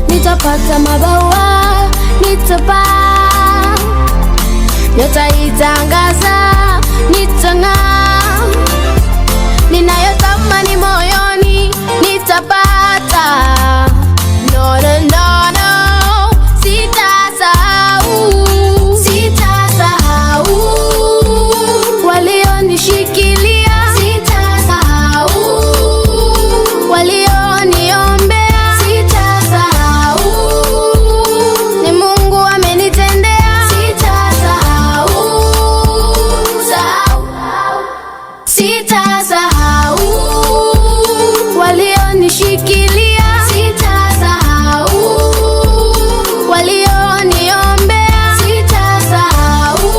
nitapata mabawa, nitapaa, nyota itangaza, nitang'aa, ninayotamani moyoni nitapata. No, no, no, no, sitasahau, sitasahau walionishikilia, sitasahau walioniombea, sitasahau ni Mungu amenitendea, sitasahau, sitasahau walionishikilia, sitasahau walioniombea, sitasahau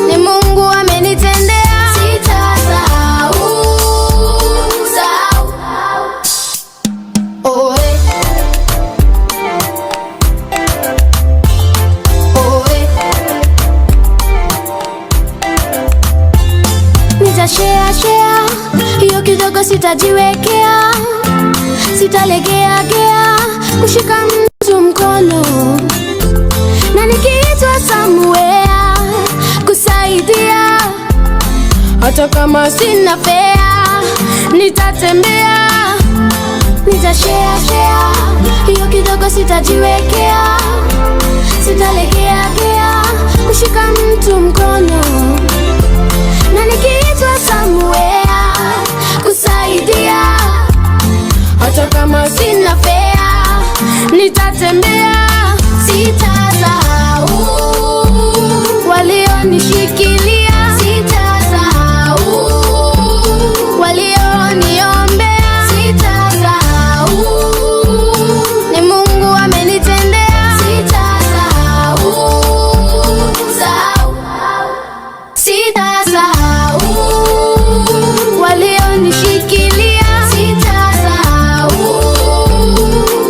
ni Mungu amenitendea, sitasahau. Oe, oe, nitashare hiyo kidogo, sitajiwekea, sitalegea kushika mtu mkono, na nikiitwa somewhere kusaidia, hata kama sina fare nitatembea. Nitashare hiyo kidogo, sitajiwekea, sitalegea kushika mtu mkono, na nikiitwa somewhere kusaidia, hata kama sina fare nitatembea. Sitasahau walionishikilia, sitasahau walioniombea, sitasahau ni Mungu amenitendea, sitasahau, sitasahau walionishikilia, sitasahau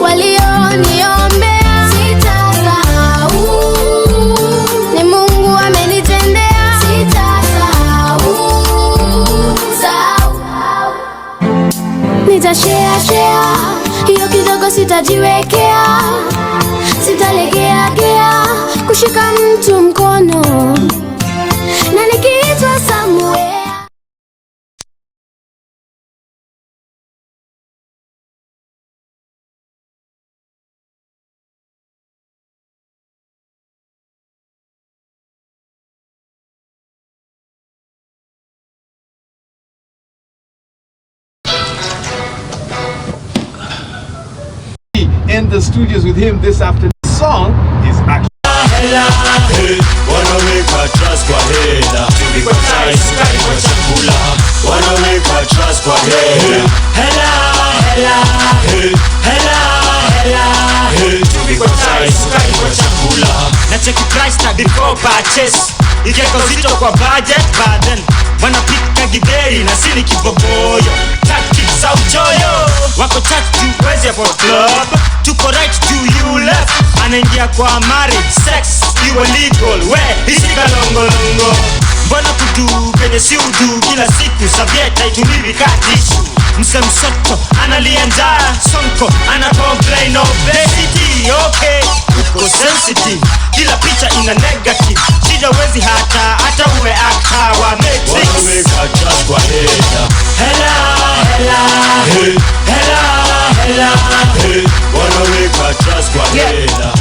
walioniombea, sitasahau ni Mungu amenitendea, sitasahau. Nitashare hiyo kidogo, sitajiwekea, sitalegea kushika mtu mkono, na nikiitwa somewhere. In the studios with him this afternoon. The song is actually wanaweka trust kwa hela, kwa tais kari kwa chakula, wanaweka trust kwa hela, hela kwa tais kari kwa chakula, na check price tag before purchase, ikeko zito kwa budget, but then wanapika gideri na sini kibogoyo, tactics au choyo, wako chat to weze for club, tuko right to you left, anaingia kwa marriage, sex, iwe legal, we, isika longo, mbona kudu, kenye si udu, kila siku, sabieta, itumivi katishu, mse msoto, analia njaa, sonko, ana complain obesity, okay, uko sensitive, kila picha ina negative, shida wezi hata uwe akta wa matrix, wanaweka trust kwa hela, wanaweka trust kwa hela.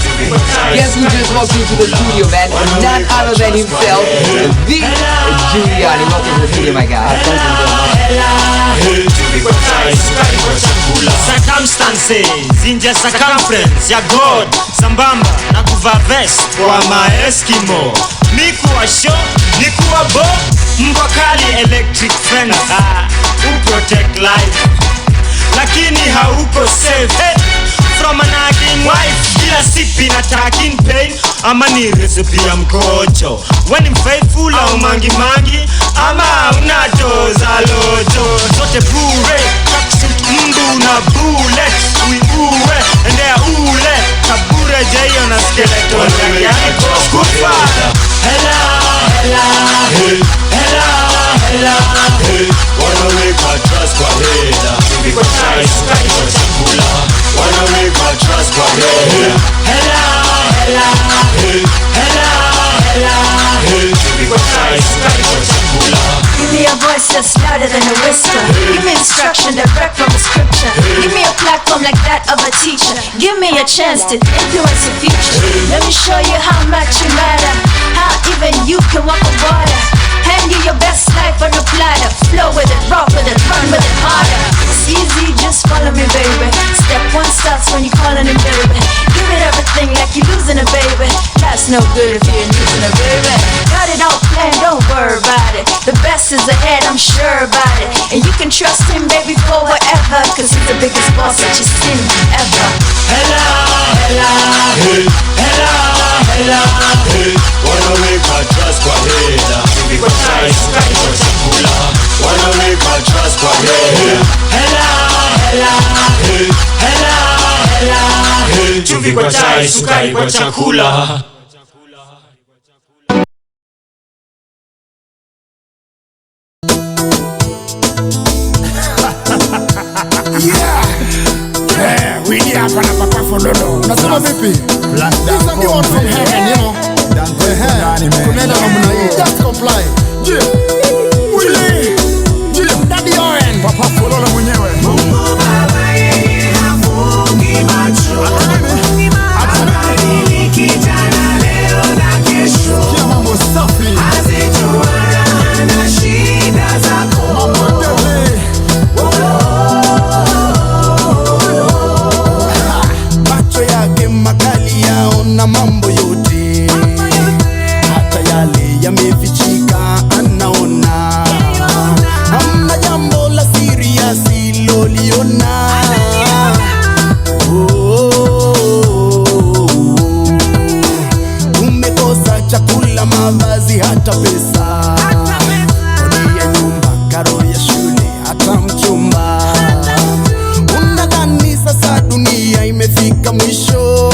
Guess who just walked into the studio, man? None other than himself, the Giuliani. Welcome to the studio, my guy. Thank you. Circumstances in just circumference ya God, sambamba na kuva vest kwa maeskimo, ni kuwa show, ni kuwa bo, mbwa kali electric fence, protect life, lakini hauko safe, from an nagging wife, kila sipi na tagging pain, ama ni recipe ya mkocho, when I'm faithful au mangi, ama unadoza lojo, zote bure, tracksuit mbu na bullet, uiue, endea ule, kabure jayo na skeleton, yani kufa, wanaweka trust kwa hela, kwa tais, kwa chakula, hela, hela, hela, hela, hela, chumvi kwa chai, sukari kwa chakula. Give me a voice that's louder than a whisper. Give me instruction direct from the scripture. Give me a platform like that of a teacher. Give me a chance to influence the future. Let me show you how much you matter. How even you can walk on water. Hand you your best life on a platter. Flow with it, rock with it, run with it harder. It's easy, just follow me, baby. Step one starts when you're calling him, baby. Give it everything like you're losing a baby. That's no good if you're losing a baby. Got it all planned, don't worry about it. The best is ahead, I'm sure about it. And you can trust him, baby, for whatever. Cause he's the biggest boss that you've seen ever. Hela, hela, hey, hela, hela, hey. Wanaweka trust kwa hela, chumvi kwa chai, sukari kwa chakula. Wanaweka trust kwa hela, hela, hela, hey, hela, hela, hey. Chumvi kwa chai, sukari kwa chakula. Wili hapa na papa Fodolo. Unasema vipi? This is the one from heaven, you know. Tunaenda namna hii. Just comply. Wili. Ndabi Owen. Papa Fodolo mwenyewe. Mungu Baba yeye hafungi macho. Atabadiliki jana, leo na kesho. Kia mambo safi. Hazitoana na shida zako. Mambo tele. Makali yaona mambo yote, hata yale yamefichika anaona. Hamna jambo la siri asiloliona. Umekosa chakula, mavazi, hata pesa, kodi ya nyumba, karo ya shule, hata mchumba. Unadhani sasa dunia imefika mwisho.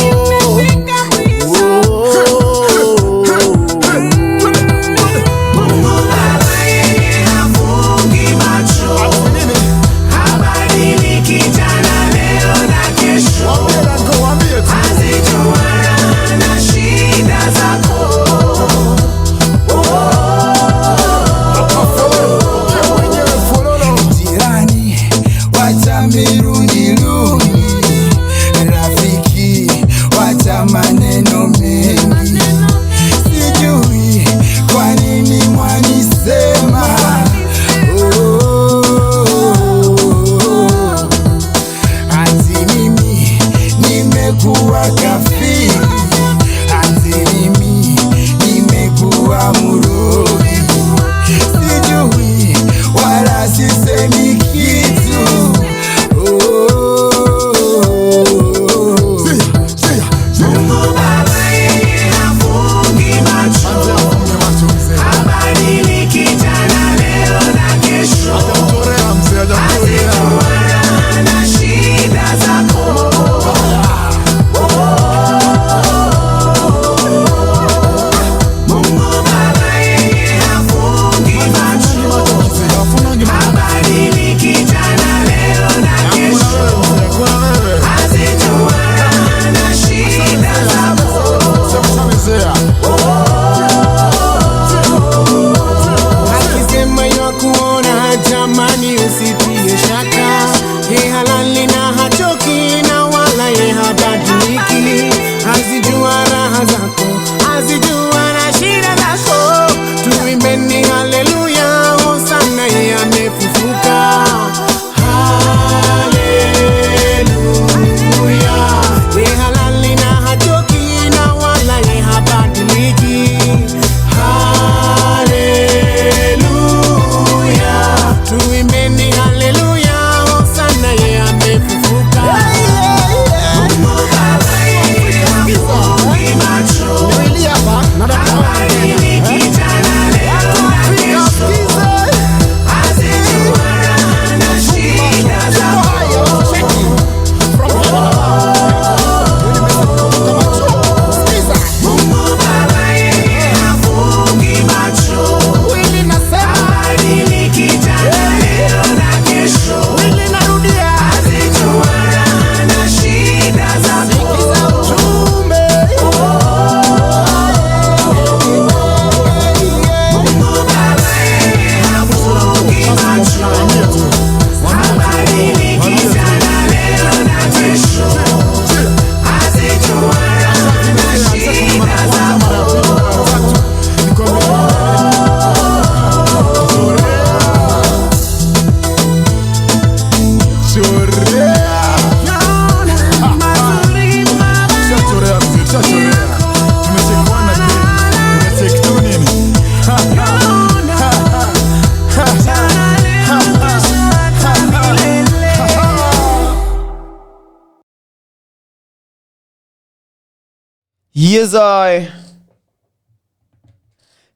Yes,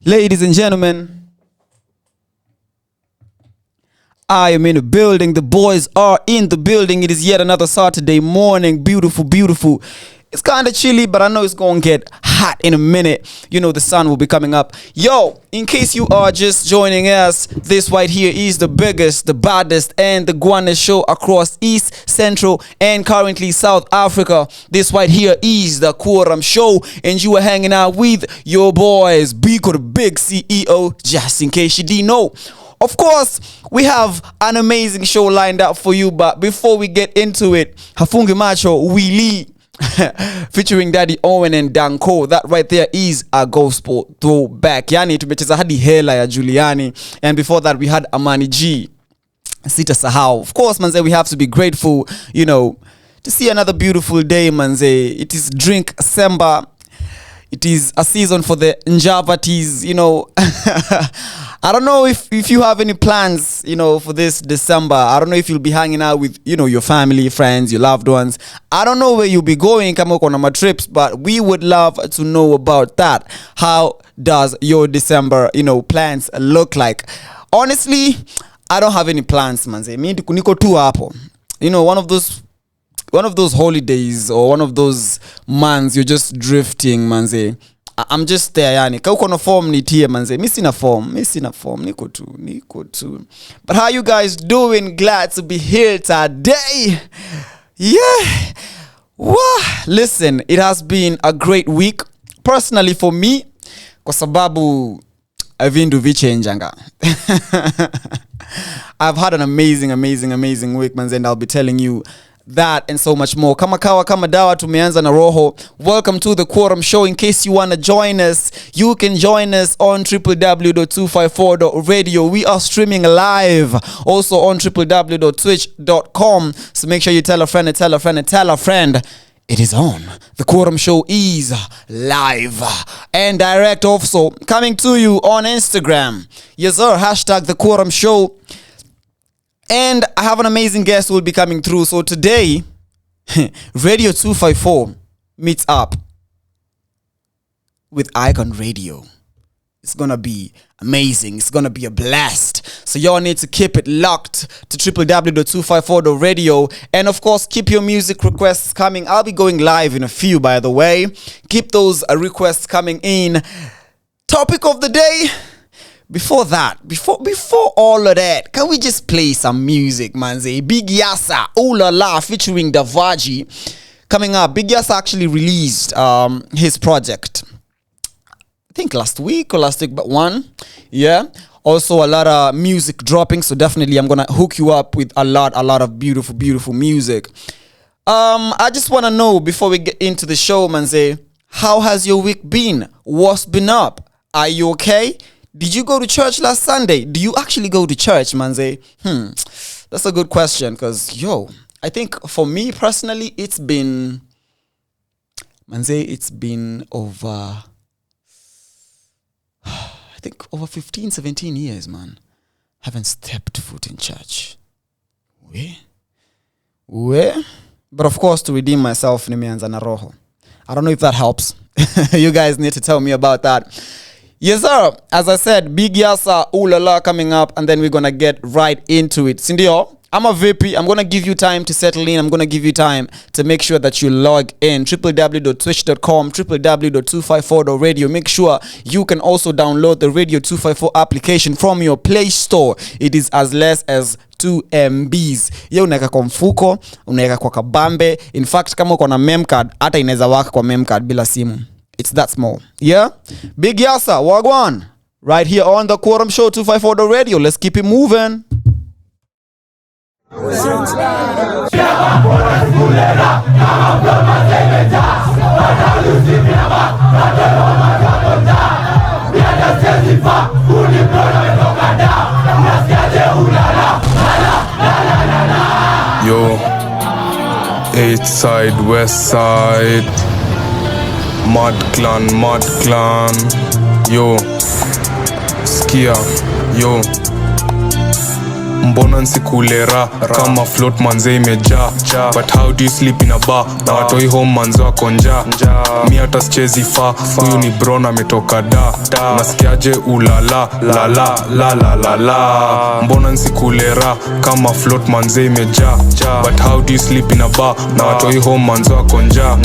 ladies and gentlemen, I am in the building. The boys are in the building. It is yet another Saturday morning. Beautiful, beautiful. It's kind of chilly, but I know it's going to get hot in a minute. You know, the sun will be coming up. Yo, in case you are just joining us, this right here is the biggest, the baddest, and the guanest show across East, Central, and currently South Africa. This right here is the Quorum Show, and you are hanging out with your boys, BIKO, the big CEO, just in case you didn't know. Of course, we have an amazing show lined up for you, but before we get into it, Hafungi Macho Willie featuring Daddy Owen and Danko. That right there is a gospel throwback. Yani tumecheza hadi hela ya Juliani, and before that we had Amani G. Sita Sahau. Of course, manze, we have to be grateful, you know, to see another beautiful day, manze. It is Drink Semba. It is a season for the Njavatis, you know. I don't know if you have any plans, you know, for this December. I don't know if you'll be hanging out with, you know, your family, friends, your loved ones. I don't know where you'll be going, come on my trips, but we would love to know about that. How does your December, you know, plans look like? Honestly, I don't have any plans, man. Me niko tu hapo. You know, one of those holidays or one of those months you're just drifting, manze. I'm just there, yani. Ka uko na form nitie, manze. Mi sina form, niko tu. But how you guys doing? Glad to be here today. Yeah. Wow. Listen, it has been a great week. Personally for me, kwa sababu vindu vichenjanga. I've had an amazing week, manze, and I'll be telling you that and so much more. Kama kawa kama dawa, tumeanza na roho. Welcome to the Quorum Show. In case you want to join us, you can join us on www.254.radio. We are streaming live also on www.twitch.com. So make sure you tell a friend and tell a friend and tell a friend. It is on. The Quorum Show is live and direct, also coming to you on Instagram. Yes, sir. Hashtag The Quorum Show. And I have an amazing guest who will be coming through. So today, Radio 254 meets up with Icon Radio. It's going to be amazing. It's going to be a blast. So y'all need to keep it locked to www.254.radio. And of course, keep your music requests coming. I'll be going live in a few, by the way. Keep those requests coming in. Topic of the day. Before that, before all of that, can we just play some music, manze? Big Yasa, Oh La La, featuring Davaji. Coming up, Big Yasa actually released his project, I think last week, but one. Yeah. Also a lot of music dropping, so definitely I'm gonna hook you up with a lot of beautiful music. I just wanna know, before we get into the show, manze, how has your week been? What's been up? Are you okay? Did you go to church last Sunday? Do you actually go to church, manze? That's a good question, because, I think for me personally, it's been over, I think over 15, 17 years, man. Haven't stepped foot in church. Where? But of course, to redeem myself, nimeanza na roho. I don't know if that helps. You guys need to tell me about that. Yes, sir. As I said, Big Yasa, Oh La La coming up, and then we're going to get right into it. Sindio, I'm a VP. I'm going to give you time to settle in. I'm going to give you time to make sure that you log in. www.twitch.com, www.254.radio. Make sure you can also download the Radio 254 application from your Play Store. It is as less as 2 MBs. Ye unaweka kwa mfuko, unaweka kwa kabambe. In fact, kama uko na memcard, hata inaweza waka kwa memcard bila simu. It's that small. Yeah? Big Yasa, wagwan. Right here on the Quorum Show 254 Radio. Let's keep it moving. Yo, 8th side, west side. Mad clan, yo, Skia, yo. mbona nsikulera kama float manze imejaa. But how do you sleep in a bar na watoi home manze wako njaa. Mi hata sichezi fa, huyu ni bro na ametoka da. Nasikiaje ulala la la la la la la. Mbona nsikulera kama float manze imejaa. But how do you sleep in a bar na watoi home manze wako njaa.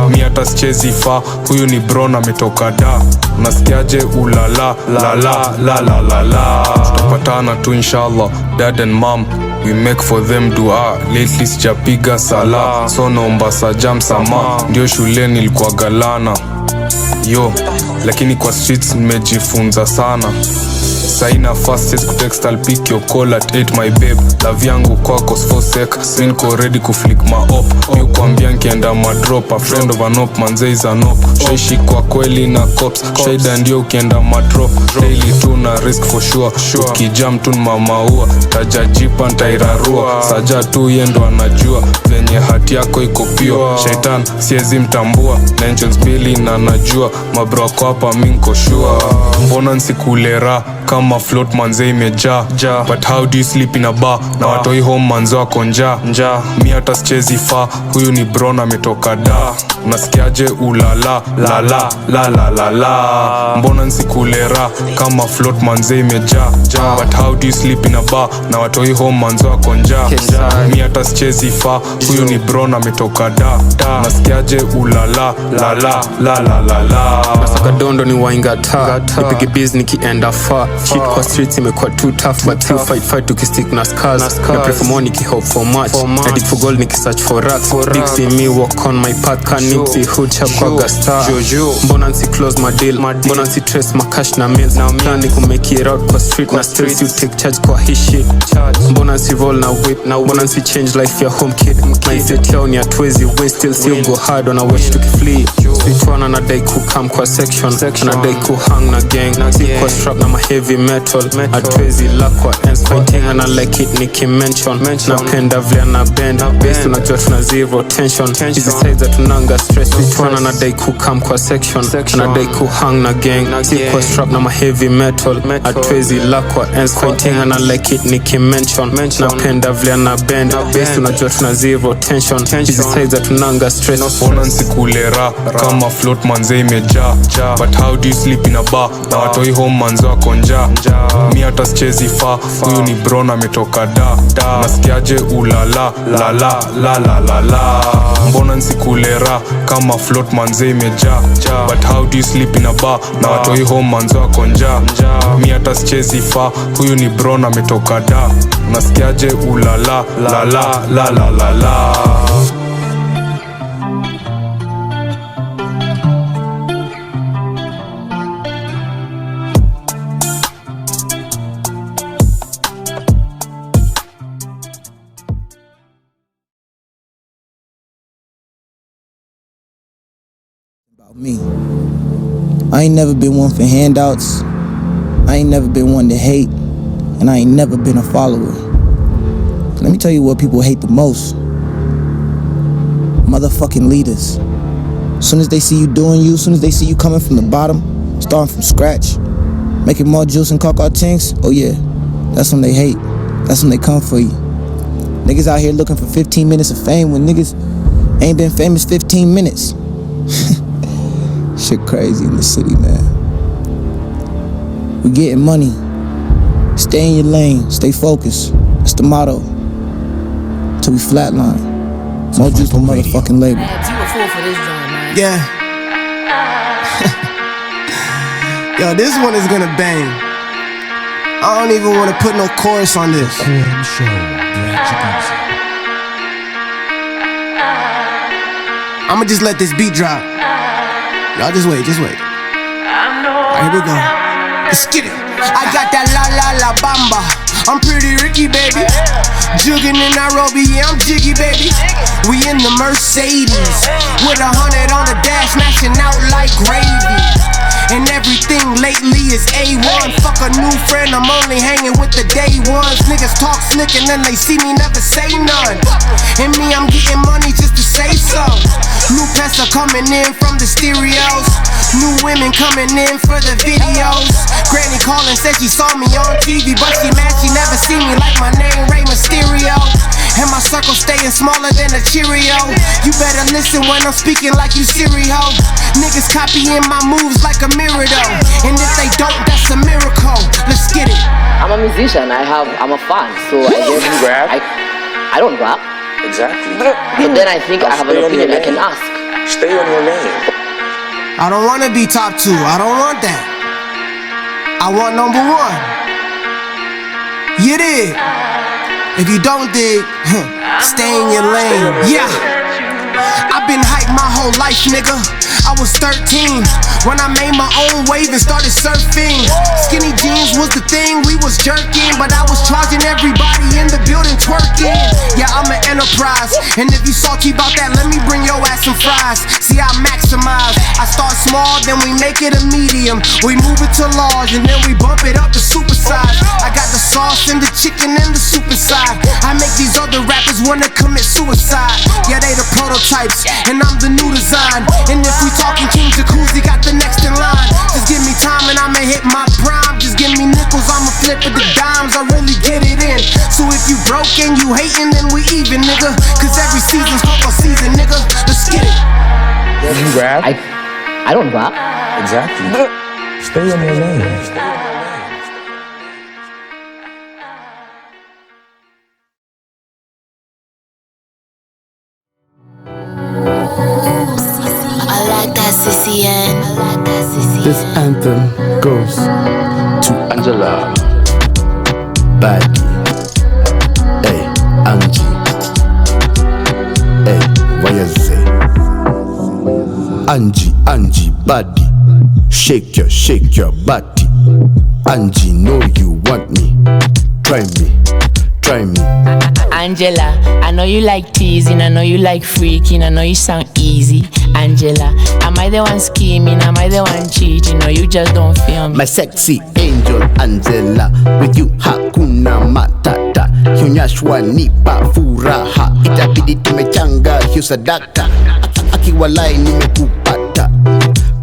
Mi hata sichezi fa, huyu ni bro na ametoka da. Nasikiaje ulala la la la la la la. Tutapatana tu inshallah, dad and mom, we make for them dua. Lately sijapiga sala, so naomba sajam sama. Ndio shuleni ilikuwa galana yo, lakini kwa streets nimejifunza sana. Saina fastest kutext, I'll pick your call at 8 my babe. Love yangu kwako for sec, niko ready kuflick my op. You kwambia nkienda madrop, a friend of an op, manze is an op. Shaishi kwa kweli na cops, shaida ndio ukienda madrop. Daily tu na risk for sure, ukijam tu mamaua. Tajajipa ntairarua, saja tu yendo anajua venye hati yako iko pio. Shaitan siezi mtambua, mentions mbili na najua mabro kwa hapa minko sure. Mbona nsikulera kama float manze imejaa. But how do you sleep in a bar na watoi home manze wako njaa. Mi hata sichezi fa, huyu ni bro na ametoka da. Nasikiaje ulala la la la la la la. Mbona nsikulera kama float manze imejaa. But how do you sleep in a bar na watoi home manze wako njaa. Mi hata sichezi fa, huyu ni bro na ametoka da. Nasikiaje ulala la la la la la la. Nasaka dondo ni wainga taa, nipige biz nikienda far. Shit kwa streets imekuwa too tough, but still fight tukistick na scars. Na pray for money ki hope for much, na dig for gold niki search for racks. Big see me walk on my path, can nipsi hood chap kwa gastar. Mbona nsi close my deal, mbona nsi trace my cash na meals. Plani kumake it out kwa street, na still you take charge kwa his shit. Mbona nsi roll na whip, mbona nsi change life ya home kid. Mindset yao ni atwezi way, still still go hard on a watch tukiflee. Sweet one anadai kukam kwa section, anadai kuhang na gang. Si kwa strap na ma heavy metal, atwezi lakwa ends fighting and I like it niki mention. Napenda vile na bend, base unajua tuna zero tension. Hizi sides za tunanga stress. Sweet one anadai kukam kwa section, anadai kuhang na gang. Si kwa strap na ma heavy metal, atwezi lakwa ends fighting and I like it niki mention. Napenda vile na bend, base unajua tuna zero tension. Hizi sides za tunanga stress. Mbona nsikulera kama float manze imejaa. But how do you sleep in a bar na watoi home manze wako njaa. Mi hata sichezi fa, huyu ni bro na ametoka da. Nasikiaje ulala la la la la la la. Mbona nsikulera kama float manze imejaa. But how do you sleep in a bar na watoi home manze wako njaa. Mi hata sichezi fa, huyu ni bro na ametoka da. Nasikiaje ulala la la la la la la. Me, I ain't never been one for handouts. I ain't never been one to hate, and I ain't never been a follower. Let me tell you what people hate the most. Motherfucking leaders. As soon as they see you doing you, as soon as they see you coming from the bottom, starting from scratch, making more juice and cocoa tinks, oh yeah, that's when they hate. That's when they come for you. Niggas out here looking for 15 minutes of fame when niggas ain't been famous 15 minutes. Shit crazy in the city, man. We getting money. Stay in your lane. Stay focused. That's the motto. Till we flatline. More juice than motherfucking label. Yeah. Yo, this one is gonna bang. I don't even want to put no chorus on this. Quorum show. I'ma just let this beat drop. Y'all just wait, just wait. Alright, here we go. Let's get it. I got that la la la bamba. I'm pretty Ricky, baby. Jugging in Nairobi, yeah, I'm jiggy, baby. We in the Mercedes with 100 on the dash, smashing out like gravy. And everything lately is A1. Fuck a new friend, I'm only hanging with the day ones. Niggas talk slick and then they see me never say none. And me, I'm getting money just to say so. New pests are coming in from the stereos. New women coming in for the videos. Granny calling, said she saw me on TV, but she mad she never seen me like my name Rey Mysterio. And my circle staying smaller than a Cheerio. You better listen when I'm speaking like you Sirio. Niggas copying my moves like a mirror though. And if they don't, that's a miracle. Let's get it. I'm a musician, I'm a fan, so I guess I don't rap. Exactly. But then I think I have an opinion I can ask. Stay on your lane. I don't wanna be top 2, I don't want that. I want number 1. You dig? If you don't dig, stay in your lane. Yeah. I've been hyped my whole life, nigga. I was 13 when I made my own wave and started surfing. Skinny jeans was the thing, we was jerking, but I was charging everybody in the building twerking. Yeah, I'm an enterprise, and if you salty about that, let me bring your ass some fries. See, I maximize. I start small, then we make it a medium. We move it to large, and then we bump it up to super size. I got the sauce and the chicken and the soup inside. I make these other rappers wanna commit suicide. Yeah, they the prototypes, and I'm the new design. And if we talking King Jacuzzi, got the next in line. Just give me time and I'ma hit my prime. Just give me nickels, I'ma flip it to dimes. I really get it in. So if you broke and you hating, then we even, nigga. Cause every season's football season, nigga. Let's get it. You rap? I don't rap. Exactly. Stay on your lane. This anthem goes to Angela, Baggy, hey, Angie, hey, Wayaze, Angie, body, shake your body. Angie, know you want me, try me. Angela, I know you like teasing, I know you like freaking, I know you sound easy. Angela, am I the one scheming, am I the one cheating, or you just don't feel me? My sexy angel Angela, with you hakuna matata. Hunyashwa nipa furaha, itabidi tumechanga hiyo sadaka. Akiwalai nimekupata,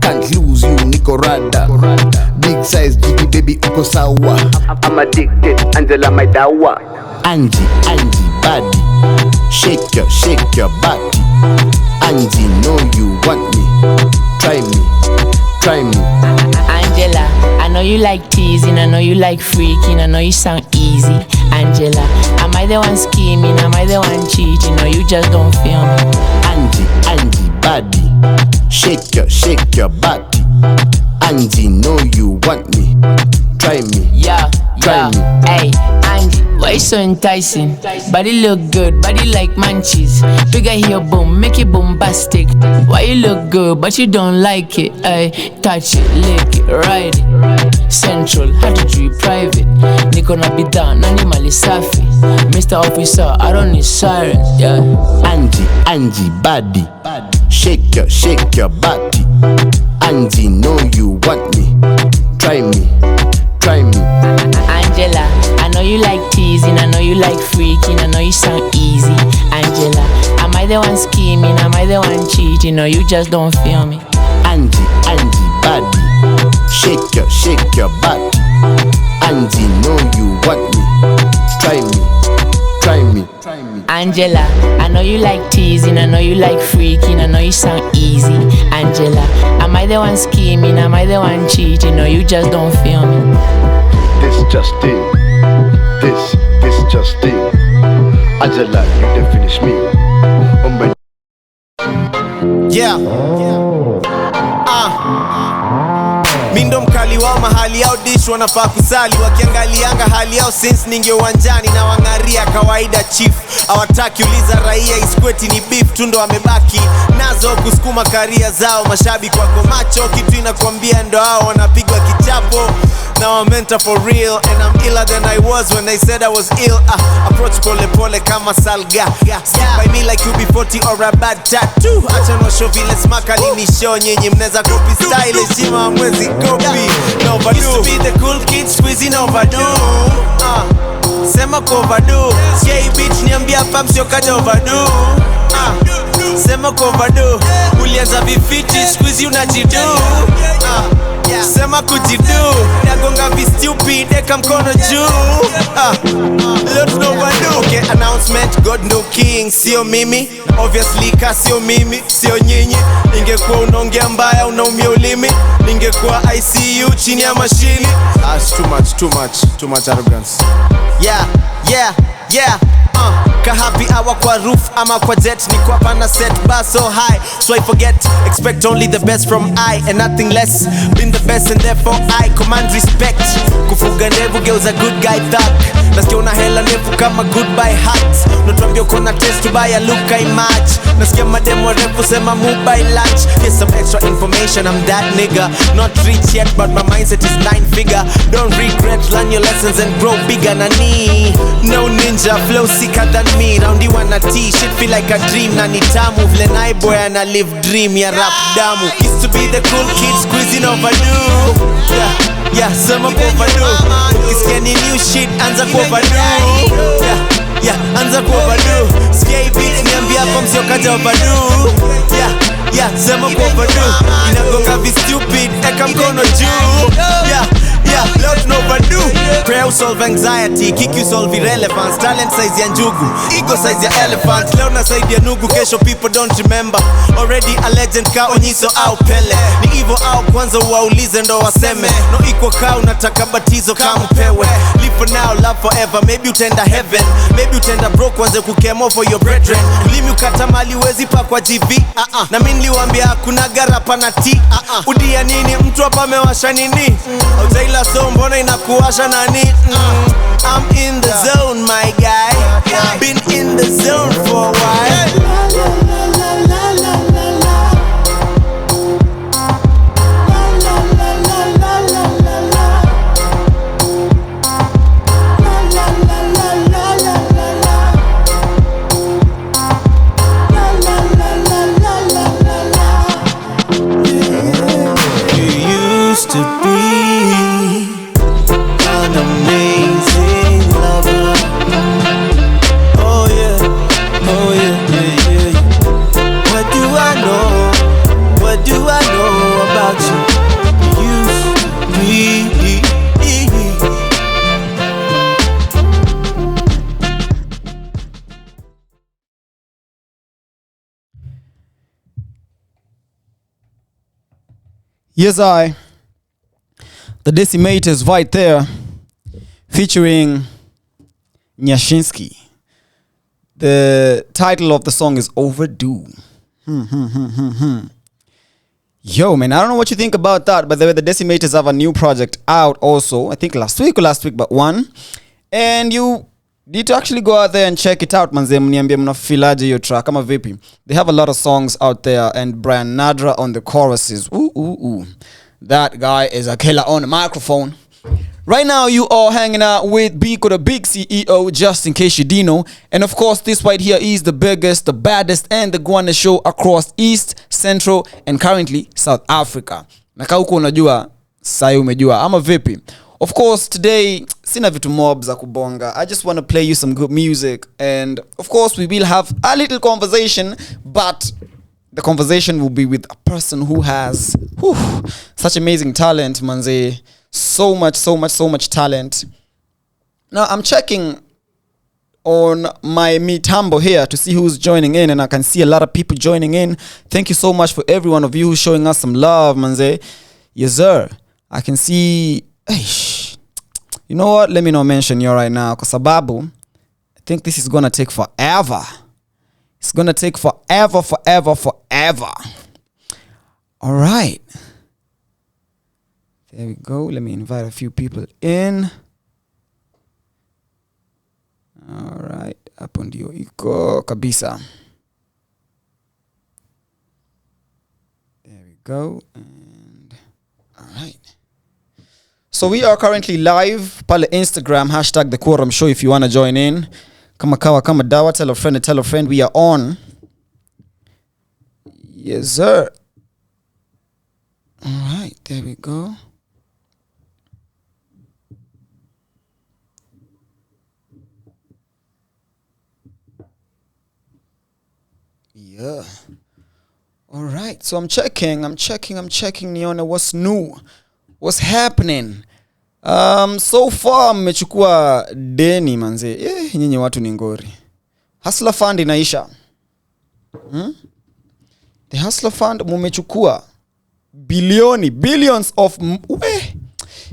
can't lose you niko rada. Big size jiggy baby uko sawa. I'm addicted, Angela my dawa. Angie, body, shake your body. Angie, know you want me, try me. Angela, I know you like teasing, I know you like freaking, I know you sound easy. Angela, am I the one scheming, am I the one cheating, or you just don't feel me? Angie, body, shake your body. Angie, know you want me, try me. Yeah, hey, Angie, why you so enticing? Body look good, body like munchies. Bigger here, boom, make it bombastic. Why you look good, but you don't like it? Ay, touch it, lick it, ride it. Central, had to treat private. Niko na bidhaa, nani mali safi. Mr. Officer, I don't need sirens, yeah. Angie, body, shake your body. Angie, know you want me, try me. Angela, I know you like teasing, I know you like freaking, I know you sound easy. Angela, am I the one scheming, am I the one cheating, or you just don't feel me? Angie, body, shake your body. Angie, know you want me, try me. Angela, I know you like teasing, I know you like freaking, I know you sound easy. Angela, am I the one scheming, am I the one cheating, or you just don't feel me? This just it, this just it. Angela, you done finish me. Oh my. Yeah. Mindo mkali wao mahali yao dish wanafaa kusali. Wakiangalianga hali yao since ninge uwanjani na wangaria kawaida chief. Hawataki uliza raia iskweti ni beef tu ndo wamebaki nazo kusukuma karia zao. Mashabiki wako macho kitu inakwambia ndo hao wanapigwa kichapo. Now I'm mental for real, and I'm iller than I was when they said I was ill. Approach pole kama salga. Stick by me like you be 40 or a bad tattoo. Acha no show vile smaka lini show nyenye mneza copy style heshima mwezi copy. No overdo. Used to be the cool kid squeezing overdo. sema kwa overdue. Sikia hii beat niambia hapa msio kaja overdue. Sema kwa overdue. Ulianza vifiti squeeze unajidu. Sema kujidu. Nagonga vi stupid eka mkono juu. Let's know what do. Okay, announcement, God no king. Sio mimi, obviously ka sio mimi, sio nyinyi. Ningekuwa unaongea mbaya unaumia ulimi. Ningekuwa ICU chini ya mashini. Too much arrogance. Yeah. Ka happy hour kwa roof ama kwa jet. Ni kwa pana set bar so high, so I forget. Expect only the best from I and nothing less. Been the best and therefore I command respect. Kufuga ndevu geuza good guy thug. Nasikia una hela ndevu kama goodbye hat. Unatuambia uko na test to buy a look I match. Nasikia mademo refu sema mobile lunch. Here's some extra information, I'm that nigga. Not rich yet but my mindset is 9 figure. Don't regret, learn your lessons and grow bigger. Nani, no ninja, flow sicker than me. Round you wanna tea, shit feel like a dream. Nani tamu, vle nai boy and I live dream. Ya rap damu, used to be the cool kid squeezing overdue. Yeah, sema overdue. Ukisikia ni new shit, anza overdue. Yeah, anza overdue. Sikia hii beat niambia hapa msio kaja overdue. Yeah, sema overdue. Inagonga vi stupid, eka mkono juu. Yeah, let's know overdue. Prayer solve anxiety, kick you solve irrelevance. Talent size ya njugu, ego size ya elephant. Leo na side ya nugu, kesho people don't remember. Already a legend ka Onyiso au Pele. Ni Evo au kwanza waulize ndo waseme. No equal ka unataka batizo kama upewe. Live for now, love forever, maybe utenda heaven. Maybe utenda broke kwanza kukemo for your brethren. Ulimi ukata mali wezi pa kwa GV. Na mimi niliwaambia hakuna garapa na T. Udia nini mtu hapa amewasha nini? Utaila so mbona inakuwasha nani? I'm in the zone my guy. Been in the zone for a while. You used to be an amazing lover. Oh yeah. What do I know about you? Used to be. Yes, the Decimators right there, featuring Nyashinsky. The title of the song is Overdue. Yo, man, I don't know what you think about that. By the way, the Decimators have a new project out also. I think last week but one. And you need to actually go out there and check it out, manze. Mniambie mnafilaje hiyo track kama vipi. They have a lot of songs out there, and Brian Nadra on the choruses. Ooh. That guy is a killer on the microphone. Right now, you are hanging out with BIKO, the big CEO, just in case you didn't know. And of course, this right here is the biggest, the baddest, and the guana show across East, Central, and currently South Africa. Naka huko unajua, sai umejua, ama vipi. Of course, today, sina vitu mob za kubonga. I just want to play you some good music. And of course, we will have a little conversation, but the conversation will be with a person who has such amazing talent, manze. So much talent. Now, I'm checking on my Mitambo here to see who's joining in, and I can see a lot of people joining in. Thank you so much for every one of you who's showing us some love, manze. Yes, sir. I can see... You know what? Let me not mention you right now, because Sababu, I think this is going to take forever. It's going to take forever. All right. There we go. Let me invite a few people in. All right. Hapo ndio iko kabisa. There we go. And all right. So we are currently live pale Instagram, hashtag the Quorum Show if you want to join in. Kama kawa, kama dawa, tell a friend, we are on. Yes, sir. All right, there we go. Yeah. All right. So I'm checking. Nione what's new. What's happening? So far mmechukua deni manze. Nyinyi watu ni ngori. Hustler Fund inaisha. The Hustler Fund mmechukua billions of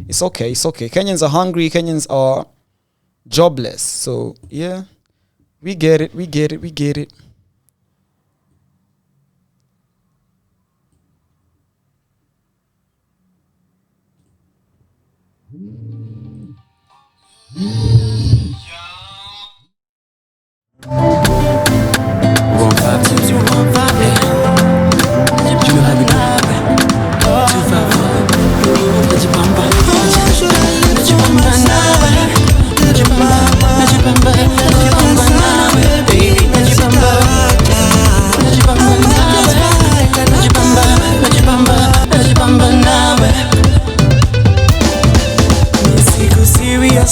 It's okay. Kenyans are hungry. Kenyans are jobless. So, yeah. We get it.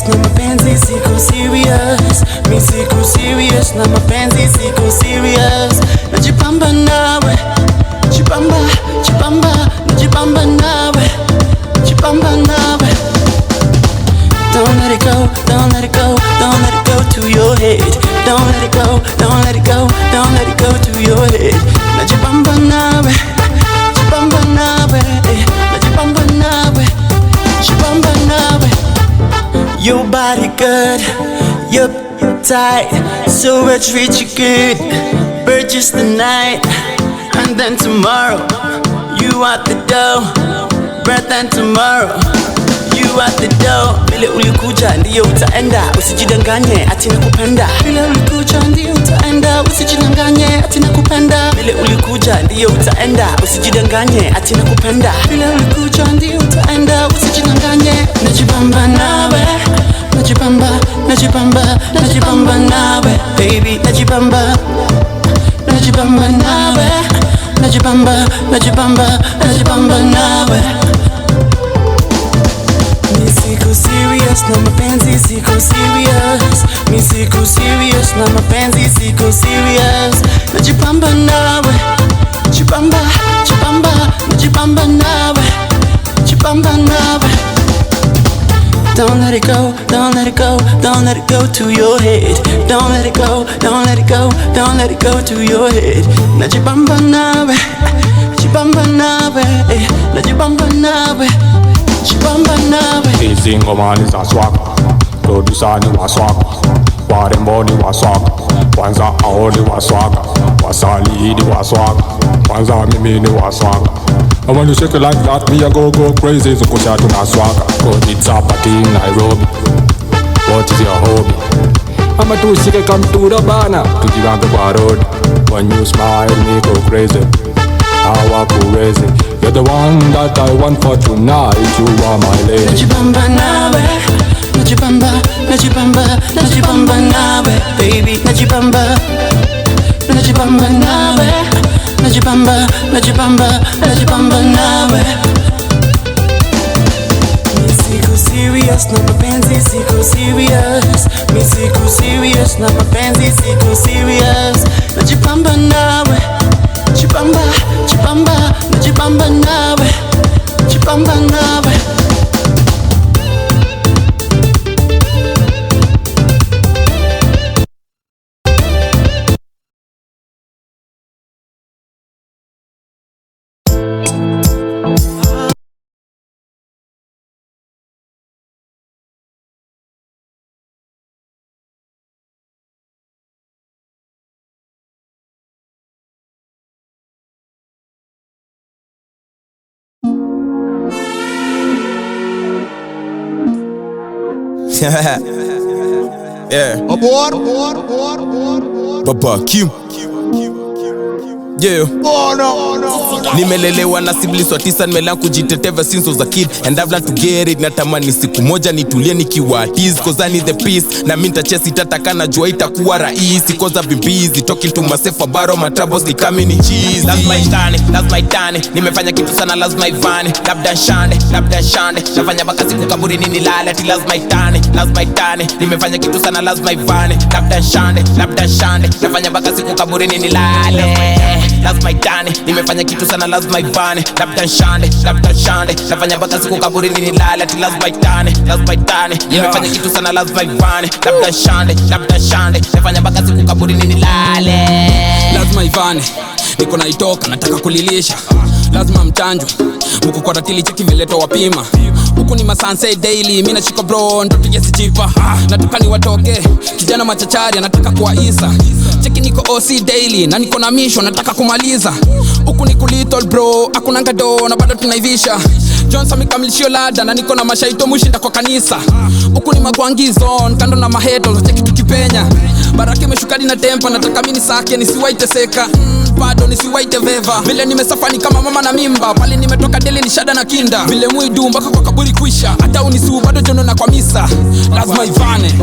Na mapenzi siko serious, mi siko serious na mapenzi siko serious. Najipamba nawe, najipamba nawe, najipamba nawe. Don't let it go, don't let it go, don't let it go to your head. Don't let it go, don't let it go, don't let it go to your head. Najipamba nawe, najipamba nawe, najipamba nawe, najipamba nawe. Your body good, you're tight, so we'll treat you good. Purchase the night, and then tomorrow you out the door. Breath and tomorrow you out the door. Vile ulikuja ndiyo utaenda, usijidanganye ati nakupenda. Vile ulikuja ndiyo utaenda, usijidanganye ati nakupenda. Vile ulikuja ndiyo utaenda, usijidanganye ati nakupenda. Vile ulikuja ndiyo utaenda, usijidanganye. Najipamba nawe, najipamba nawe, baby, najipamba nawe, najipamba nawe. Mi siko serious na mapenzi siko serious, mi siko serious na mapenzi siko serious. Najipamba nawe, najipamba nawe, najipamba nawe. Don't let it go, don't let it go, don't let it go to your head. Don't let it go, don't let it go, don't let it go to your head. Najipamba nawe, najipamba nawe, najipamba nawe, najipamba nawe. Hizi ngoma ni za swaka, producer ni wa swaka, warembo ni wa swaka, kwanza hao ni wa swaka, wasanii ni wa swaka, kwanza mimi ni wa swaka. And when you shake it like that, me a go crazy. So kusha tuna swaka, cause it's a party in Nairobi. What is your hobby? Ama tushike kamtura bana, tujivange kwa road. When you smile, me go crazy. Hawakuwezi, you're the one that I want for tonight. You are my lady. Najipamba nawe, najipamba nawe, baby, najipamba nawe, najipamba nawe. Mi siko serious na mapenzi siko serious, mi siko serious na mapenzi siko serious. Najipamba nawe, najipamba nawe, najipamba nawe. Yeah. Aboard. Baba Q. Yeah. Nimelelewa na siblings wa 9, nimelan kujiteteva since was a kid and I've learned to get it. Natamani siku moja nitulie nikiwa artist cause I need the peace. Na minta chesi tatakana jua itakuwa rahisi cause I've been busy talking to myself about my troubles ni kama ni cheese. That's my tane. Nimefanya kitu sana lazima ivane. Labda shande. Nafanya baka siku kaburi nini lala ati lazima itane. Nimefanya kitu sana lazima ivane. Labda shande. Nafanya baka siku kaburi nini lale. Lazima itane. Nimefanya kitu sana lazima ivane. Labda shande. Nafanya baka siku kaburi nini lala ati lazima itane. Nimefanya kitu sana lazima ivane. Labda shande. Nafanya baka siku kaburi nini lale. Lazima ivane. Niko na itoka nataka kulilisha. Lazima mchanjo. Muko kwa ratili cheki vileto wapima. Huku ni masanse daily. Mina shika bro ndoto yesi jipa. Nataka ni watoke. Kijana machachari nataka kuwa isa. Cheki niko OC daily. Na niko na mission nataka kumaliza. Huku ni kulittle bro. Hakuna ngado na bado tunaivisha. Johnson mikamilishio lada. Na niko na mashaito mushinda kwa kanisa. Huku ni magwangi zone. Kando na maheto cheki tukipenya. Baraki meshukadi na tempa. Nataka mini sake nisiwaite seka. Bado nisiwaite veva. Vile nimesafani kama mama na mimba. Pali nimetoka deli ni shada na kinda. Vile muidu mpaka kwa kaburi kuisha. Hata unisiu bado jono na kwa misa. Lazima ivane.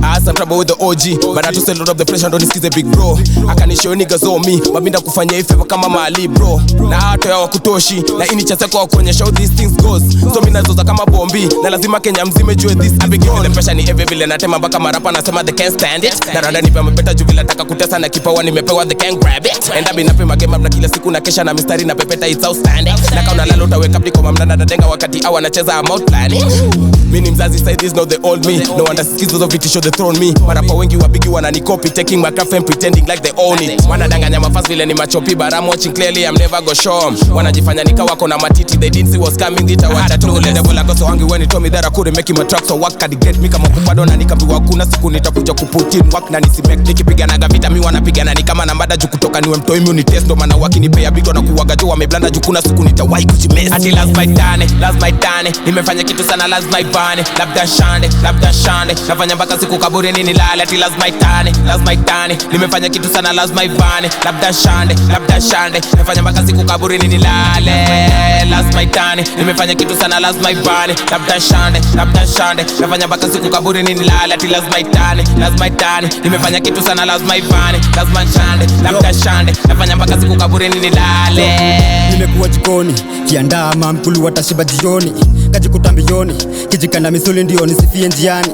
I had some trouble with the OG, but I had to settle up the pressure, don't nisikize big bro. Akanishow niggas on me, mabinda kufanya ifeva kama mali bro. Na hata ya wakutoshi, na ini chaseko wa kuonyesha how these things goes. So mina zoza kama bombi, na lazima Kenya mzime jue this I begin with the pressure ni eve vile natema baka marapa nasema they can't stand it. Na randa nipe mepeta juu vile taka kutesa na kipawa nimepewa they can't grab it. Ndabi napima game up na kila siku na kesha na mistari na pepeta it's outstanding. Na kauna lalo utaweka pliko mamnana na denga wakati awa nacheza I'm out planning. Mini mzazi say this not the old me. No wonder skills of it show the throne me. Marapa wengi wabigi wananikopi taking my craft and pretending like they own it. Wanadanganya mafast vile ni machopi but I'm watching clearly I'm never go show them. Wanajifanya nika wako na matiti they didn't see what's coming it awacha tu le devil I got so hungry when he told me that I couldn't make him a track so work had get me kama kupado na nikambiwa kuna siku nitakuja kuput in work na nisimek nikipigana vita mi wanapigana ni kama na mbada juu kutoka niwe mtoi mimi test ndo maana wakinipea bigo na kuwaga juu wameblanda juu kuna siku nitawahi kujimess ati lazima itane nimefanya kitu sana lazima ivane labda shande nafanya mpaka siku kaburi nini lala ati lazima itane nimefanya kitu sana lazima ivane labda shande nafanya mpaka siku kaburi nini lale lazima itane nimefanya kitu sana lazima ivane labda shande nafanya mpaka siku kaburi nini lala ati lazima itane nimefanya kitu sana lazima ivane lazima shande nafanya mpaka siku kaburi nini lale nimekuwa jikoni kiandaa mamkulu watashiba jioni kajikuta mbioni kijikanda misuli ndio nisifie njiani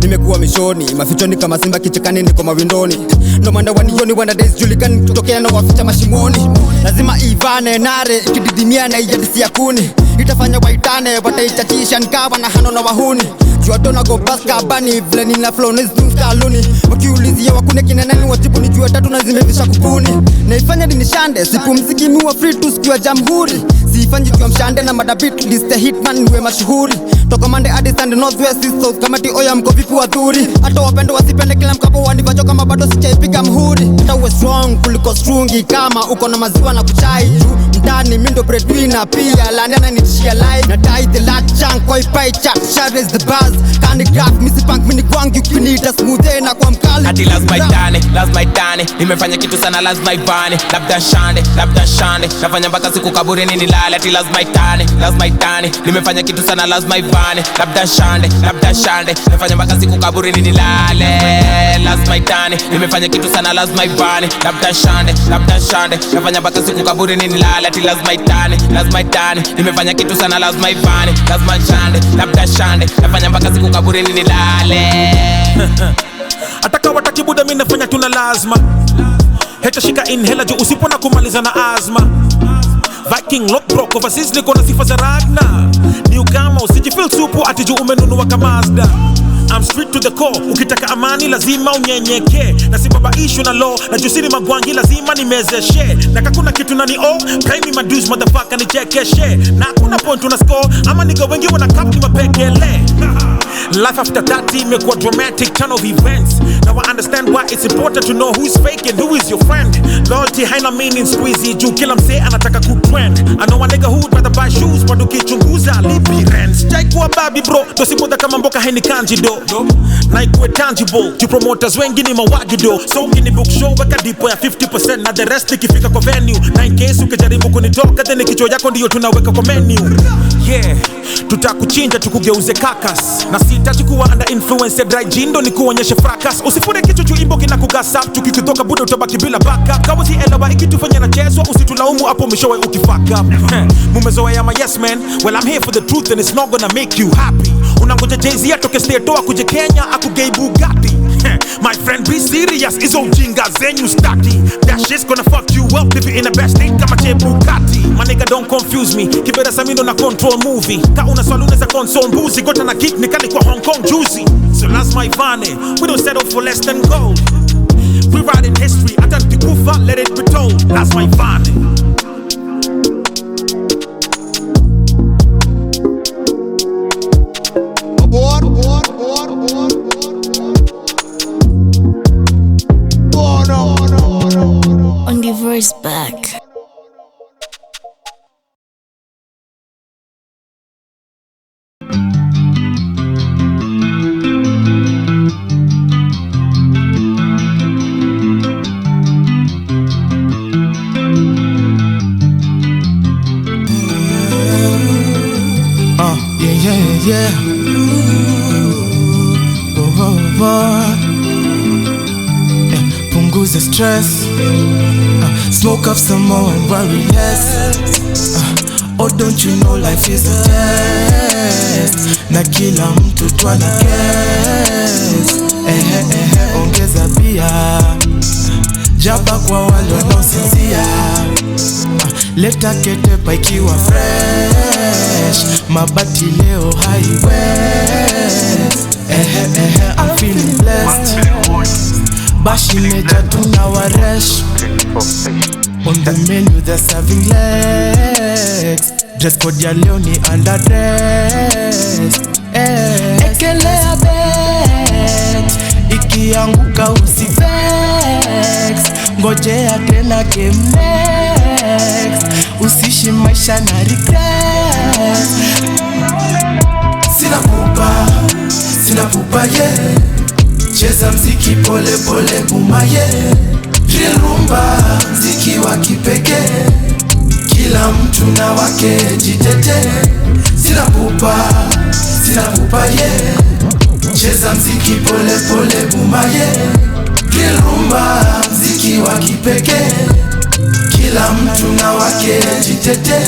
nimekuwa mishoni mafichoni kama simba kichekani niko mawindoni ndo manda wanioni wana days julikani kutokea na waficha mashimoni lazima ivane nare ikididimia na ijadisi ya kuni itafanya waitane wataichachisha nikawa na hano na wahuni juatona go baska bani vile nina flow nizumskaluni wakiulizia wakune kinenani wajibu ni jua tatu na zimevisha kupuni naifanya dinishande sipumziki miwa free to sikiwa jamhuri siifanyi jua mshande na madabit list hitman niwe mashuhuri toka mande adi stand northwest east south kamati oya mko vipi wadhuri hata wapende wasipende kila mkapo wanivacho kama bado sichaipiga mhuri hata uwe strong kuliko strungi kama uko na maziwa na kuchai juu mtani mindo breadwinner pia landana nitishia live na tie the lat chunk koi pie chat share is the buzz kani graph misi punk mini kwangi ukinita smooth na kwa mkali ati lazima itane nimefanya kitu sana lazima ivane labda shande nafanya mpaka siku kaburi nini lala ati lazima itane nimefanya kitu sana lazima ivane labda shande nafanya mpaka siku kaburi nini lale lazima itane nimefanya kitu sana lazima ivane labda shande nafanya mpaka siku kaburi nini lale ati lazima itane nimefanya kitu sana lazima ivane labda shande nafanya mpaka siku kaburi nini lale ataka wataki buda mimi nafanya tuna lazima heta shika inhela juu usipona kumaliza na azma Viking lock broke overseas niko na sifa za Ragna New kama usijifeel supu ati juu umenunua kama Mazda I'm straight to the core ukitaka amani lazima unyenyeke na sibaba issue na law na jusiri magwangi lazima nimezeshe na kakuna kitu nani pay me my dues motherfucker ni chekeshe na kuna point una score ama nigga wengi wana cap ni mapekele Life after 30 make a dramatic turn of events. Now I understand why it's important to know who's fake and who is your friend. Loyalty haina meaning squeezy juu kila msee anataka kutrend. I know a nigga who'd rather buy shoes but ukichunguza lipi rent. Jaikuwa babi bro, tosimoda kama mboka haini kanji do. Na ikuwe tangible, juu promoters wengi ni mawagi do. So ukini book show weka dipo ya 50% na the rest ikifika kwa venue. 9K ukijaribu kunitoka then kichwa yako ndiyo tunaweka kwa menu. Yeah, tutakuchinja tukugeuze kakas. Na sitaji kuwa under influence dry jindo ni kuonyeshe fracas. Usifure kichwa juu imbo kina kugasap. Tukikutoka buda utabaki bila backup. Kawa si elewa ikitufanya na chezwa. Usitulaumu hapo mishowe ukifuck up. Mumezoea ya my yes man. Well I'm here for the truth and it's not gonna make you happy. Unangoja Jay-Z atoke state toa kuje Kenya akugei Bugatti. My friend be serious, izo ujinga zenyu stati. That shit's gonna fuck you up if you're in a bad state kama che Bugatti. My nigga don't confuse me, kibera samino na control movie. Ka una swali unaweza console mbuzi, gota na kick nikali kwa Hong Kong juicy. So that's my vane, we don't settle for less than gold. We ride in history, atante kufa, let it be told. That's my vane. On the verse back. Yeah. Punguza stress. Smoke up some more and worry less. Oh, don't you know life is a test? Na kila mtu twana guess. Ongeza bia. Jaba kwa wale wanaosinzia. Leta ketepa ikiwa fresh. Mabati leo highway. I'm feeling blessed. Bashi meja tunawaresh. On the menu they're serving legs. Dress code ya leo ni underdressed. Ekelea bet. Ikianguka usivex. Ngojea tena game next. Usishi maisha na regret. Sina pupa yeah. Cheza mziki pole pole buma yeah. Drill rumba mziki wa kipekee. Kila mtu na wake jitete. Sina pupa yeah. Cheza mziki pole pole buma yeah. Drill rumba mziki wa kipekee. Kila mtu na wake jitete.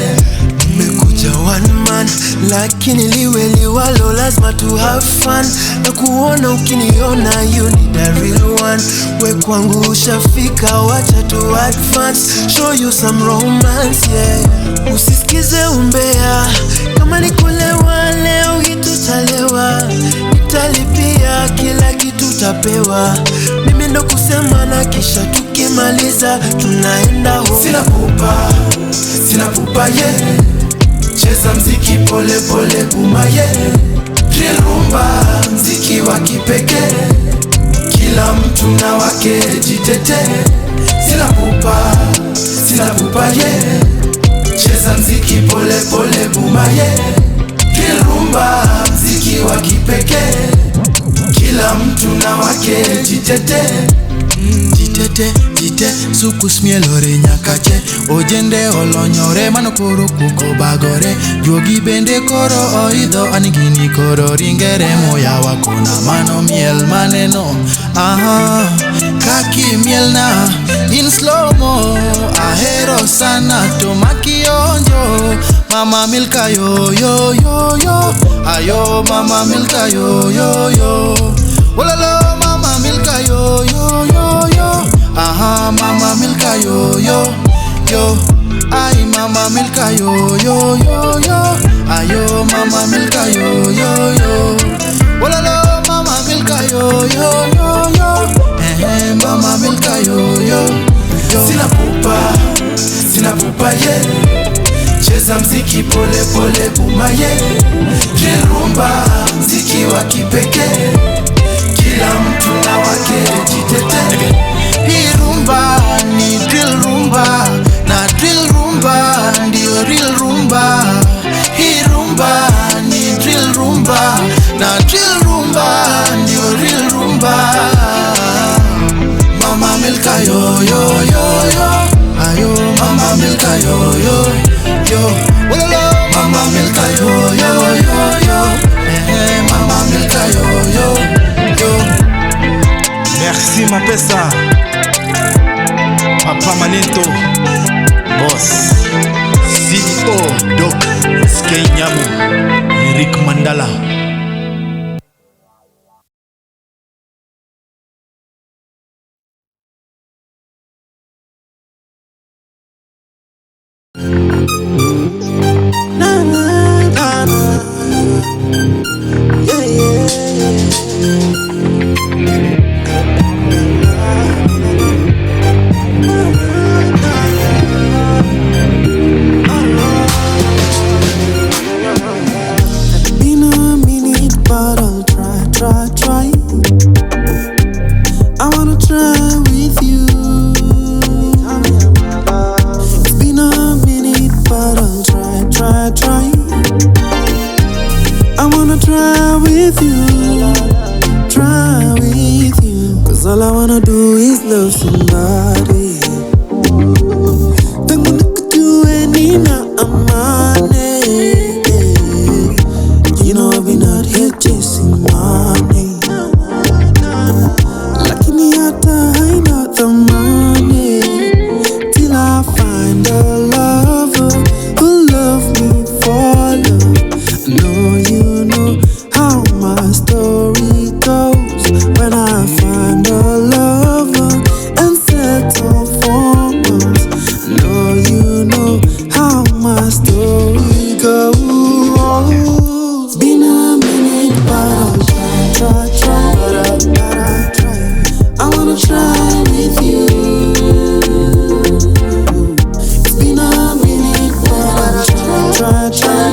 Nimekuja one man, lakini liwe liwalo lazima to have fun. Na kuona ukiniona you need a real one. We kwangu ushafika wacha to advance. Show you some romance yeah. Usisikize umbea. Kama ni kulewa leo hii tutalewa. Nitalipia kila kitu tapewa. Mimi ndo kusema na kisha tukimaliza tunaenda home. Sina pupa yeah. Cheza mziki pole pole buma yeah. Drill rumba mziki wa kipekee. Kila mtu na wake jitete. Sina pupa yeah. Cheza mziki pole pole buma yeah. Drill rumba mziki wa kipekee. Kila mtu na wake jitete. Jite suku smielore nyakache. Ojende olonyore manokoro kuko bagore. Jogi bende koro oidho anigini koro ringere moya wakona mano miel maneno. Kaki miel na in slow mo. Ahero sana to makionjo. Mama milka yo yo yo yo. Ayo mama milka yo yo yo. Walalo mama milka yo yo yo yo. Mama milka yo yo yo. Ay mama milka yo yo yo yo. Ayo mama milka yo yo yo. Walalo mama milka yo yo yo yo. Mama milka yo yo yo. Sina pupa yeah. Cheza mziki pole pole buma yeah. Drill rumba mziki wa kipe. na drill rumba ndio real rumba. Mama Milka yo yo yo yo, ayo Mama Milka yo yo yo, wololo Mama Milka yo yo yo yo, Mama Milka yo yo yo. Merci ma pesa, Papa Manento, Boss, CEO Doc, Skay Nyamu, Eric Mandala. All I wanna do is love somebody. Then when I could do any now I'm money. You know I've been out here chasing money. Lucky me out I not the money. Till I find a lover who love me for love. I know you know how my story goes. When I find a lover and settle for once, I know you know how my story goes. It's been a minute, but I'll try. I wanna try with you. It's been a minute, but I'll try.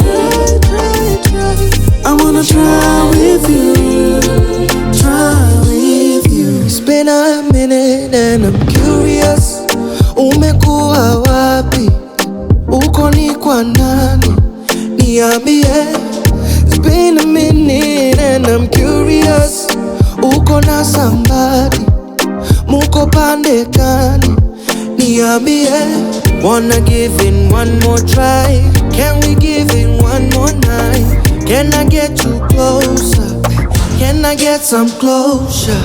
I wanna try with you. It's been a minute and I'm curious. Umekuwa wapi? Uko ni kwa nani? Niambie. It's been a minute and I'm curious. Uko na somebody? Muko pande gani? Niambie. Wanna give in one more try? Can we give in one more night? Can I get you closer? Can I get some closure?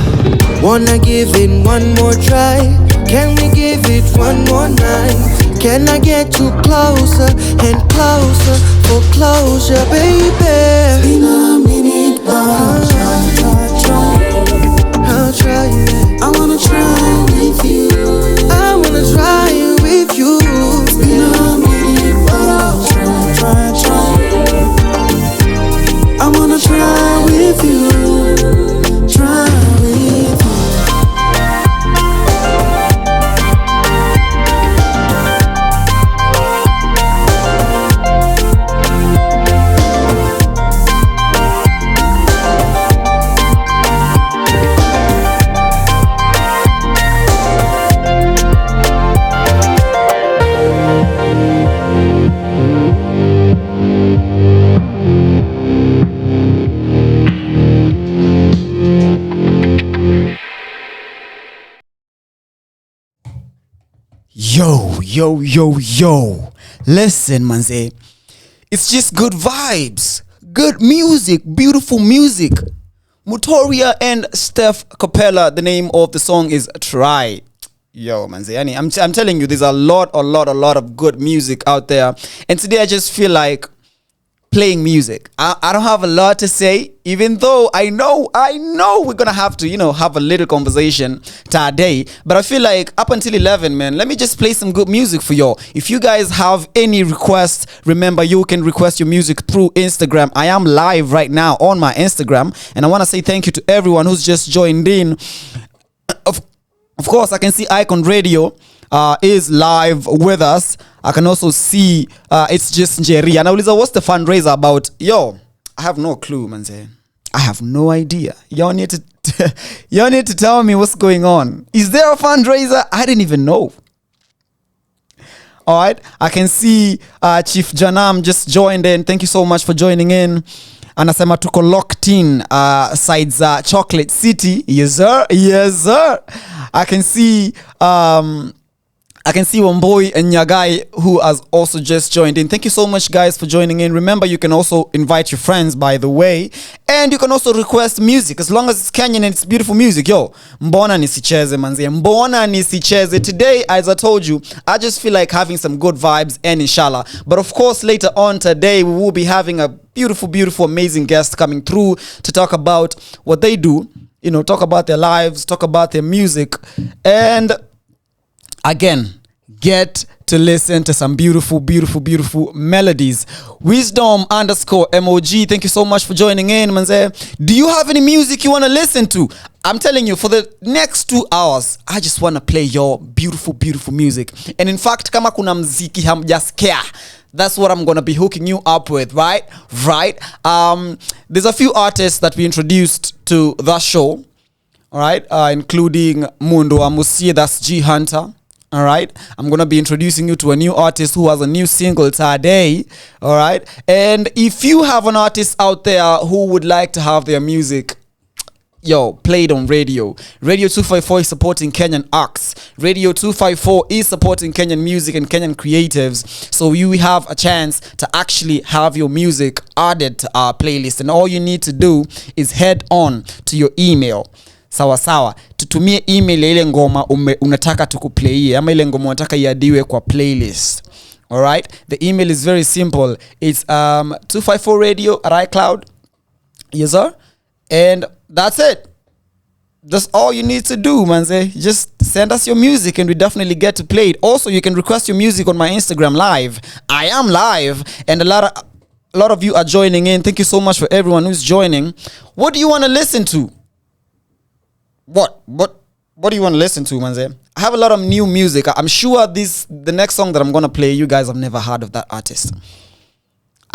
Wanna give it one more try? Can we give it one more night? Can I get you closer and closer for closure, baby? It's been a minute, but I'll try. I wanna try with you. I wanna try with you. It's been a minute, but I'll try. I wanna try with you. Try with you. Yo. Listen, manze. It's just good vibes. Good music. Beautiful music. Mutoria and Steph Capella. The name of the song is Try. Yo, manze. I'm telling you, there's a lot of good music out there. And today I just feel like playing music. I don't have a lot to say, even though I know we're gonna have to, have a little conversation today. But I feel like up until 11, man, let me just play some good music for y'all. If you guys have any requests, remember you can request your music through Instagram. I am live right now on my Instagram, and I want to say thank you to everyone who's just joined in. Of course, I can see Icon Radio is live with us. I can also see it's just Njeri. And Nauliza, what's the fundraiser about? Yo, I have no clue, man. I have no idea. Y'all need to tell me what's going on. Is there a fundraiser? I didn't even know. All right, I can see Chief Janam just joined in. Thank you so much for joining in. anasema tuko locked in sides Chocolate City. Yes sir, yes sir. I can see Wamboy and Nyagai, who has also just joined in. Thank you so much, guys, for joining in. Remember, you can also invite your friends, by the way. And you can also request music, as long as it's Kenyan and it's beautiful music. Yo, mbona nisicheze, manzi. Mbona nisicheze. Today, as I told you, I just feel like having some good vibes and inshallah. But of course, later on today, we will be having a beautiful, beautiful, amazing guest coming through to talk about what they do. You know, talk about their lives, talk about their music. And again, get to listen to some beautiful, beautiful, beautiful melodies. Wisdom_MOG, thank you so much for joining in, manze. Do you have any music you want to listen to? I'm telling you, for the next 2 hours, I just want to play your beautiful, beautiful music. And in fact, kama kuna mziki hamjasikia, that's what I'm going to be hooking you up with, right? Right. There's a few artists that we introduced to the show, all right, including Mundo Amusie, that's G Hunter. All right, I'm gonna be introducing you to a new artist who has a new single today. All right, and if you have an artist out there who would like to have their music, yo, played on radio. Radio 254 is supporting Kenyan acts. Radio 254 is supporting Kenyan music and Kenyan creatives. So you have a chance to actually have your music added to our playlist. And all you need to do is head on to your email. Sawa, tutumie email ile ngoma unataka tukuplay ama ile ngoma unataka iadiwe kwa playlist. All right, the email is very simple. It's 254radio@iCloud. Yes sir. And that's it. That's all you need to do, manze. Just send us your music and we definitely get to play it. Also, you can request your music on my Instagram live. I am live and a lot of you are joining in. Thank you so much for everyone who's joining. What do you want to listen to? What do you want to listen to, manze? I have a lot of new music. I'm sure the next song that I'm gonna play, you guys have never heard of that artist.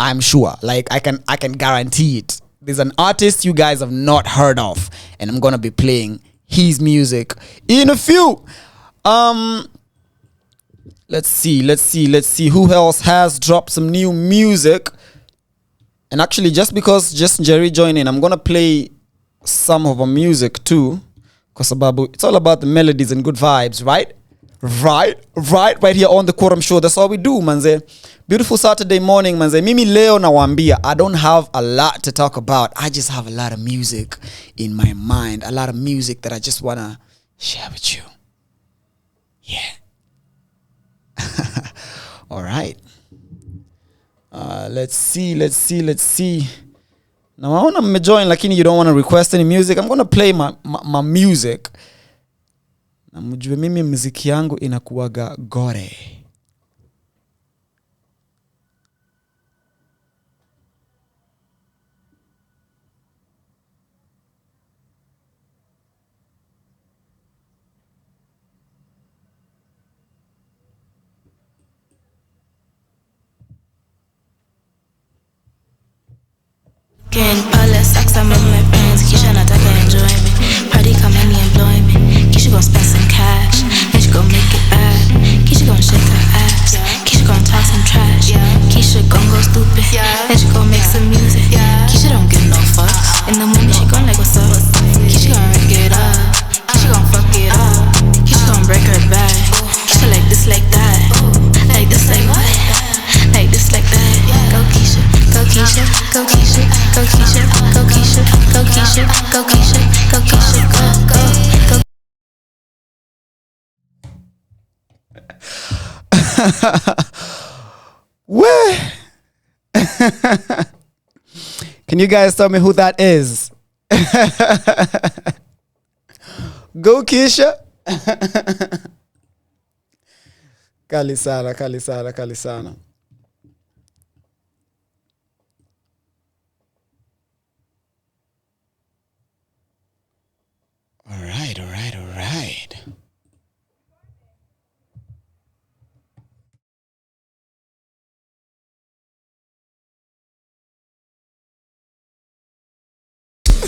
I'm sure, like I can guarantee it. There's an artist you guys have not heard of, and I'm gonna be playing his music in a few. Let's see who else has dropped some new music. And actually, just because Jerry joined in, I'm gonna play some of her music too. It's all about the melodies and good vibes, right? Right here on the Quorum show. That's all we do, manze. Beautiful Saturday morning, manze. Mimi leo nawambia, I don't have a lot to talk about. I just have a lot of music in my mind. A lot of music that I just want to share with you. Yeah. All right. Let's see. Now I want to join, lakini you don't want to request any music. I'm going to play my music. Na mjue mimi muziki yangu inakuwaga gore. Getting all the sex, I'm with my friends. Keisha not take enjoyment. Party come any employment. Keisha gon' spend some cash. Then she gon' make it bad. Keisha gon' shake her ass. Keisha gon' talk some trash. Keisha gon' go stupid. Then she gon' make some music. Keisha don't give no fucks. In the morning she gon' like what's up. Keisha gon' ring it up. Keisha gon' fuck it up. Keisha gon' break her back. Keisha like this, like that. Like this, like what? Like this, like that. Go Keisha, go Keisha, go Keisha, go Keisha, go Keisha, go Keisha, go Keisha, go Keisha, go. Where? Can you guys tell me who that is? Go Keisha. Kali sana. All right.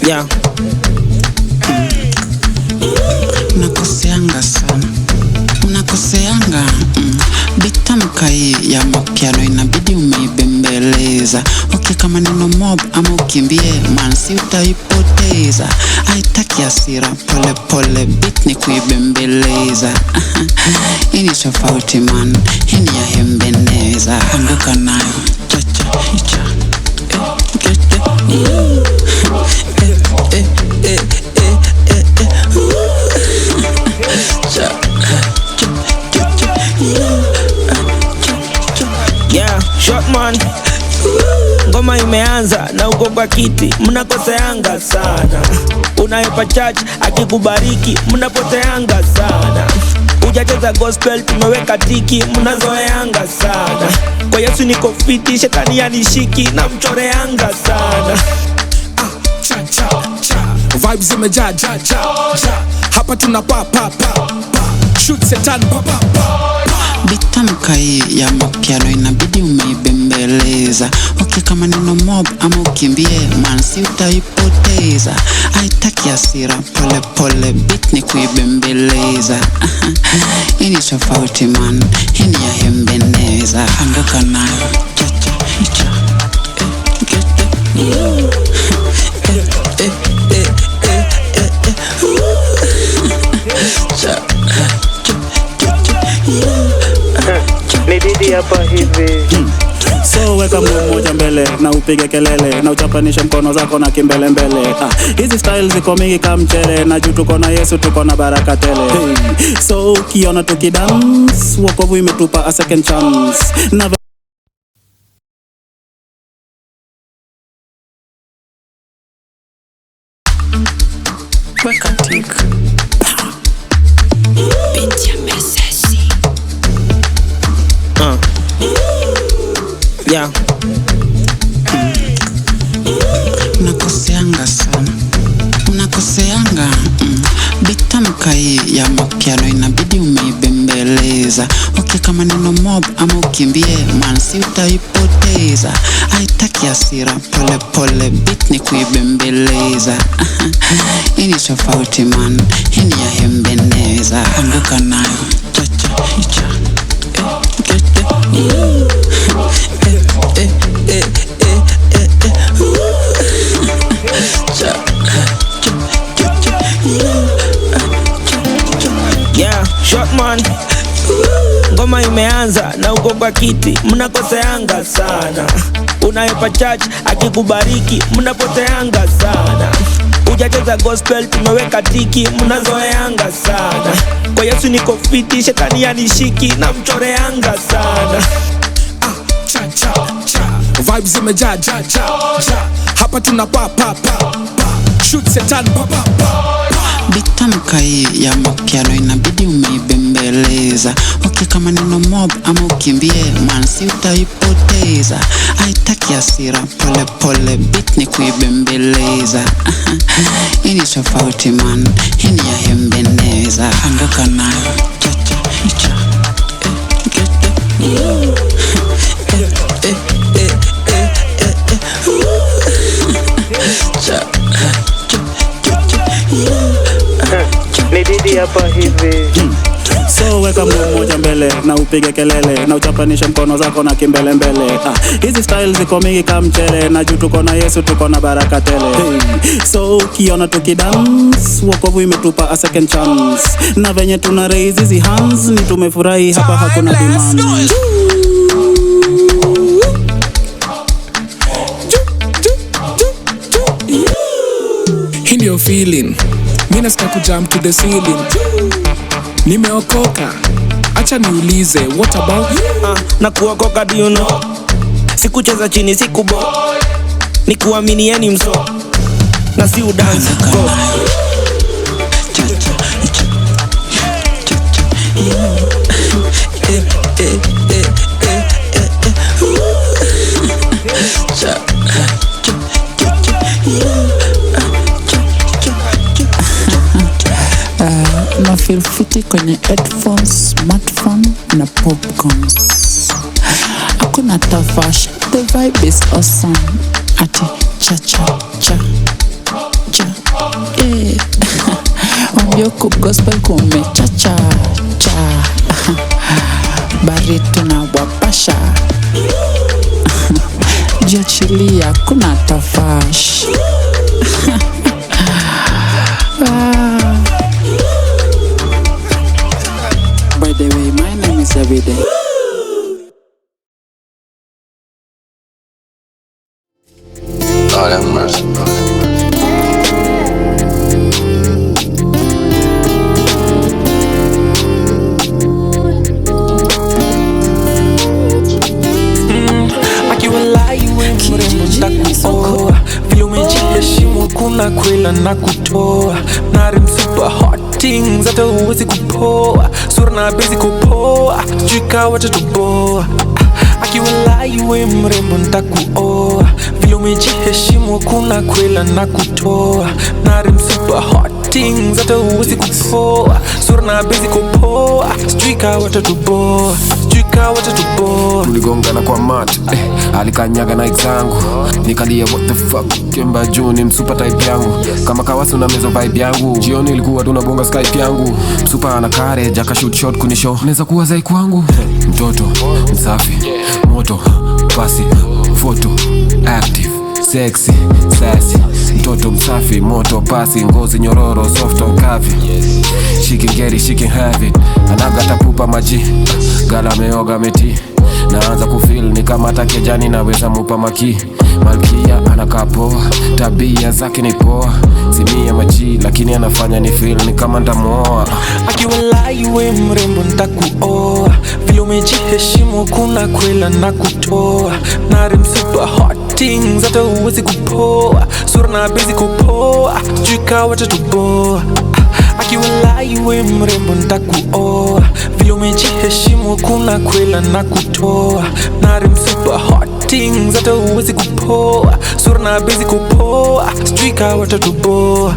Yeah. Unakoseanga sana. Unakoseanga. Bitamka hii ya mapiano inabidi umeibembe. kuibembeleza. Okay, kama neno mob ama ukimbie man, si utaipoteza. Haitaki hasira, pole pole beat ni kuibembeleza. Hii ni tofauti man, hii ni ya hembeneza. Anguka nayo cha cha cha. Yeah, short man. Ngoma imeanza na uko kwa kiti, mnakoseanga sana. Unayepa church akikubariki, mnapoteanga sana. Ujacheza gospel tumeweka tiki, mnazoeanga sana. Kwa Yesu niko fiti, shetani yanishiki na mchoreanga sana. Cha cha cha, vibes zimejaa ja ja ja. Hapa tuna pa pa pa pa. Shoot setan pa pa pa. Bitamka hii ya mapiano inabidi umeibembeleza. Okay, kama neno mob ama ukimbie man, si utaipoteza. Haitaki hasira, pole pole beat ni kuibembeleza. Hii ni tofauti man, hii ni ya hembeneza. Anguka nayo cha cha cha. Nididi hapa hivi. So weka mguu moja mbele na upige kelele na uchapanishe mkono zako na kimbele mbele. Hizi styles ziko mingi kama mchele, na juu tuko na Yesu tuko na baraka tele. So ukiona tukidance, wokovu imetupa a second chance. Na weka tik. Binti mesesi. Yeah. Unakoseanga sana, unakoseanga. Bitamka hii ya mapiano inabidi umeibembeleza. Okay, kama neno mob ama ukimbie man, si utaipoteza. Haitaki hasira, pole pole beat ni kuibembeleza. Hii ni tofauti man, hii ni ya hembeneza. Anguka nayo cha cha cha. Yeah, short man. Ngoma imeanza na uko kwa kiti, mnakoseanga sana. Unayepa church akikubariki, mnapoteanga sana. Ujacheza gospel tumeweka tiki, mnazoeanga sana. Kwa Yesu niko fiti, shetani yanishiki na mchoreanga sana. Cha cha cha, vibes zimejaa ja ja ja. Hapa tuna pa pa pa pa. Shoot setan pa pa pa. Bitamka hii ya mapiano inabidi umeibembeleza. Okay, kama neno mob ama ukimbie man, si utaipoteza. Haitaki hasira, pole pole beat ni kuibembeleza. Hii ni tofauti man, hii ni ya hembeneza. Anguka nayo cha cha cha. Nididi hapa hivi. So weka mguu moja mbele na upige kelele na uchapanishe mkono zako na kimbele mbele. Hizi styles ziko mingi kama mchele, na juu tuko na Yesu tuko na baraka tele. So ukiona tukidance, wokovu imetupa a second chance. Na venye tuna raise hizi hands, ni tumefurahi hapa, hakuna demand. Hii ndio feeling, mimi nasikia kujump to the ceiling. Nimeokoka, acha niulize, what about you? Na kuokoka do you know? Sikucheza chini sikubo, ni kuaminieni mso na si udansi go. Na feel fiti kwenye headphones, smartphone na popcorns. Hakuna tafash, the vibe is awesome. Ati cha cha cha cha. Wambio gospel kume cha cha cha. Bari tunawapasha. jiachilia, kuna tafash. By the way, my name is Abide. Lord have mercy, Takuoa vile umejiheshimu, kuna kwela na kutoa nari msupa hot things, hata uwezi kupoa sura na bezi kupoa, sijui watatuboa. Akiwalai we mrembo ntakuoa vile umejiheshimu, kuna kwela na kutoa nari msupa hot things, hata uwezi kupoa sura na bezi kupoa, sijui watatuboa. Tuligongana kwa mat, alikanyaga na exangu, nikalia what the fuck, kemba juu ni msupa type yangu, kama kawasu na mezo vibe yangu, jioni ilikuwa tunabonga Skype yangu, msupa ana kare jaka shoot shot kunisho, neza kuwa zai kwangu, mtoto, msafi, moto, pasi, photo, active, sexy, sassy, mtoto msafi, moto, pasi, ngozi nyororo, soft on coffee. She can get it, she can have it. Anagata pupa maji, gala meoga meti, naanza kufeel ni kama hata kejani naweza mupa maki. Malkia anakaa poa, tabia zake ni poa, simia maji lakini anafanya ni feel ni kama ntamuoa. Akiwalai we mrembo ntakuoa vile umejiheshimu, kuna kwela na kutoa nari msupa hot things, hata uwezi kupoa sura na bezi kupoa, sijui watatuboa. Akiwalai we mrembo ntakuoa vile umejiheshimu, kuna kwela na kutoa nari msupa hot things, hata uwezi kupoa sura na bezi kupoa, sijui watatuboa.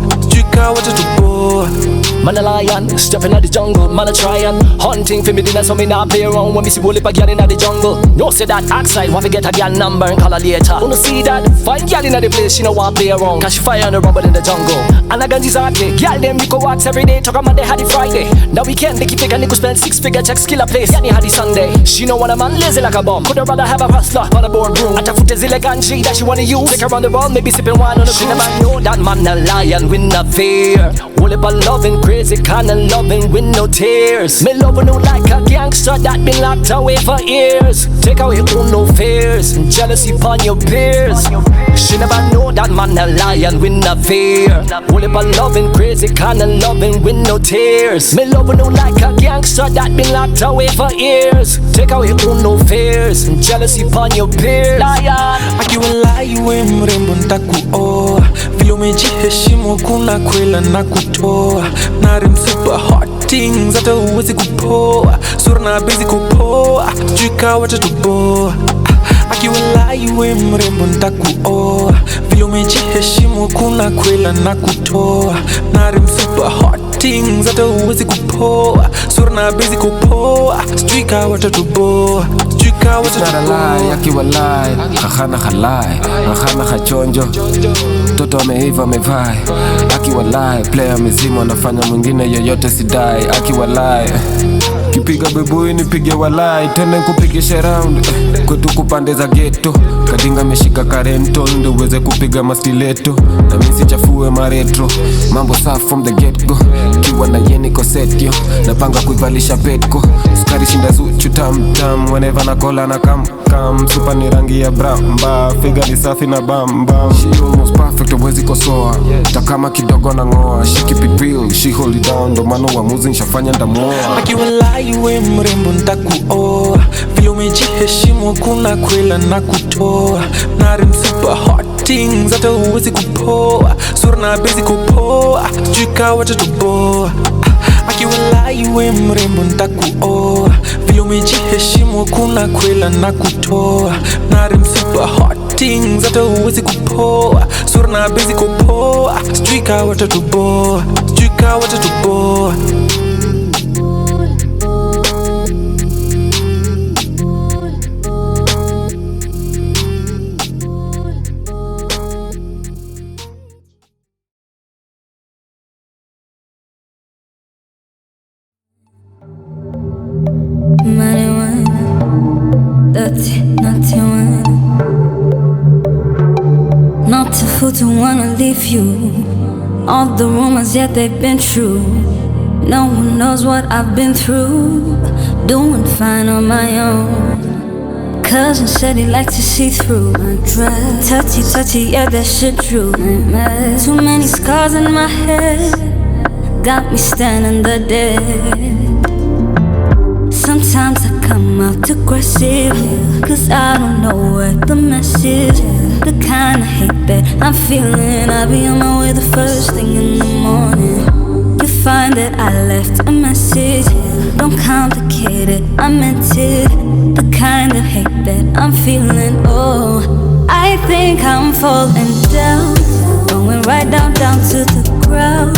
Man a lion, stepping out the jungle, man a tryin', hunting for me dinner so me not play around when me see bully pa girl inna the jungle. No say that outside, want to get a girl number and call her later. Wanna see that? Find girl inna the place, she no want play around, cause she fire on the rubber in the jungle. And a ganji's ugly, girl them BIKO walks every day, talk a Monday, had it Friday. Now weekend, they keep taking nickel spend 6-figure checks, kill a place, yani had it Sunday. She no want a man lazy like a bum, could rather have a hustler, but a born broom. At a foot is like ganji that she wanna use, take her on the road, maybe sipping wine on the cruise. She never know that man a lion with no fear. All about loving, crazy kind of loving with no tears. Me loving you like a gangster that been locked away for years. Take away all no fears, jealousy upon your peers. She never know that man a lion with no fear. All about loving, crazy kind of loving with no tears. Me loving you like a gangster that been locked away for years. Take away all no fears, jealousy upon your peers. Lion. Akiwalai we mrembo ntakuoa vile umejiheshimu, kuna kwela na kutoa nari msupa hot things, hata uwezi kupoa sura na bezi kupoa, sijui watatuboa. Akiwalai we mrembo ntakuoa vile umejiheshimu, kuna kwela na kutoa nari msupa hot things, hata uwezi kupoa sura na bezi kupoa, sijui watatuboa. It's not a lie, akiwalai, kahana halai, kahana hachonjo, toto ameiva mevai. Akiwalai, player mizima anafanya mwingine yoyote sidai. Akiwalai, kipiga bebui nipige walai, tena kupigisha round kwetu kupande za ghetto, kadinga meshika karento ndo uweze kupiga mastileto, na mimi sichafue maretro, mambo safi from the get go. Kiwa na yeni kosetio, napanga kuivalisha petko, sukari shinda zuchu tam tam, whenever na kola na kam super ni rangi ya bramba, figa ni safi na bam bam. She almost perfect, uwezi kosoa, takama kidogo na ngoa. She keep it real, she hold it down, ndo mano uamuzi nishafanya ndamoa. Akiwalai we mrembo ntakuoa vile umejiheshimu, kuna kwela na kutoa nari msupa hot things, hata uwezi kupoa sura na bezi kupoa, sijui watatuboa. Akiwalai we mrembo ntakuoa vile umejiheshimu, kuna kwela na kutoa nari msupa hot things, hata uwezi kupoa sura na bezi kupoa, sijui watatuboa. Marijuana, that's not your one. to wanna leave you. All the rumors, yet they've been true. No one knows what I've been through. Doing fine on my own. Cousin said he liked to see through my dress. Touchy, touchy, yeah, that shit true. Too many scars in my head got me standing the dead. Sometimes I come out aggressive, cause I don't know what the mess is. The kind of hate that I'm feeling, I'll be on my way the first thing in the morning. You find that I left a message, don't complicate it, I meant it. The kind of hate that I'm feeling, oh, I think I'm falling down, going right down to the ground.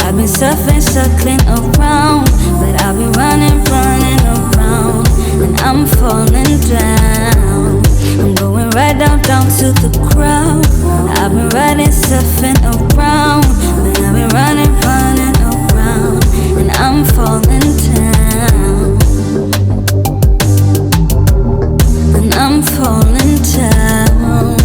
I've been surfing, circling around, but I've been running around, and I'm falling down. I'm going right down to the ground. I've been riding, surfing around, but I've been running around, and I'm falling down. And I'm falling down.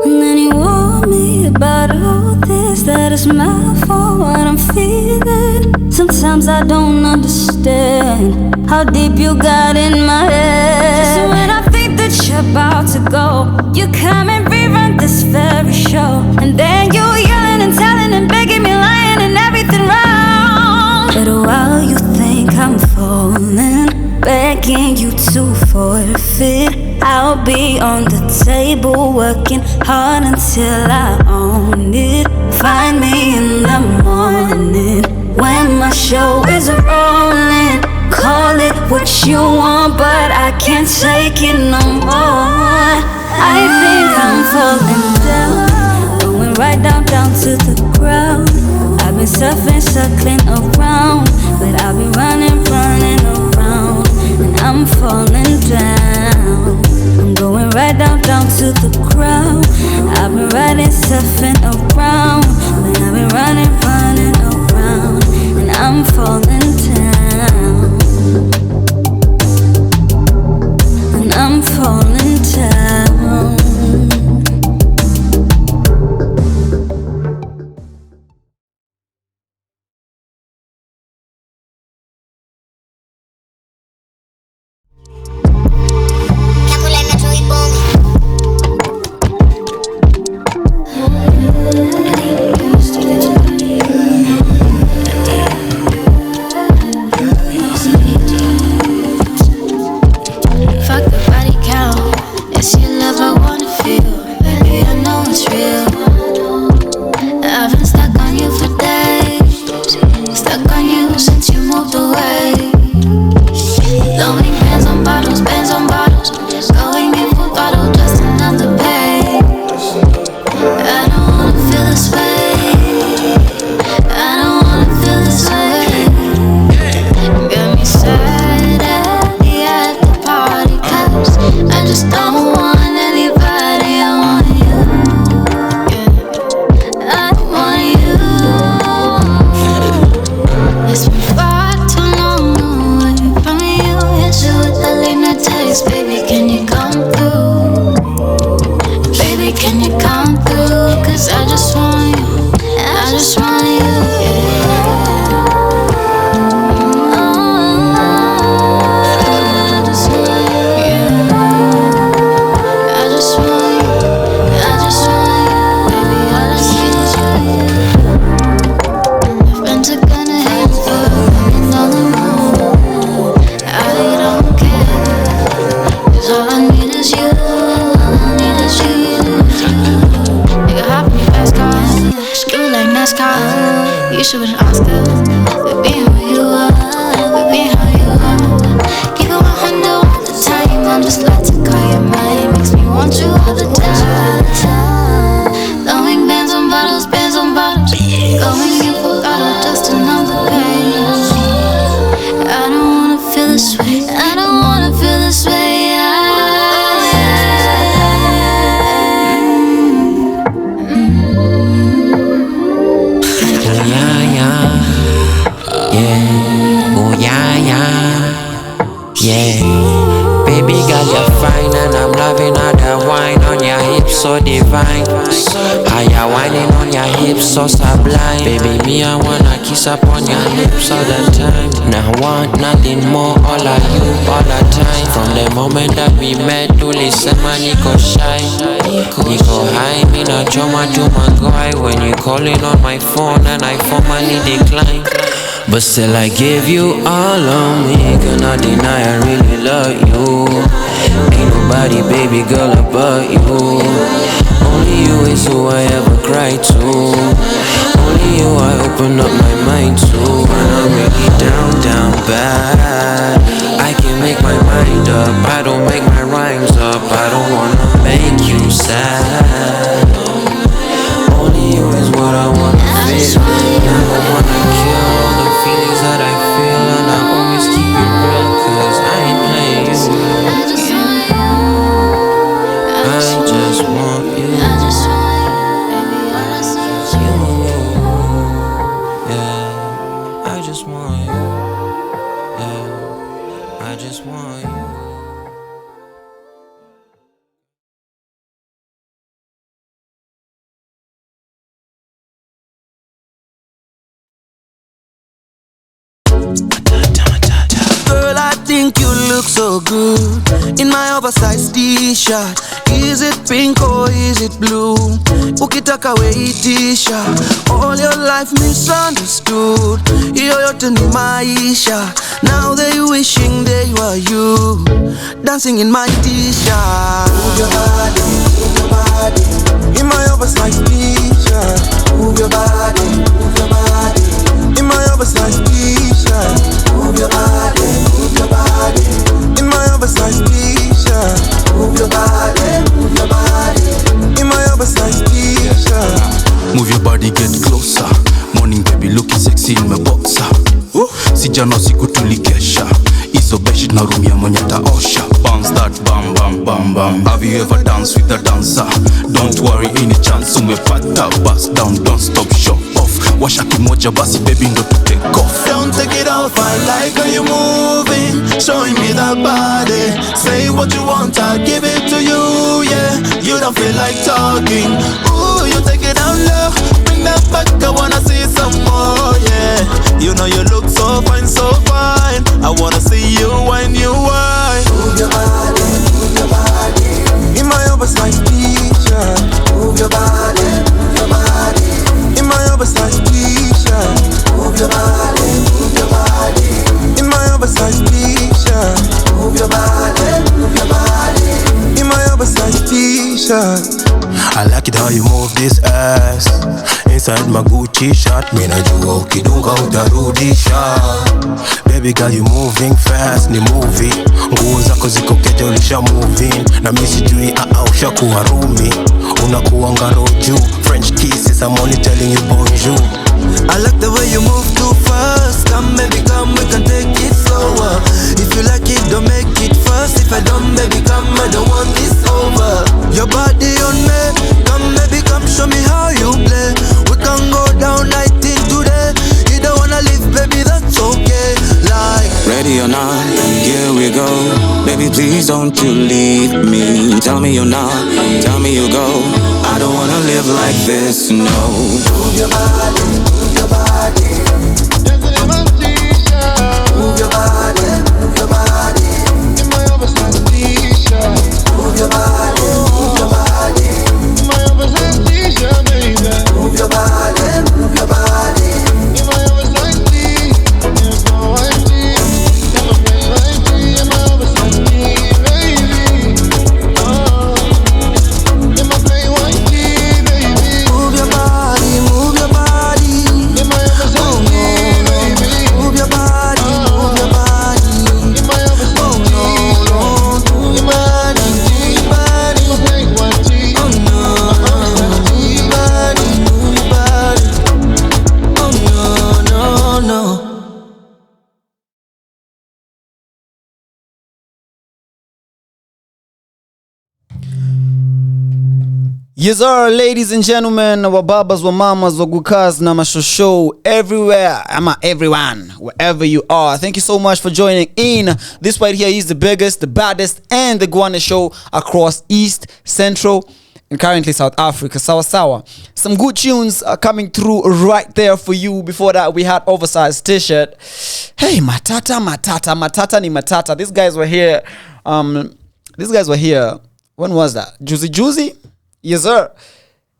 And then he warned me about all this, that it's my fault what I'm feeling. Sometimes I don't understand how deep you got in my head. So when I think that you're about to go, you come and rerun this very show, and then you yelling and telling and begging me, lying and everything wrong. But while you think I'm falling, begging you to forfeit, I'll be on the table working hard until I own it. Find me in the morning when my show is rolling. Call it what you want, but I can't take it no more. I think I'm falling down, going right down to the ground. I've been surfing, circling around, but I've been running around, and I'm falling down. I'm going right down to the ground. I've been riding, surfing around, but I've been running around, and I'm falling down. And I'm falling down. Baby girl, you're fine and I'm loving lips so divine. How you whining on your hips so sublime. Baby, me I wanna kiss up on your lips all the time. Now I want nothing more, all of you, all the time. From the moment that we met, to listen, man, Nico shy. Nico high, me no choma to my guy. When you calling on my phone and I formally decline. But still I give you all of me. Cannot deny I really love you. Ain't nobody, baby girl, about you. Only you is who I ever cry to. Only you I open up my mind to. When I'm really down, down bad, I can make my mind up. I don't make my rhymes up. I don't wanna make you sad. Only you is what I wanna feel. Never wanna kill all the feelings that I feel. And I always keep it real, cause I ain't playing you. I just want you. Yeah, I just want you. Yeah, I just want you. Girl, I think you look so good in my oversized t-shirt. Is it pink or is it blue? Ukitaka we t-shirt. All your life misunderstood. Hiyo yote ni maisha. Now they wishing they were you, dancing in my t-shirt. Move your body, move your body. In my oversized t-shirt. Move your body, move your body. In my oversized t-shirt. Move your body, move your body. In my oversized t-shirt. Move your body, move your body. In my oversized t-shirt. Move your body, get closer. Morning baby looking sexy in my boxer. Sijana siku tulikesha. Iso beshi na room ya mwenye taosha. Bounce that bam bam bam bam. Have you ever danced with a dancer? Don't worry, any chance umepata. Bust down, don't stop, show off. Washa kimoja basi baby ndo to take off. Don't take it off, I like how you moving, showing me that body. Say what you want, I'll give it to you, yeah. You don't feel like talking. Ooh, you take it down low, bring that back, I wanna see some more, yeah. You know you look so fine, so fine. I wanna see you when you whine. Move your body, move your body. In my oversized t-shirt. Move your body, move your body. In my oversized t-shirt. Move your body, move your body. In my oversized t-shirt. Move your body, move your body. In my oversized t-shirt. I like it how you move this ass inside my Gucci shirt. Mina jua ukidunga utarudisha. Baby girl you moving fast, ni movie. Nguo zako ziko kete ulisha moving. Na mimi sijui ushakuwa rumi. Unakuwa ngaro juu. French kisses, I'm only telling you bonjour. I like the way you move too fast. Come baby come, we can take it slower. If you like it, don't make it fast. If I don't, baby come, I don't want this over. Your body on me, come baby come, show me how you play. We can go down night in today. You don't wanna leave, baby, that's okay. Like ready or not, here we go. Baby please don't you leave me. Tell me you're not, tell me you go. I don't wanna live like this, no. Move your body, move your body. Move your body, move your body. In my oversized t-shirt. Move your body, move your body. In my oversized t-shirt, baby. Move your body, move your body. In my oversized t-shirt. In my oversized t-shirt, baby. Oh, in my plain white tee, baby. Move your body, move your body. In my oversized tee, baby. Move your body, move your body. In my oversized tee, move your body, move your body. In my plain white tee. Oh no, move your body, move your body. Oh no, no, no. Yes sir, ladies and gentlemen, wababas, wamamas, wagukas, namashosho, everywhere, everyone, wherever you are. Thank you so much for joining in. This right here is the biggest, the baddest, and the guana show across East, Central, and currently South Africa. Sawa. Some good tunes are coming through right there for you. Before that, we had Oversized T-shirt. Hey, matata ni matata. These guys were here. When was that? Juicy? Yes, sir.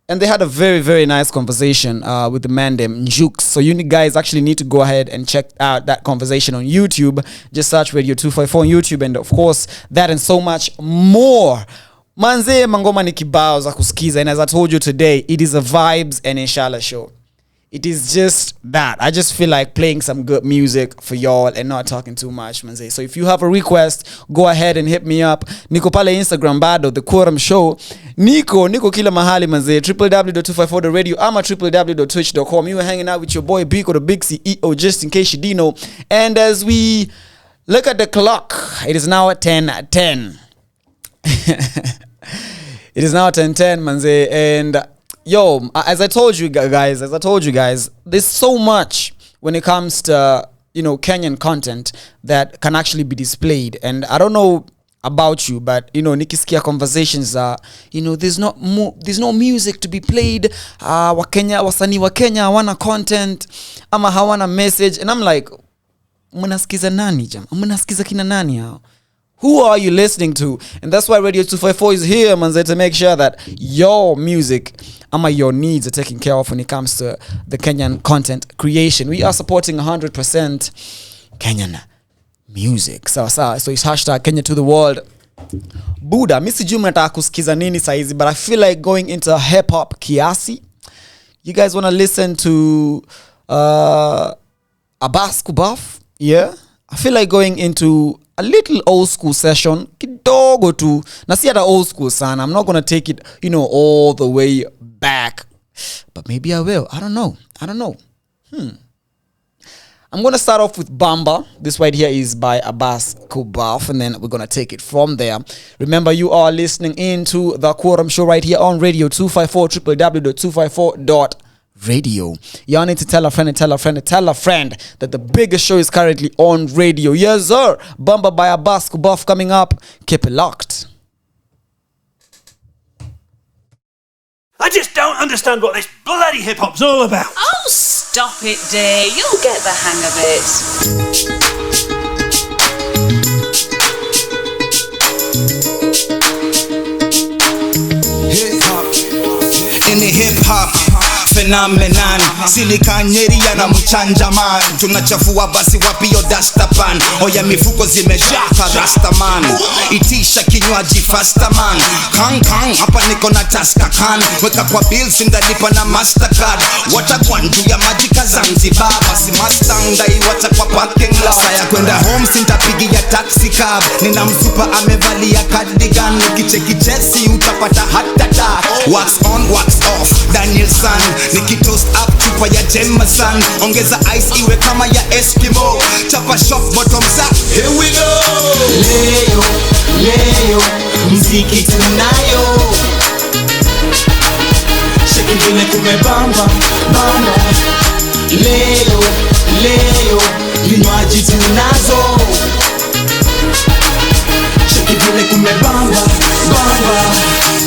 And they had a very, very nice conversation with the man named Njukes. So you guys actually need to go ahead and check out that conversation on YouTube. Just search Radio 254 on YouTube, and of course, that and so much more. Manze mangoma ni kibao za kusikiza, and as I told you today, it is a vibes and inshallah show. It is just that. I just feel like playing some good music for y'all and not talking too much, manze. So if you have a request, go ahead and hit me up. Niko pale Instagram bado, The Quorum Show. Niko kila mahali, manze. www.254.radio ama www.twitch.com. You were hanging out with your boy BIKO, the big CEO, just in case you didn't know. And as we look at the clock, it is now 10:10. It is now 10:10, manze. And yo, as I told you guys, there's so much when it comes to, Kenyan content that can actually be displayed. And I don't know about you, but, nikisikia conversations are, there's no music to be played. Wasanii wa Kenya hawana content, ama hawana message. And I'm like, mnasikiza nani jam? Mnasikiza kina nani hao? Who are you listening to? And that's why Radio 254 is here, manze, to make sure that your music, your needs are taken care of when it comes to the Kenyan content creation. We are supporting 100% Kenyan music. So it's hashtag Kenya to the world. Buddha, misi juu mnataka kusikiza nini saizi, but I feel like going into hip hop kiasi. You guys want to listen to Abbas Kubaf? Yeah? I feel like going into a little old school session, kidogo tu. Na si ata old school sana. I'm not going to take it, all the way back. But maybe I will. I don't know. I'm going to start off with Bamba. This right here is by Abbas Kubaf, and then we're going to take it from there. Remember, you are listening into The Quorum Show right here on Radio 254, www.254.radio. Y'all need to tell a friend that the biggest show is currently on radio. Yes, sir. Bamba by Abbas Kubaf coming up. Keep it locked. I just don't understand what this bloody hip-hop's all about. Oh, stop it, dear. You'll get the hang of it. Hip-hop. In the hip-hop phenomenon, silikanyeri na mchanja man, tunachafua basi wapi yo dastapan, oya mifuko zimejaa rastaman, itisha kinywaji fastaman, kang hapa niko na taskakan, weka kwa bills ndalipa na mastercard, watakwan juu ya majika Zanzibar, basi Mustang dai wata kwa parking lot, saya kwenda home sintapigia taxi cab, nina msupa amevalia cardigan, nikicheki Chelsea utapata heart attack, wax on wax off Daniel San, nikitoast up chupa ya Jameson, ongeza ice iwe kama ya Eskimo, chapa shot bottoms up, here we go. Leo mziki tunayo, shake vile kumebamba bamba. Leo vinywaji tunazo, shake vile kumebamba bamba.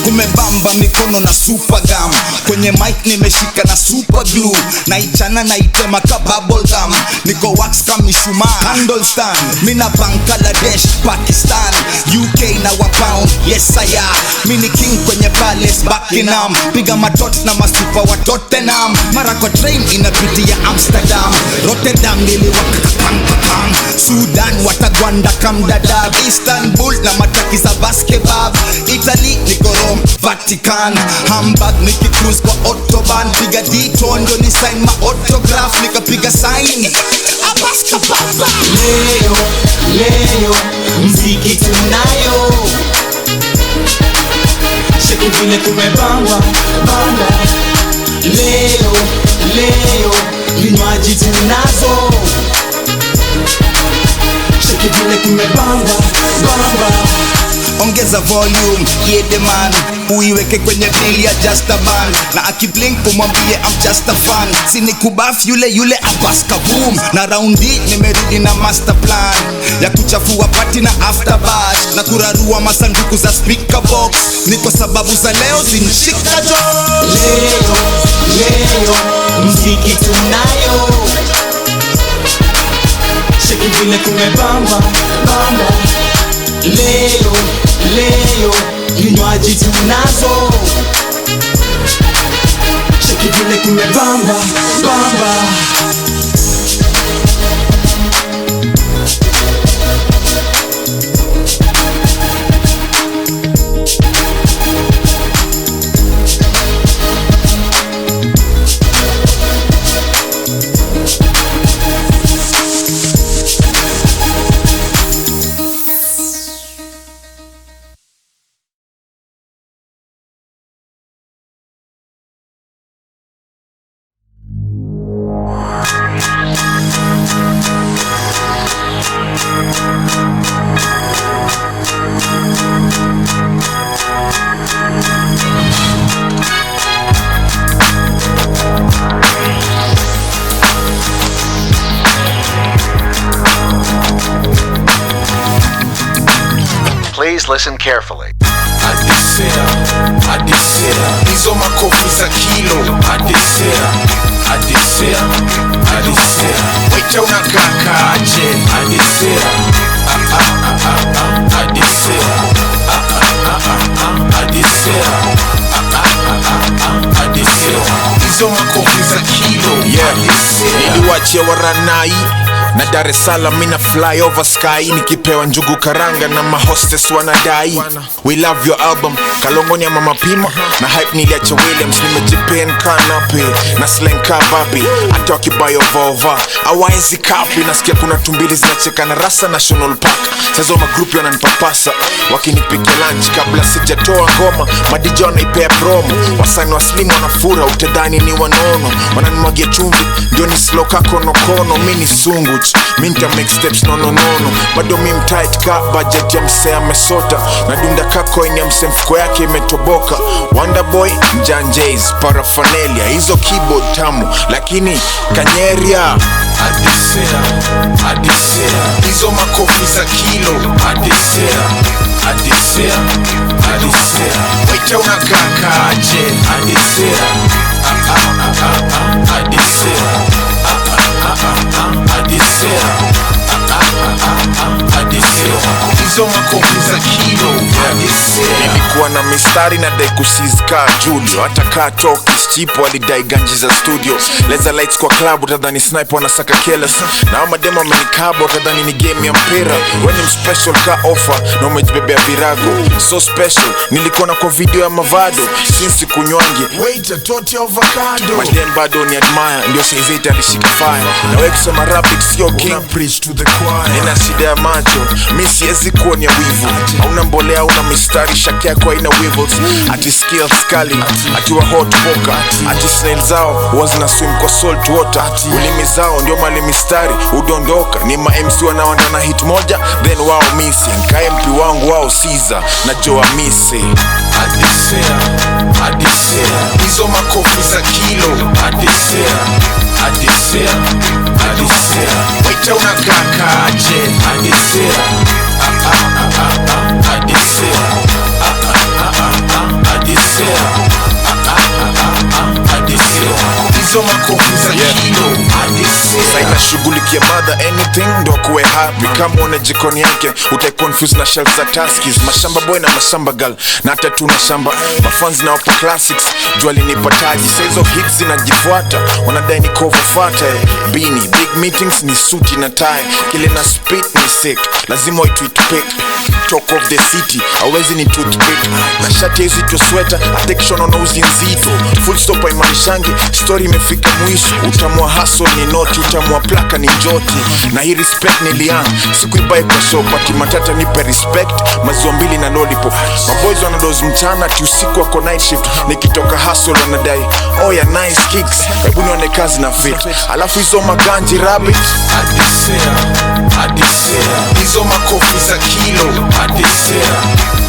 Kumebamba mikono na super gum, kwenye mic nimeshika na super glue, naichana naitema ka bubble gum, niko wax kama mishumaa candle stand, mina Bangladesh, Pakistan, UK na wa pound, yes I am, mini king kwenye palace Buckingham, piga matot na masupa wa Tottenham, mara kwa train inapitia Amsterdam, Rotterdam niliwaka kakang, Sudan watagwanda kamdadab, Istanbul na mataki za basketball, Italy niko Rome, Vatican, Hamburg nikicruise kwa autobahn, piga ditondo ni sign ma autograph, nikapiga sign Abbas Kubaf. Leo mziki tunayo, shake vile kumebamba bamba. Leo vinywaji tunazo, shake vile kumebamba bamba. Ongeza volume, yeah the man, uiweke kwenye bill ya just a man, na akiblink umwambie I'm just a fan. Sini kubaf yule abaska boom, na raundi nimerudi na master plan ya kuchafua party na after bash, na kurarua masanduku za speaker box. Ni kwa sababu za leo zinishika jo. Leo mziki tunayo, sheki vile kumebamba bamba. Leo vinywaji tunazo, sheki vile kumebamba bamba. Please listen carefully. Adisea, hizo makofi za kilo. Adisea, waita unakaa aje. Adisea, hizo makofi za kilo. Niliwachia waranai na Dar es Salaam mina fly over sky, nikipewa njugu karanga na mahostess wanadai. We love your album, Kalongoni ya Mama Pima na hype niliacha Williams. Nimejipen kanape na slang kababi, hata wakibayo vova awaezi kapi. Nasikia kuna tumbili zinacheka na Rasa National Park. Sazo magrupi wananipapasa wakinipikia lunch kabla sijatoa ngoma. Madija wanaipea promo, wasani wa slim wanafura utedhani ni wanono. Wananimwagia chumvi ndio ni slow kako nokono. Mini sungu minta make steps no bado mi mtight ka budget ya msea mesota, na dunda kako ini ya mse mfuko yake imetoboka. Wonderboy, Mjanjays, paraphernalia, hizo keyboard tamu lakini kanyeria. Adisea, hizo makofi za kilo. Adisea, waita unakaa aje. Adisea, hizo makofi za kilo. Nilikuwa na mistari na dai kusizika Julio, hata kaa Tokis chipo walidai ganji za studio. Leza lights kwa club utadhani sniper wanasaka keles, na ama demo amenikabo utadhani ni game ya mpira. When I'm special ka offer na umejibebea virago so special. Nilikuwa na kwa video ya Mavado since kunywangi wait a toti avocado. Madem bado ni admire, ndio Saisa alishika fire. Na wewe kusema rap sio king, preach to the choir. Nina shida ya macho, mi siwezi kuonya wivu. Hauna mbolea, hauna mistari, shaki yako haina weevils. Ati skills kali, ati wa hot poker, ati snail zao wazina swim kwa salt water. Ulimi zao ndio mali mistari udondoka. Ni ma MC wanaoanda na hit moja then wao missing. Ka MP wangu wao Caesar na Joa Misi. Adisea, hizo makofi za kilo. Adisea, waita unakaa aje. Adisea, hizo makofi za kilo. Saina shughulikia mother anything ndo kuwe happy. Kama una jikoni yake utai confuse na shelf za Tuskies. Mashamba boy na mashamba girl na hata tuna shamba mafans na wapo classics. Jwali nipataji saizo hits zinajifuata, wanadai ni cover fata. Bini big meetings ni suti na tie, kile na spit ni sick, lazima uitu pick. Talk of the city, awezi ni toothpick. Na shati hizi tu sweater, attention na uzi nzito. Full stop haimanishangi, story imefika mwisho. Utamua hustle ni noti, utamua plaka ni njoti. Na hii respect niliana, sikuibai kwa shop. Ati matata nipe respect, maziwa mbili na lollipop. Maboys wanadozi mchana, ati usiku wako night shift. Nikitoka hustle wanadai, oh ya nice kicks. Hebu nione kazi na fit, alafu hizo maganji rabbit. Adisea, hizo makofi za kilo. Adisea,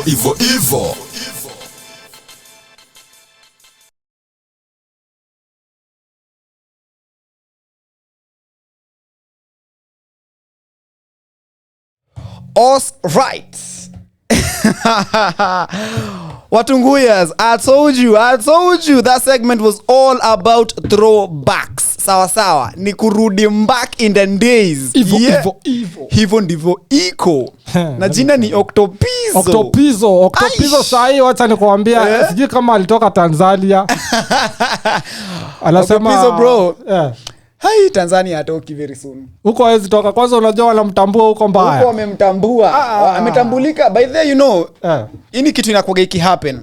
Ivo. All right. Watunguyas, I told you that segment was all about throwbacks. Sawa ni kurudi back in the days. Hivyo ndivyo iko. Na jina ni Octopizo sahi wacha nikuambia sijui kama alitoka Tanzania. Anasema Octopizo bro. Hai Tanzania atoki very soon. Huko hawezi toka. Kwanza unajua wanamtambua huko mbaya. Huko wamemtambua. Ametambulika by the you know. Ini kitu inakuwa iki happen.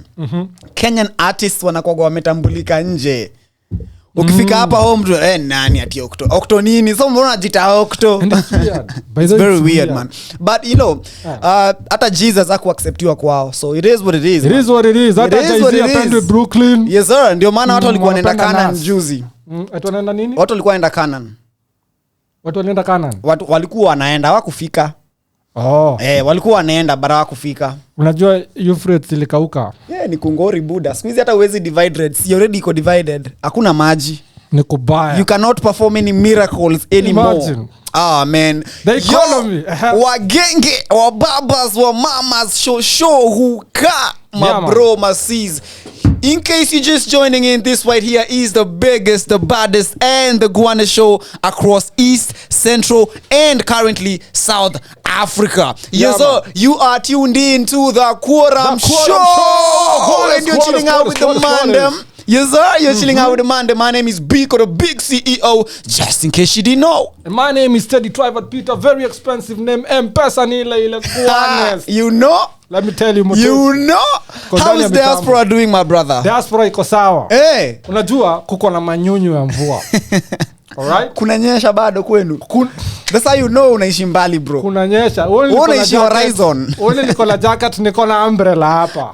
Kenyan artists wanakuwa wametambulika nje. Ukifika hapa home nani ati Octo nini? So mbona jita Octo? It's very weird man. But you know, hata Jesus haku acceptiwa kwao. So it is what it is. It is what it is. Hata Jay-Z apende Brooklyn. Yes sir, ndio maana watu walikuwa wanaenda Canaan juzi. Watu wanaenda nini? Watu walikuwa wanaenda Canaan. Watu walikuwa wanaenda hawakufika. Walikuwa wanaenda bara hawakufika. Unajua Euphrates ilikauka. Ni kungori buda. Squeeze hata uwezi divide red. You already iko divided. Hakuna maji. Ni kubaya. You cannot perform any miracles anymore. Imagine. Man. The economy. Wagenge, wa babas, wa mamas, show who ka. My bro, my sis. In case you're just joining in, this right here is the biggest, the baddest, and the Guana show across East, Central, and currently South Africa. Yes, sir. You are tuned in to the Quorum show. And you're chilling out with the Mandem. Yes, sir. You're chilling out with the Mandem. My name is BIKO, the big CEO, just in case you didn't know. And my name is Teddy TRIVAD Peter. Very expensive name. M-Pesa nile Guanes. You know? Let me tell you, you know how is diaspora doing, my brother? Diaspora iko sawa. Unajua kuko na manyunyu ya mvua. Alright? Kunanyesha bado kwenu. That's how you know unaishi mbali bro. Kunanyesha. Unaishi horizon. Wewe niko na jacket, niko na umbrella hapa.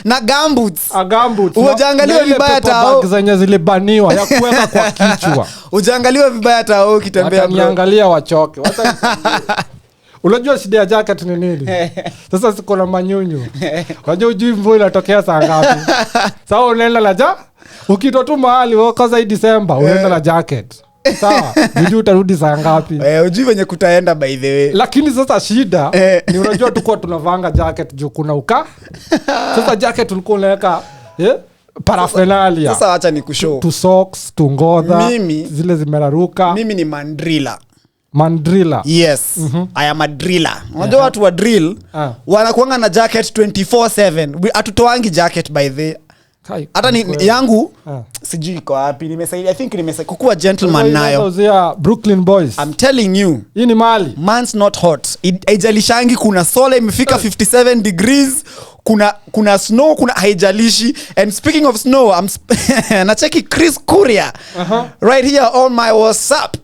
Na gumboots. Gumboots. Ujaangaliwa vibaya tao. Zenye zilibaniwa ya kuweka kwa kichwa. Ujaangaliwa vibaya tao ukitembea bro. Wataniangalia wachoke. Unajua shida ya jacket ni nini? Sasa siko na manyunyu. Unajua ujui mvua inatokea saa ngapi? Sasa unaenda na ukitoa tu mahali wakaza hii December unaenda na jacket. Sawa, unajua utarudi saa ngapi? Ujui venye kutaenda by the way. Lakini sasa shida ni unajua tulikuwa tunavanga jacket juu kuna uka. Sasa jacket tulikuwa unaweka paraphernalia. Sasa acha nikushow. Tu socks, tu ngodha, zile zimeraruka. Mimi ni mandrilla. Yes. I am a driller. Unajua watu wa drill wanakuanga na jacket 24/7. Atutoangi jacket by the hata ni yangu sijui iko wapi. Nimesaidia I think kukua gentleman nayo. Brooklyn boys. I'm telling you. Hii ni mali. Man's not hot. Haijalishangi kuna sola imefika 57 degrees. Kuna snow, kuna haijalishi. And speaking of snow, na cheki Chris Kuria right here on my WhatsApp.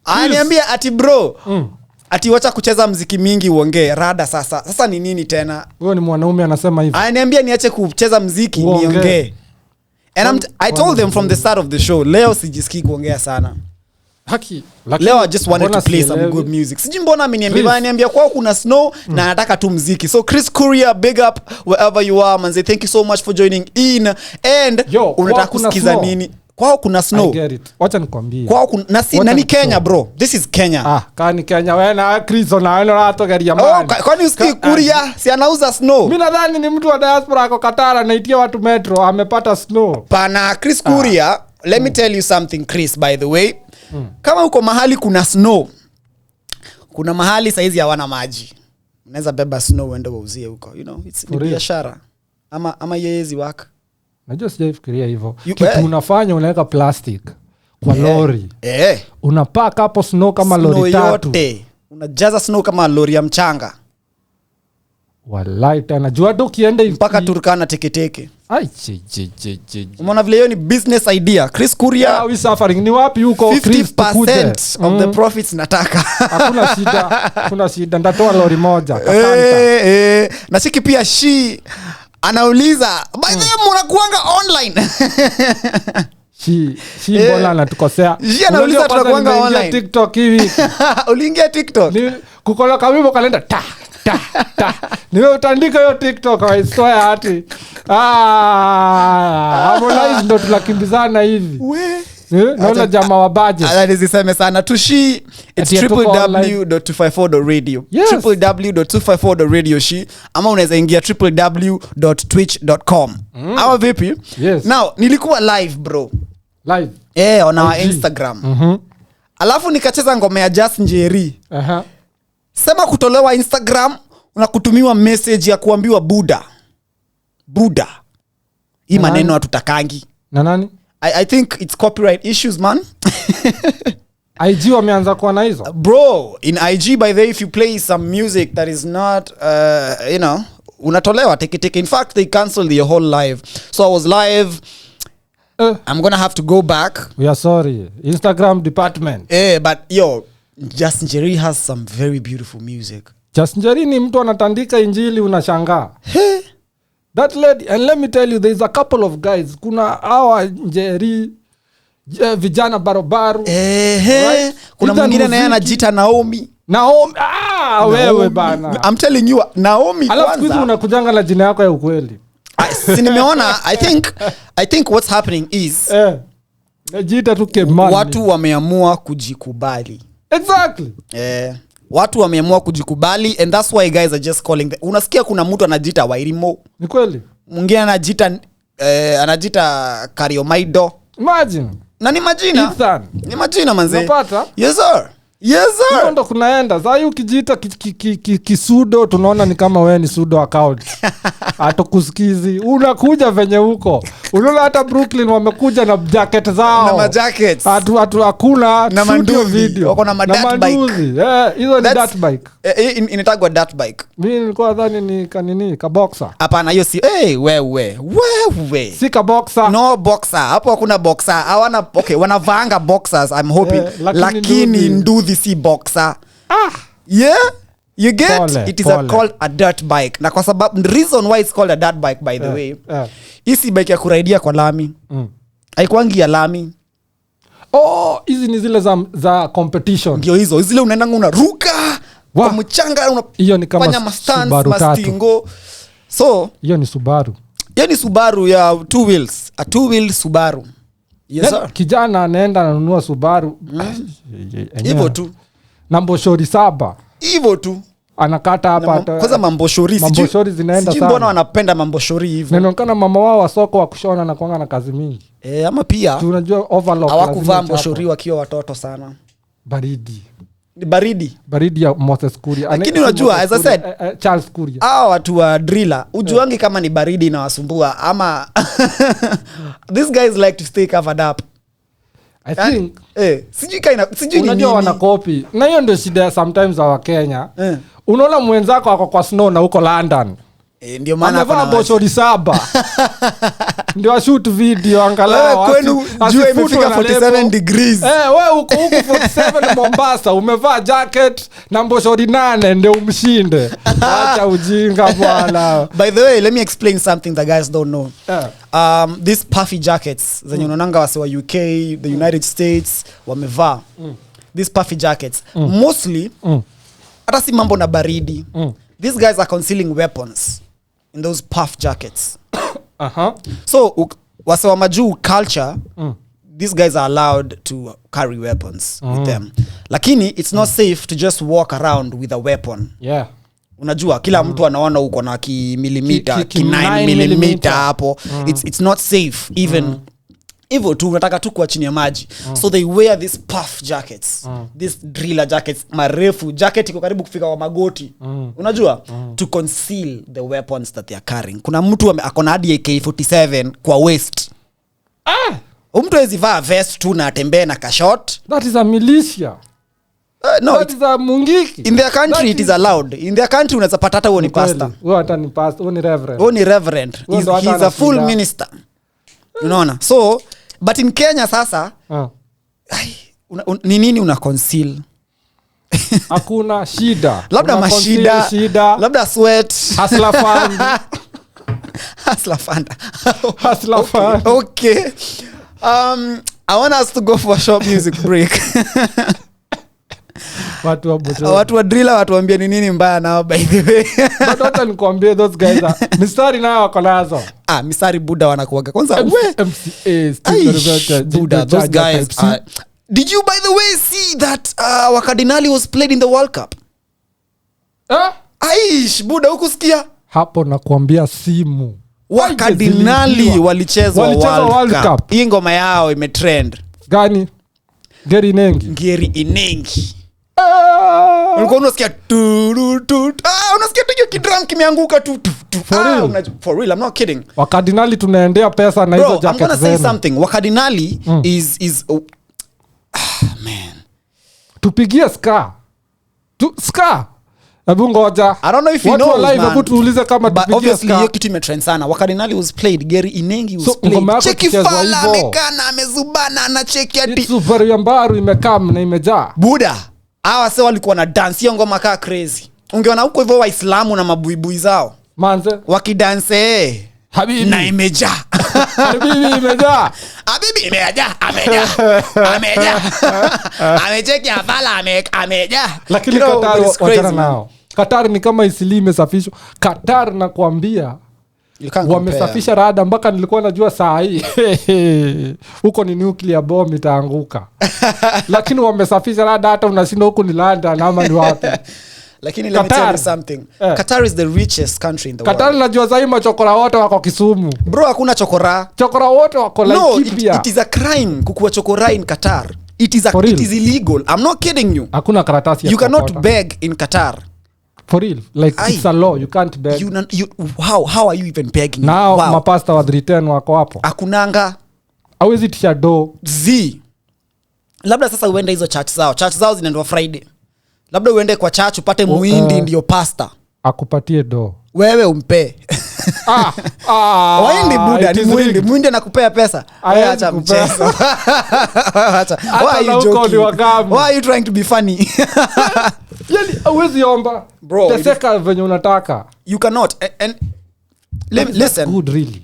Aniambia ati bro ati wacha kucheza mziki mingi uongee rada sasa ni nini tena? Wewe ni mwanaume anasema hivi. Aniambia niache kucheza mziki niongee. And I told them from the start of the show, leo sijisikii kuongea sana. Leo I just wanted to play some good music. Sijui mbona ameniambia kwao kuna snow na nataka tu mziki. So Chris Kuria, big up wherever you are manze. Thank you so much for joining in. And unataka kusikiza nini? Kwao kuna snow. I get it. Wacha nikwambie. Kwao na ni Kenya bro. This is Kenya. Kani Kenya wewe na Chris na atogeria mani. Kwani usikii Kuria si anauza snow? Mimi nadhani ni mtu wa diaspora ako Qatar anaitia watu metro amepata snow. Pana Chris Kuria, let me tell you something Chris by the way. Kama uko mahali kuna snow, kuna mahali saizi hawana maji. Unaweza beba snow uende uuzie huko. You know, it's biashara. Ama yeyezi waka. Najua sijafikiria hivyo. Kitu unafanya unaweka plastic kwa lori. Unapaka hapo snow kama lori tatu. Unajaza snow kama lori ya mchanga. Wallahi tena. Jua tu kienda mpaka Turkana teketeke. Ai Umeona vile hiyo ni business idea. Chris Kuria, we suffering ni wapi huko Chris 50% of the profits nataka. Hakuna shida ndatoa lori moja. Na siki pia anauliza by the way mnakuanga online. Mbona anatukosea? Anauliza tunakuanga online. TikTok hivi. Uliingia TikTok? Ni kukola kama kalenda Niwe utandika hiyo TikTok I swear hati. Harmonize ndo tunakimbizana hivi. Naona jamaa wa budget. Nisiseme sana tushi. It's www.254.radio. www.254.radio shi. Ama unaweza ingia www.twitch.com. Ama vipi? Yes. Now nilikuwa live bro. Live. On our Instagram. Alafu nikacheza ngoma ya Just Njeri. Sema kutolewa Instagram unakutumiwa message ya kuambiwa Buddha. Hii maneno hatutakangi. Na nani? I think it's copyright issues, man. IG wameanza kuwa na hizo. Bro, in IG by the way, if you play some music that is not unatolewa teke. In fact, they canceled the whole live. So I was live. I'm gonna have to go back. We are sorry. Instagram department. But yo, Just Njeri has some very beautiful music. Just Njeri ni mtu anatandika injili unashangaa. That lady, and let me tell you, there's a couple of guys. Kuna hawa Njeri, vijana barobaru. Right? Kuna mwingine naye anajiita Naomi. Wewe bana. I'm telling you, Naomi kwanza. Alafu kitu unakujanga na jina yako ya ukweli. Nimeona, I think what's happening is najiita tu Kemani. Watu wameamua kujikubali. Exactly. Watu wameamua kujikubali and that's why guys are just calling unasikia kuna mtu anajiita Wairimo. Ni kweli. Mwingine anajiita Kariomaido. Imagine. Na ni majina. Ethan. Ni majina manze. Unapata? Yes sir. Hiyo ndo kunaenda. Sasa ukijiita kisudo tunaona ni kama wewe ni sudo account. Hatukusikizi. Unakuja venye huko. Unaona hata Brooklyn wamekuja na jacket zao. Na majackets. Hatu hakuna na studio video. Wako na dirt bike. Hizo ni dirt bike. Inatagwa dirt bike. Mimi nilikuwa dhani ni kanini ka boxer. Hapana hiyo si wewe. Si ka boxer. No boxer. Hapo hakuna boxer. Hawana wanavaanga boxers I'm hoping. Lakini nduthi si boxer. You get it is called a dirt bike. Na kwa sababu the reason why it's called a dirt bike by the way. Isi bike ya kuraidia kwa lami. Haikuangi ya lami. Hizi ni zile za competition. Ndio hizo. Zile unaenda unaruka kwa mchanga hiyo ni kama Subaru mastingo. So hiyo ni Subaru. Hiyo ni Subaru ya two wheels. A two wheel Subaru. Yes sir. Kijana anaenda ananunua Subaru. Hivyo tu. Na mboshori 7. Hivyo tu. Anakata hapa. Kwanza mamboshori zinaenda sana. Mbona wanapenda mamboshori hivyo? Inaonekana mama wao wa soko wa kushona na kuanga na kazi mingi. Ama pia tunajua overlock. Hawakuvaa mboshori wakiwa watoto sana. Baridi. Ni baridi ya Moses Kuria. Lakini unajua as I said Charles Kuria. Watu wa driller ujuangi kama ni baridi na wasumbua ama these guys like to stay covered up. I think sijui unajua wana copy. Na hiyo ndio shida sometimes wa Kenya. Unaona mwenzako ako kwa snow na huko London. Ndio maana hapa boshori 7. Ndio shoot video angalau. Kwenu jua imefika 47 degrees. Wewe uko huko 47 Mombasa umevaa jacket na boshori 8 ndio umshinde. Acha ujinga bwana. By the way, let me explain something that guys don't know. These puffy jackets zenye unaonanga wase wa UK, the United States wamevaa. These puffy jackets mostly hata si mambo na baridi. These guys are concealing weapons in those puff jackets. So wase wa majuu culture these guys are allowed to carry weapons with them. Lakini it's not safe to just walk around with a weapon. Unajua kila mtu anaona uko na kimillimita 9mm hapo. It's not safe even hivyo tu unataka tu kwa chini ya maji. So they wear these puff jackets. These driller jackets marefu. Jacket iko karibu kufika kwa magoti. Unajua to conceal the weapons that they are carrying. Kuna mtu akona hadi AK47 kwa waist. Mtu hawezi vest tu na atembee na kashot. That is a militia. No, that is a mungiki. In their country it is allowed. In their country unaweza pata hata ni pastor. Hata ni pastor, ni reverend. Ni reverend. He's a full minister. Unaona? So but in Kenya sasa ni nini una conceal? Hakuna shida. Labda mashida, labda sweat. Hustler fund. Hustler fund. Okay. I want us to go for a short music break. watu wa driller watuambie ni nini mbaya nao by the way. But hata nikwambie those guys mistari nayo wako nazo. Mistari buda wanakuaga kwanza MCA buda those guys did you by the way see that Wakardinali was played in the World Cup? Aish buda ukusikia hapo nakwambia simu Wakardinali walicheza World Cup. Hii ngoma yao imetrend gani? Ngeri Inengi. Ulikuwa unasikia unasikia tu kidrum kimeanguka tu. For real, I'm not kidding. Wakardinali tunaendea pesa na hizo jacket. I'm gonna say something. Wakardinali is man. Tupigie ska. Hebu ngoja. I don't know if you know live, hebu tuulize kama tupigie ska. Obviously hiyo kitu imetrend sana. Wakardinali was played, Ngeri Inengi was played. Cheki fala amekana amezubana anacheki ati. Super Yambaru imekam na imejaa. Buda. Hawa sasa walikuwa na dance hiyo ngoma kaa crazy. Ungeona huko hivyo Waislamu na mabuibui zao. Manze wakidance habibi na imejaa. Habibi imejaa. Habibi imejaa. Amecheki afala amejaa. Lakini Qatar wachana nao. Qatar ni kama isilime safisho. Qatar nakwambia wamesafisha rada mpaka nilikuwa najua saa hii huko ni nuclear bomb itaanguka. Lakini wamesafisha rada hata unashinda huko ni London ama ni wapi. Lakini let me tell you something. Qatar is the richest country in the world. Qatar najua zaima chokora wote wako Kisumu. Bro hakuna chokora. Chokora wote wako Laikipia. No, it is a crime kukuwa chokora in Qatar. It is illegal. I'm not kidding you. Hakuna karatasi ya you cannot beg in Qatar. For real, like it's a law, you can't beg. How are you even begging? Now mapasta wa 310 wako hapo. Akunanga. Hawezi tisha do. Labda sasa uende hizo church zao zinaendwa Friday. Labda uende kwa church upate muhindi ndio pastor. Akupatie do. Wewe umpe. Waindi buda ni muhindi anakupea pesa. Acha mchezo. Why are you trying to be funny? Yani hauwezi omba. Bro, teseka venye unataka. You cannot and listen. Good really.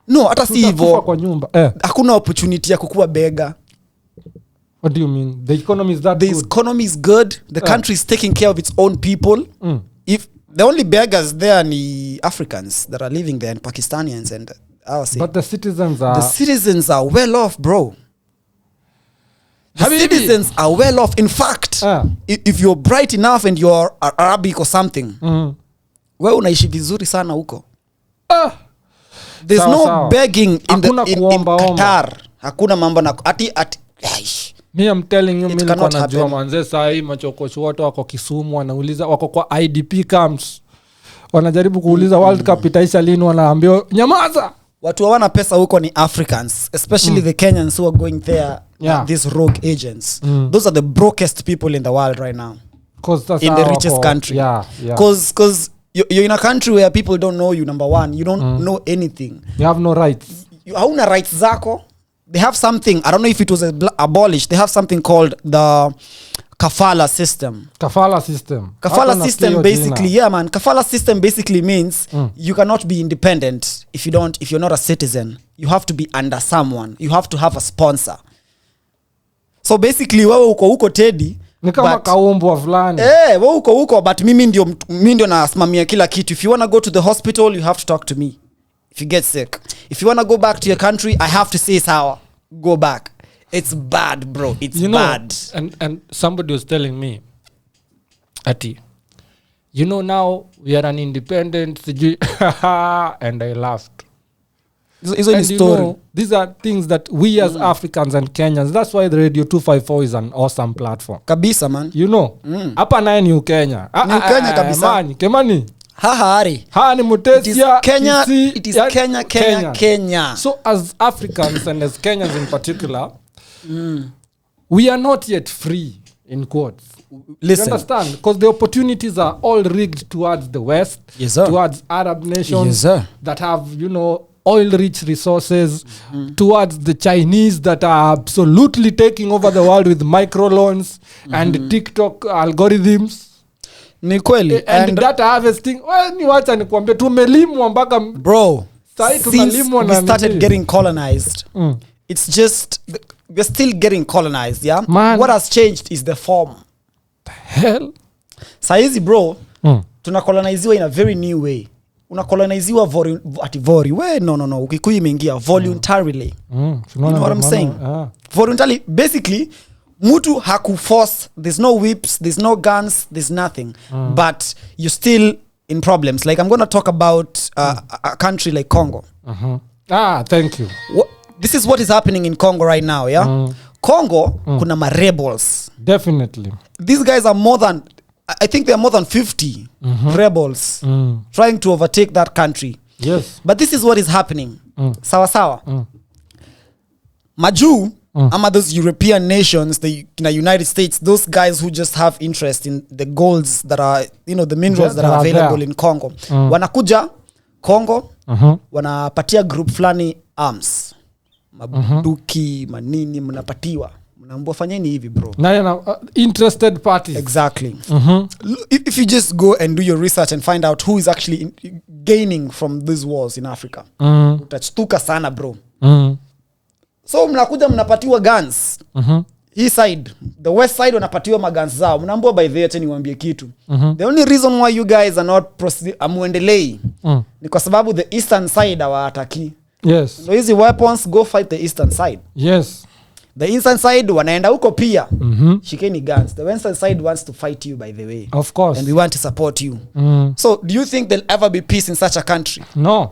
No, hata si hivyo. Kwa nyumba. Hakuna opportunity ya kukua bega. What do you mean? The economy is that good? The economy is good. The country is taking care of its own people. If the only beggars there are Africans that are living there and Pakistanians and but the citizens are well off, bro. The citizens are well off. In fact, if you're bright enough and you're Arabic or something, wewe unaishi vizuri sana huko. There's no begging in Qatar. Hakuna mambo na ati me I'm telling you, mimi niko najua manze saa hii machokoshi wote wako Kisumu wanauliza wako kwa IDP camps. Wanajaribu kuuliza World Cup itaisha lini, wanaambiwa nyamaza. Watu hawana pesa huko ni Africans, especially the Kenyans who are going there. These rogue agents. Those are the brokest people in the world right now. In the richest country. Cause you're in a country where people don't know you, number one. You don't know anything. You have no rights. You hauna rights zako. They have something, I don't know if it was abolished. They have something called the kafala system. Kafala system basically, kafala system basically means you cannot be independent if you're not a citizen. You have to be under someone. You have to have a sponsor. So basically wewe uko huko Teddy ni kama kaumbwa fulani. Wewe uko huko but mimi ndio nasimamia kila kitu. If you want to go to the hospital, you have to talk to me. If you get sick, if you want to go back to your country, I have to say how go back. It's bad, bro. It's bad. And somebody was telling me, Ati, now we are an independent and I laughed. These are things that we as Africans and Kenyans, that's why the Radio 254 is an awesome platform. Kabisa, man. Hapa naye ni Ukenya. Ni Ukenya kabisa. Man, Kemani. Ni Mutesia. It is Kenya. So as Africans and as Kenyans in particular, we are not yet free, in quotes. Listen. You understand? Because the opportunities are all rigged towards the West, towards Arab nations that have, oil-rich resources, towards the Chinese that are absolutely taking over the world with microloans and TikTok algorithms. Ni kweli. And data harvesting. Ni wacha nikwambie tumelimwa mpaka bro. Since we started getting colonized, it's just we're still getting colonized, yeah? Man. What has changed is the form. hell? Saizi bro, tunakoloniziwa in a very new way. Unakoloniziwa no, Ukikuyu imeingia voluntarily. You know what I'm saying? Voluntarily, basically, mutu hakuforce, there's no whips, there's no guns, there's nothing. But you're still in problems. Like, I'm going to talk about a country like Congo. Thank you. This is what is happening in Congo right now, yeah? Congo, kuna ma rebels. Definitely. These guys are I think there are more than 50 rebels trying to overtake that country. Yes. But this is what is happening. Sawa. Maju, ama those European nations, the United States, those guys who just have interest in the golds that are, the minerals that are available in Congo. Wanakuja Congo, wanapatia group flani arms. Mabuduki, manini, mnapatiwa. Mnaambia fanyeni hivi bro. Interested parties. Exactly. If you just go and do your research and find out who is actually gaining from these wars in Africa, utashtuka sana bro. So mnakuja mnapatiwa guns. Hii side, the west side wanapatiwa maguns zao. Mnaambia by the way niwaambie kitu. The only reason why you guys are not amuendelei ni kwa sababu the eastern side hawataki. Yes. So hizi weapons, go fight the eastern side. Yes. The eastern side wanaenda huko pia. Shikeni guns. The western side wants to fight you, by the way. Of course. And we want to support you. So do you think there'll ever be peace in such a country? No.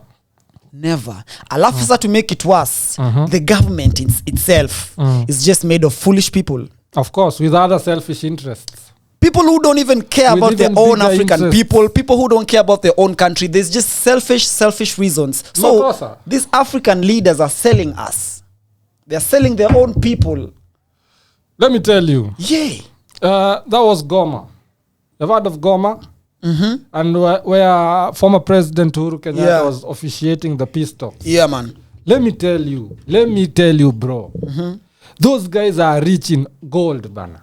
Never. Alafu sasa to make it worse, the government itself is just made of foolish people. Of course, with other selfish interests. People who don't even care about their own African people who don't care about their own country. There's just selfish reasons. So these African leaders are selling us. They're selling their own people. Let me tell you. Yeah. That was Goma. You've heard of Goma? And where former President Uhuru Kenyatta was officiating the peace talks. Yeah, man. Let me tell you, bro. Those guys are rich in gold, bana.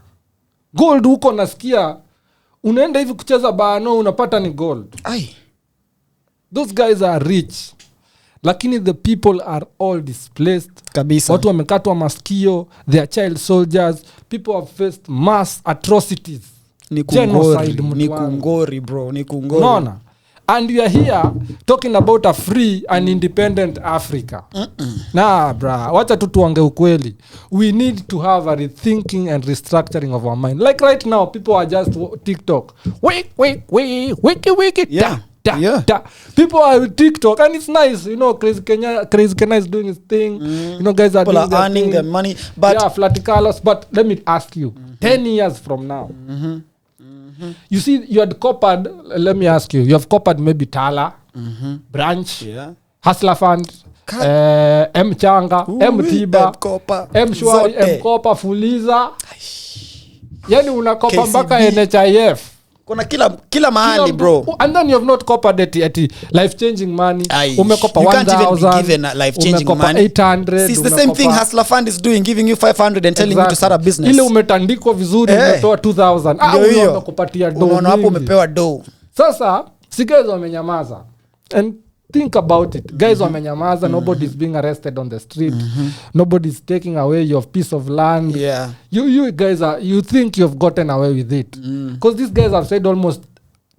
Gold huko nasikia unaenda hivi kucheza bano unapata ni gold. Those guys are rich. Lakini the people are all displaced. Kabisa. Watu wamekatwa masikio, they are child soldiers, people have faced mass atrocities. Ni kungori bro, ni kungori. No. And we are here talking about a free and independent Africa. Nah, bra, wacha tu tuange ukweli. We need to have a rethinking and restructuring of our mind. Like right now, people are just TikTok. Wiki. Da. People are with TikTok and it's nice, Crazy Kenya is doing his thing. Guys are people are earning their money. But Flaticalos. But let me ask you, 10 years from now, you see, you had copied, let me ask you, you have copied maybe Tala, Branch, Hustler Fund, M Changa, M Tiba, M Shwari, M Kopa, Fuliza. Yani unakopa mpaka NHIF. Kuna kila mahali bro. And then you have not copied at life-changing money. Umekopa 1,000. You can't even be given life-changing money. 800. It's the same thing Hustler Fund is doing, giving you 500 and telling you to start a business. Ile umetandikwa vizuri umetoa 2,000. Unakupatia do. Unaona hapo umepewa do. Sasa si guys wamenyamaza. And think about it. Guys wamenyamaza, nobody's being arrested on the street. Nobody's taking away your piece of land. Yeah. You guys you think you've gotten away with it. Because these guys have said almost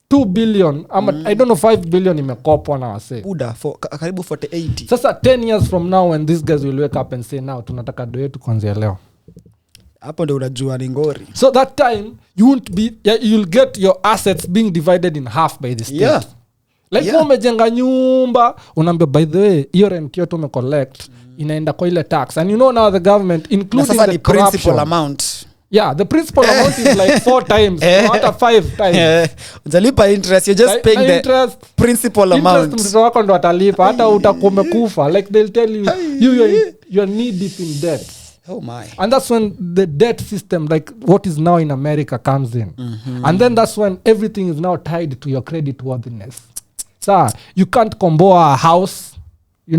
2 billion. I don't know, 5 billion imekopwa na wase. Buda, for karibu 40-80. Sasa 10 years from now when these guys will wake up and say now tunataka do yetu kuanzia leo. Hapo ndio unajua ni ngori. So that time you'll get your assets being divided in half by the state. Yeah. Like umejenga nyumba, unaambia by the way, hiyo rent yote umecollect inaenda kwa ile tax. And now the government, including the principal amount. Yeah, the principal amount is like 4 times, not 5 times. Utalipa interest, you're just paying the interest, principal amount. Interest mtoto wako ndo atalipa, hata utakumekufa. Like they'll tell you, you're knee deep in debt. Oh my. And that's when the debt system, like what is now in America, comes in. And then that's when everything is now tied to your credit worthiness. So you can't combo a house, you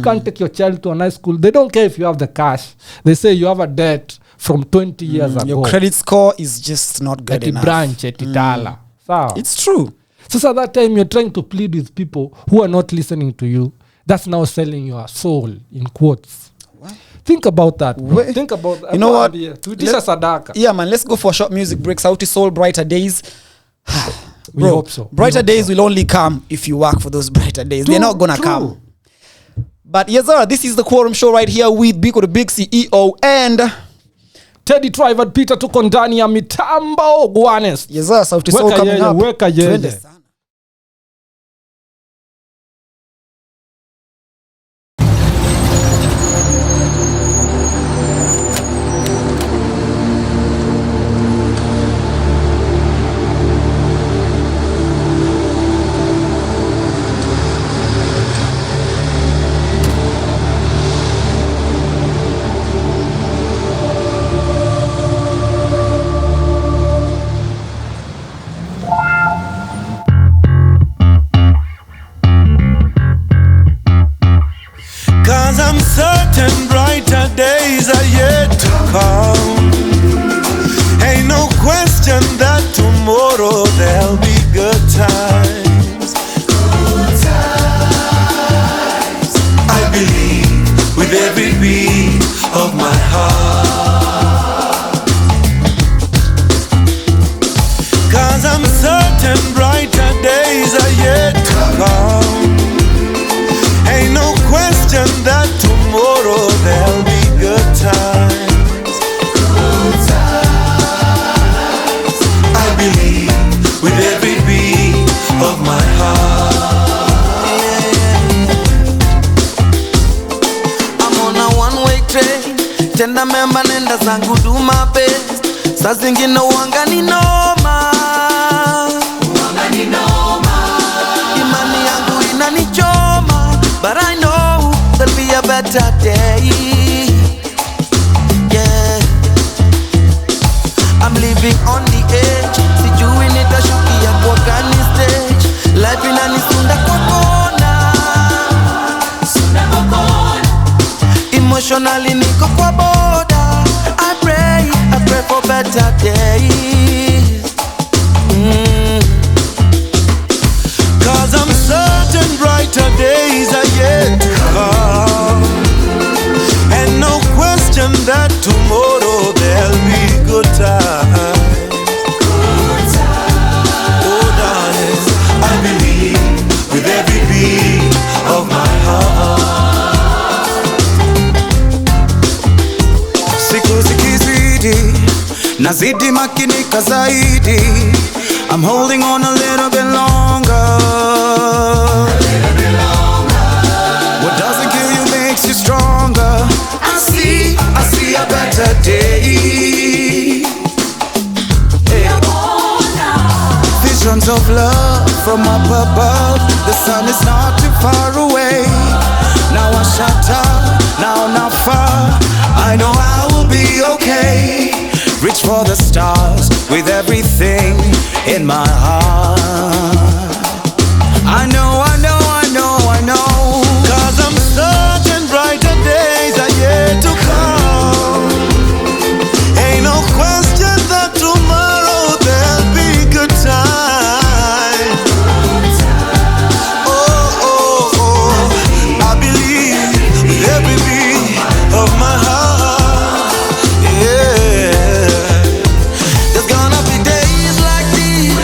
can't take your child to a nice school. They don't care if you have the cash. They say you have a debt from 20 years ago. Your credit score is just not good enough. Branch, Tala. So it's true. So that time you're trying to plead with people who are not listening to you. That's now selling your soul, in quotes. What? Think about that. Think about that. You know what? Tuitisha sadaka. Yeah, man. Let's go for a short music break. Sauti Soul, Brighter Days. We Bro, hope so. Brighter days will only come if you work for those brighter days. They're not gonna come. But yes, sir, this is the Quorum Show right here with BIKO, the big CEO, and Teddy TRIVAD Peter tuko ndani ya mitambo Gwanes. Yes, sir, Sauti Soul coming up. Weka yeye. I'm certain brighter days are yet to come. Ain't no question that tomorrow there'll be good times. Good times. I believe with every beat of my heart. 'Cause I'm certain brighter days are yet to come. Ain't no question that tomorrow there'll be good times. Good times. I believe with every beat of my heart. I'm on a one-way train. Tenda memba nenda zangu do my best. Saa zingine wanga ni noma. Imani yangu inanichoma. But I know there'll be a better day. Yeah, I'm living on the edge. Sijui nitashukia kwa gani stage. Life inanisunda kwa kona. Emotionally niko kwa border. I pray for better days. 'Cause I'm certain brighter days are yet to come. And no question that tomorrow there'll be good times. Good times. Oh darling, I believe with every beat of my heart. Siku zikizidi nazidi makinika zaidi. I'm holding on a little bit longer. What doesn't kill you makes you stronger. I see a better day. Hey. Visions of love from up above. The sun is not too far away. Now I shut up, now not far. I know I will be okay. Reach for the stars with everything in my heart. I know. 'Cause I'm certain brighter days are yet to come. Ain't no question that tomorrow there'll be good time. Oh, I believe with every beat of my heart. Yeah, there's gonna be days like these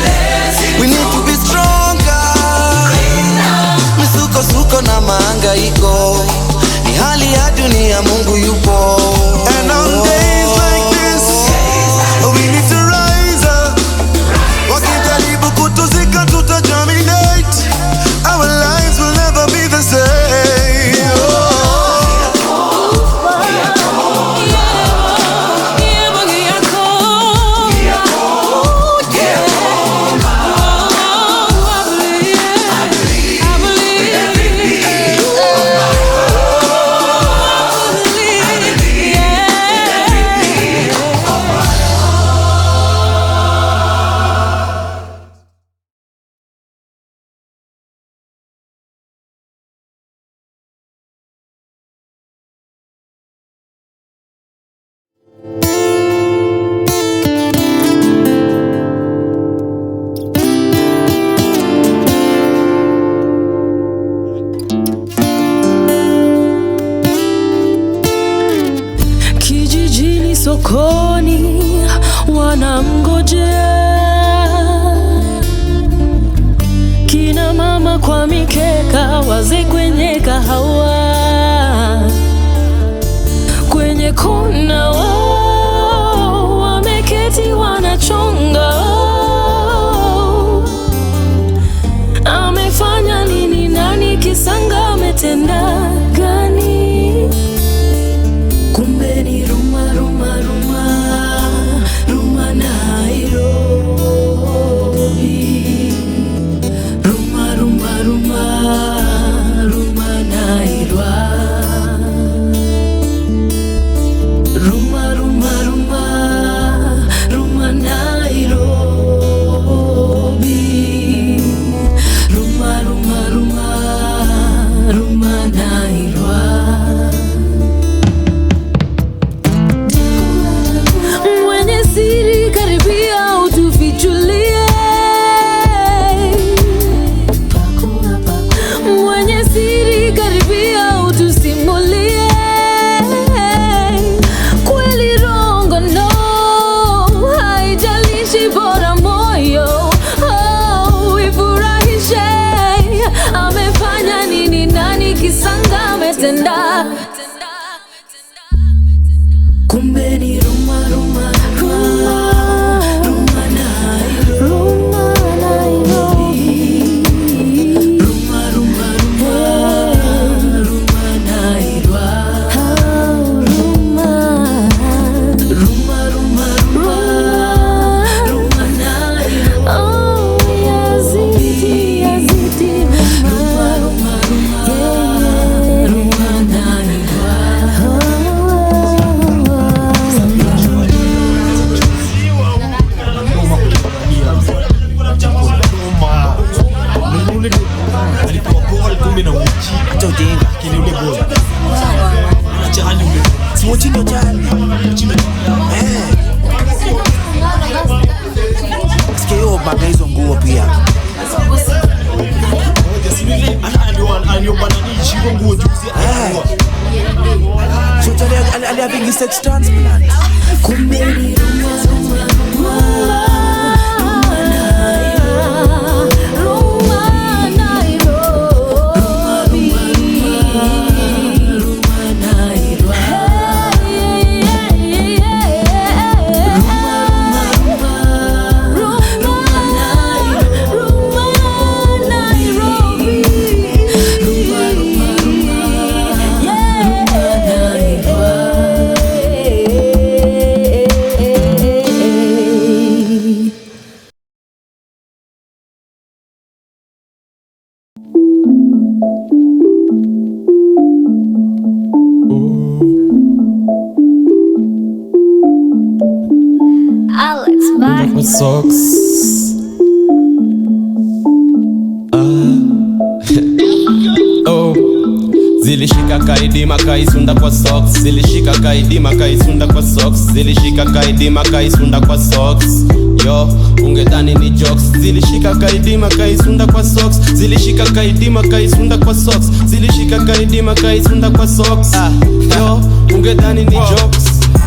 sokoni wanamngojea, kina mama kwa mikeka, wazee kwenye kahawa, kwenye kona wao wameketi wanachonga. Amefanya nini? Nani? Kisanga ametenda gani? Kumbe ni Ruma, Ruma, Ruma, Ruma Nairobi. Ruma, Ruma, Ruma, Ruma Nairobi. Ruma, Ruma, Ruma, Ruma Nairobi. Ruma, Ruma, Ruma, Ruma Nairobi. Mwenye siri karibia utufichulie, mwenye siri karibia utusimulie, kweli rongo no, haijalishi bora moyo ifurahishe. Amefanya nini? Nani? Kisanga ametenda. Kumbe ni Ruma, Ruma, Ruma, Ruma Nairobi. Ruma, Ruma, Ruma, Ruma Nairobi. Ruma, Ruma, Ruma, Ruma Nairobi. Oh, yazidi, yazidi, Ruma, Ruma, Ruma Nairobi. Sikio baga hizo nguo pia. So tell having sex transplant. Kumbe ni Ruma, Ruma, Ruma, Ruma Nairobi. Ruma Nairobi. Ruma Nairobi. Alex, bye. With socks. Oh, zilishika kaidima kaisunda kwa socks. Zilishika kaidima kaisunda kwa socks. Zilishika kaidima kaisunda kwa socks. Yo, ungedhani ni jokes. Zilishika kaidima kaisunda kwa socks. Zilishika kaidima kaisunda kwa socks. Zilishika kaidima kaisunda kwa socks. Yo, ungedhani ni jokes.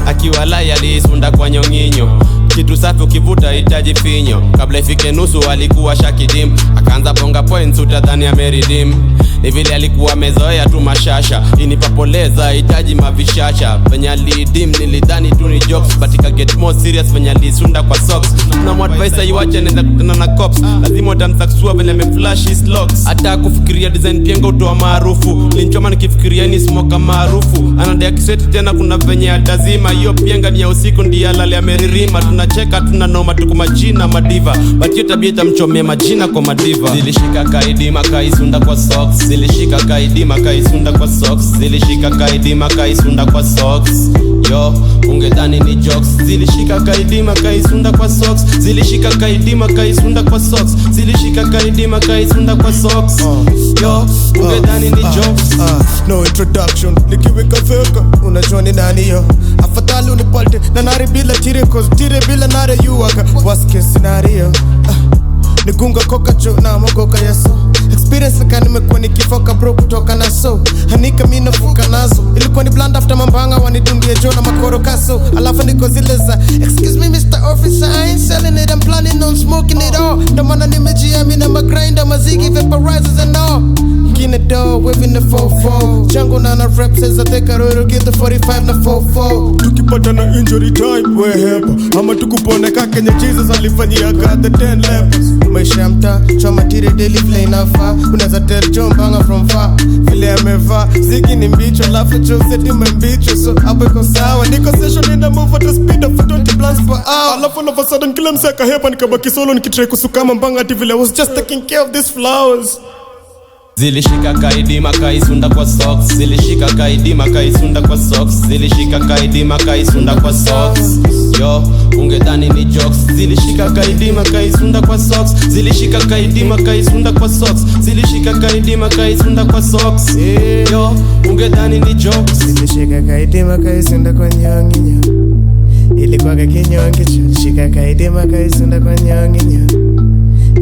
Akiwalai alisunda kwa nyonginyo, kitu safi ukivuta hitaji finyo. Kabla ifike nusu alikuwa shakidim, akaanza bonga points utadhani ameridim. Ni vile alikuwa amezoea tu mashasha, inipapoleza hitaji mavishasha. Venye alidim nilidhani tu ni jokes, but ika get more serious venye alisunda kwa socks. Tunamwadvisa iwache nenda kutana na cops, lazima utamsaksua venye ameflash his locks. Hata kufikiria design pienga utoa maarufu, linchoma nikifikiria ni smoker maarufu. Anadai kiseti tena kuna venye atazima, hiyo pienga ni ya usiku ndiye alale ameririma. Tunacheka tunanoma tuko majina madiva, but hiyo tabia itamchomea majina kwa madiva. Zilishika kaidima kaisunda kwa socks. Zilishika kaidima kaisunda kwa socks. Zilishika kaidima kaisunda kwa socks. Yo, ungedhani ni jokes. Zilishika kaidima kaisunda kwa socks. Zilishika kaidima kaisunda kwa socks. Zilishika kaidima kaisunda kwa socks. Yo, ungedhani ni jokes. No introduction, nikiweka feka unajua ni nani yo. Afadhali unipalte na nari bila tire, cause tire bila nare yuwaka. Worst case scenario, nigunga koka jo na mogoka yeso. Experience ka nimekuwa nikifoka bro kutoka na so hanika mina fuka nazo. Ilikuwa ni bland after mambanga wanidungie jo na makoro kaso. Alafu niko zile za excuse me Mr. Officer, I ain't selling it, I'm planning on smoking it all. Ndo maana nimejiamini na magrinder, mazigi, vaporizers and all. Kine door, waving the 4-4. Jungle na na rap says I take a road, get the 45 na 4-4. Tukipata na injury time, we help. Ama tukupone Kenya Jesus alifanyia got the 10 levels. Maisha ya mtaa, choma tire daily play na far. Unaweza tell John Banga from far. Vile amevaa, zigi ni mbicho, lafu choseti mbicho. So hapo iko sawa, niko session in the move at the speed of 20 blunts per hour. Alafu all of a sudden kila mseka hepa nikabaki solo nikitry kusukama mbanga ati vile I was just taking care of these flowers. Zilishika kaidima kaisunda kwa socks. Zilishika kaidima kaisunda kwa socks. Zilishika kaidima kaisunda kwa socks. Yo, ungedhani ni jokes. Zilishika kaidima kaisunda kwa socks. Zilishika kaidima kaisunda kwa socks. Zilishika kaidima kaisunda kwa socks. Yo, ungedhani ni jokes. Zilishika kaidima kaisunda kwa nyonginyo. Ilikuwa kinyongi cho. Shika kaidima kaisunda kwa nyonginyo.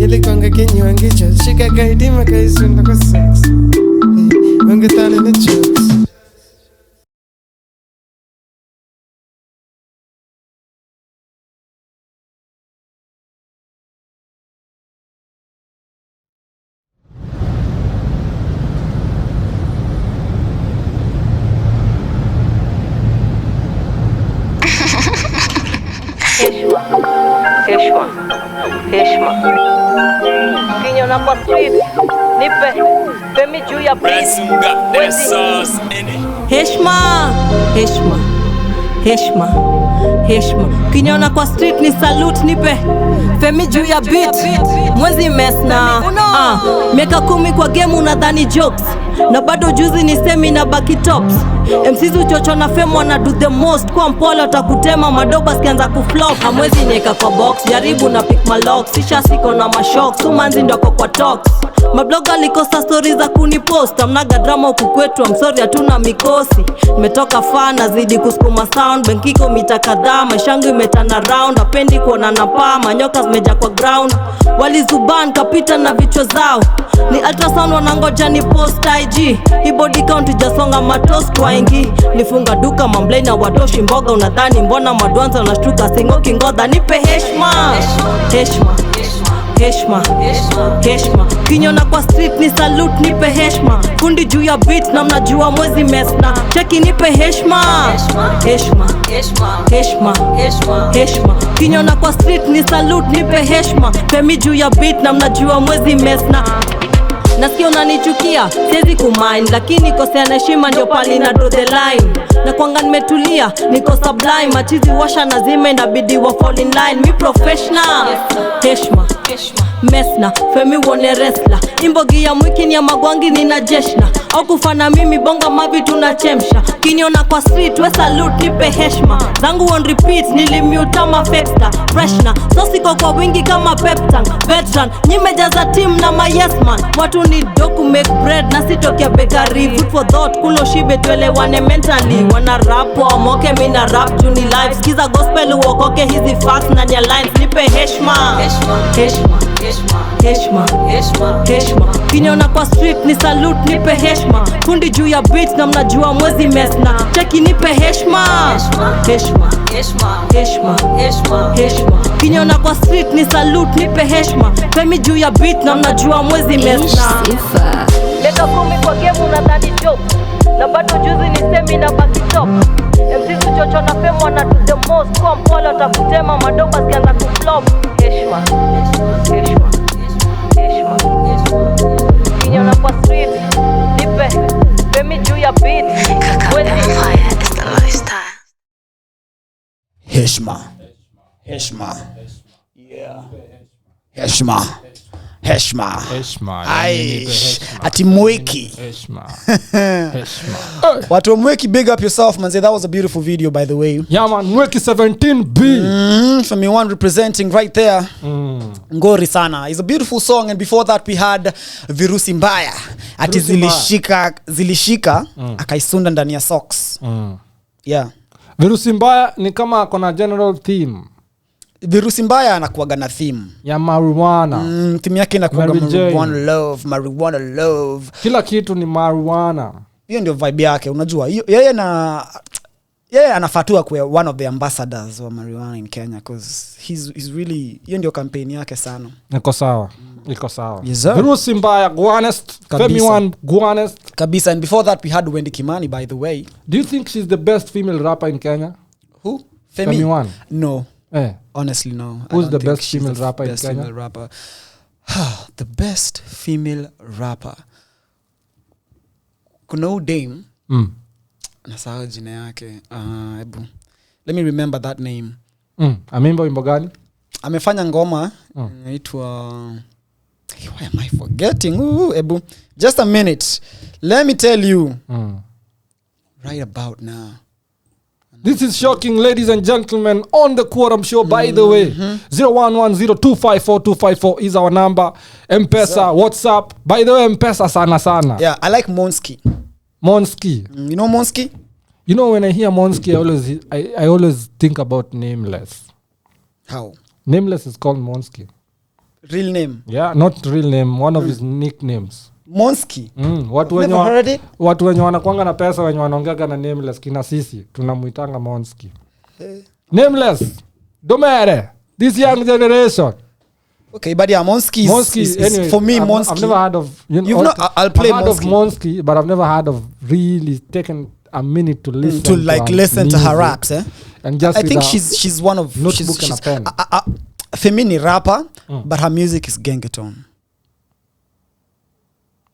Ilikuanga kinyongi cho. Shika kaidima kaisunda kwa sex. Ungedhani ni jokes. Heshma Kinyo na kwa street Nipe Femi juu ya beat Heshma Kinyona kwa street ni salute nipe Femi juu ya beat Mwezi mesna miaka 10 kwa game unadhani jokes na bado juzi ni semi na baki tops. MCs uchocho na fame wana do the most. Kwa mpole utakutema madoba sikianza kuflop. Hamwezi nieka kwa box, jaribu na pick my locks. Sisha siko na mashocks, sumanzi ndoko kwa talks. Mabloga likosa stories za kunipost. Amnaga drama huku kwetu, I'm sorry hatuna mikosi. Nimetoka far nazidi kuskuma sound. Benkiko mita kadhaa, maishangu imetana round. Apendi kuona na paa, manyoka zimeja kwa ground. Walizuban kapita na vichwa zao. Ni ultrasound wanangoja ni post IG. Hii body count ijasonga matos kwa ingi. Nifunga duka mamblei na wadoshi mboga. Unadhani mbona madwanza unashtuka singo kingodha. Nipe heshma Heshma Kinyona kwa street ni salute nipe heshma. Fundi juu ya beat na mnajua mwezi mesna. Cheki nipe heshma Heshma Kinyona kwa street ni salute nipe heshma. Femi juu ya beat na mnajua mwezi mesna. Nasikia unanichukia, siwezi kumind. Lakini kosea na heshima ndio pali na draw the line. Na kwanga nimetulia, niko sublime. Machizi washa na zime inabidi wa fall in line. Mi professional Heshma Mesna, Femi wone wrestler. Imbogi ya mwiki ni ya magwangi nina jeshna. Au kufana mimi bonga mavi tunachemsha. Kinyona kwa street we salute nipe heshma. Zangu on repeat nilimute ma fexta. Freshna, so siko kwa wingi kama peptan. Veteran, nyimejaza team na my yes man. Watu ni doku make bread na sitokia bakery. Food for thought, kulo shibe tuelewane mentally. Wana rap wa moke mina rap juni live. Skiza gospel uokoke hizi facts na nya lines. Nipe heshma Heshma Kinyona kwa street ni salute nipe heshma. Fundi juu ya beat na mnajua mwezi mesna. Cheki nipe heshma Heshma Kinyona kwa street ni salute nipe heshma. Femi juu ya beat na mnajua mwezi mesna. Miaka 10 kwa game unadhani joke. Na bado juzi ni semi na baki top. MCs uchocho na fame wana do the most. Kwa mpole utakutema madoba sikianza kuflop. Heshma Kinyona kwa street nipe Femi juu ya beat Heshma. Ati mweki. Watu wa mweki, big up yourself man. That was a beautiful video by the way. Yeah man, mweki 17B. From me one representing right there. Ngori sana. It's a beautiful song. And before that we had Virusi Mbaya. Ati zilishika akaisunda ndani ya socks. Yeah. Virusi Mbaya ni kama kona general theme. Virusi Mbaya anakuaga na theme ya marijuana. Theme yake inakuaga marijuana love. Kila kitu ni marijuana. Hiyo ndio vibe yake, unajua. Yeye yeah, anafatua kwa one of the ambassadors wa marijuana in Kenya because he's really hiyo ndio kampeni yake sana. Iko sawa. Iko sawa. Yes, sir. Virusi mbaya Guanest, Femi One Guanest. Kabisa, and before that we had Wendy Kimani, by the way. Do you think she's the best female rapper in Kenya? Who? Femi One. No. Eh. Honestly, no. Who's the best female rapper in Kenya? Female rapper. The best female rapper. Kuna huyu dame. Nasahau jina yake. Ebu. Let me remember that name. Ameimba wimbo gani? Amefanya ngoma inaitwa why am I forgetting? Ebu. Just a minute. Let me tell you. Right about now. This is shocking, ladies and gentlemen, on the Quorum show. By the way, 0110254254 is our number. M-Pesa, WhatsApp. By the way, M-Pesa sana. Yeah, I like Monski. Monski. You know Monski? You know, when I hear Monski, I always think about Nameless. How? Nameless is called Monski. Real name? Yeah, not real name. One of his nicknames. Monski. Watu wenye wanakuanga na pesa wenye wanaongea na Nameless kina sisi tunamuitanga Monski. Nameless. Domere. This young generation. Okay, but yeah, Monski is anyway, for me. Monski. I've never heard of. I'll play I've heard of Monski, but I've never heard of really taken a minute to listen to listen to her raps. And just I think she's one of notebook and a pen. Femini rapper, but her music is gengeton.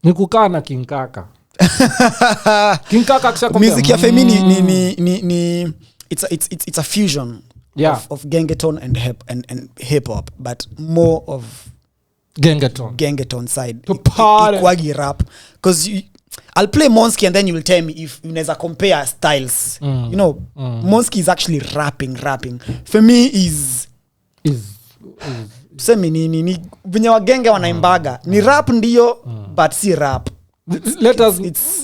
Ni kukaa na King Kaka. King Kaka kisha music ya Femini ni it's a fusion of gengeton and hip hop, but more of gengeton side. Ikwagi rap, because I'll play Monski and then you will tell me if unaweza compare styles. You know, Monski is actually rapping. For me is tuseme ni venye wagenge wanaimbaga ni rap ndiyo but si rap. Let us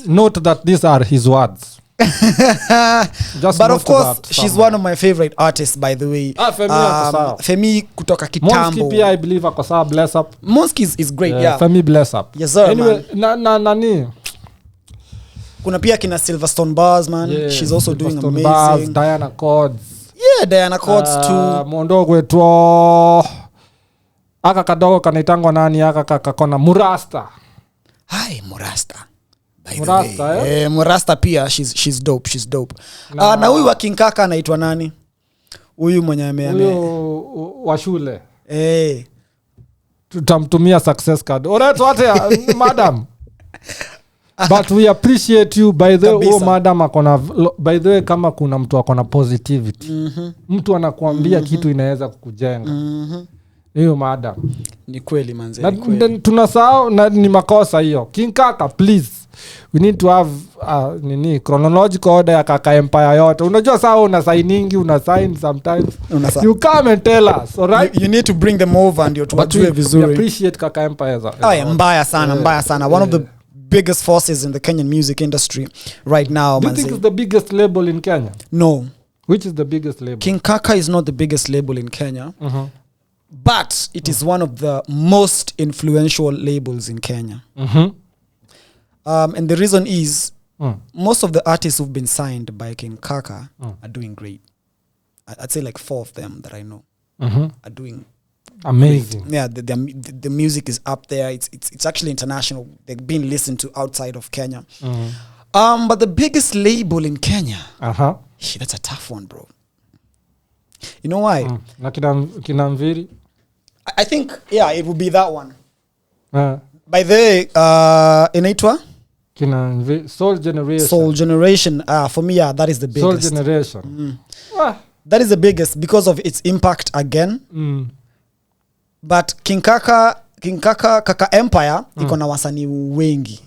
note that these are his words. But of course she's one of my favorite artists, by the way. Femi kutoka kitambo. Monski pia I believe ako sawa, bless up. Monski is great, yeah. Femi bless up. Yes sir. Anyway, nani kuna pia kina Silverstone Bars, man. Yeah, she's also doing amazing. Bars, Diana Chords. Yeah, Diana Chords too. Mondogwe twa aka kadogo kanaitangwa nani aka kakona Murasta. Hi Murasta. Murasta, Murasta pia she's dope. Na huyu wa King Kaka anaitwa nani? Huyu mwenye wa shule. Tutamtumia success card. Alright, what madam? But we appreciate you, by the way. Madam akona, by the way, kama kuna mtu akona positivity, mtu anakuambia kitu inaweza kukujenga, hiyo madam ni kweli manze, ni kweli. Tunasahau na ni makosa hiyo. King Kaka, please, we need to have chronological order ya Kaka Empire yote. Unajua saa una signingi, una sign sometimes. You come and tell us, all right? You need to bring them over and you're tuwajue vizuri. We appreciate Kaka Empire. Mbaya sana. One of the biggest forces in the Kenyan music industry right now. Do you think it's the biggest label in Kenya? No. Which is the biggest label? King Kaka is not the biggest label in Kenya. But it is one of the most influential labels in Kenya. And the reason is most of the artists who've been signed by King Kaka are doing great. I'd say like 4 of them that I know are doing amazing. Great. Yeah, the music is up there. It's actually international. They're being listened to outside of Kenya. But the biggest label in Kenya, that's a tough one, bro. You know why? I think, it would be that one. By the way, inaitwa? Soul Generation. Soul Generation. For me, that is the biggest. Soul Generation. That is the biggest because of its impact again. But King Kaka Empire, iko na wasanii wengi.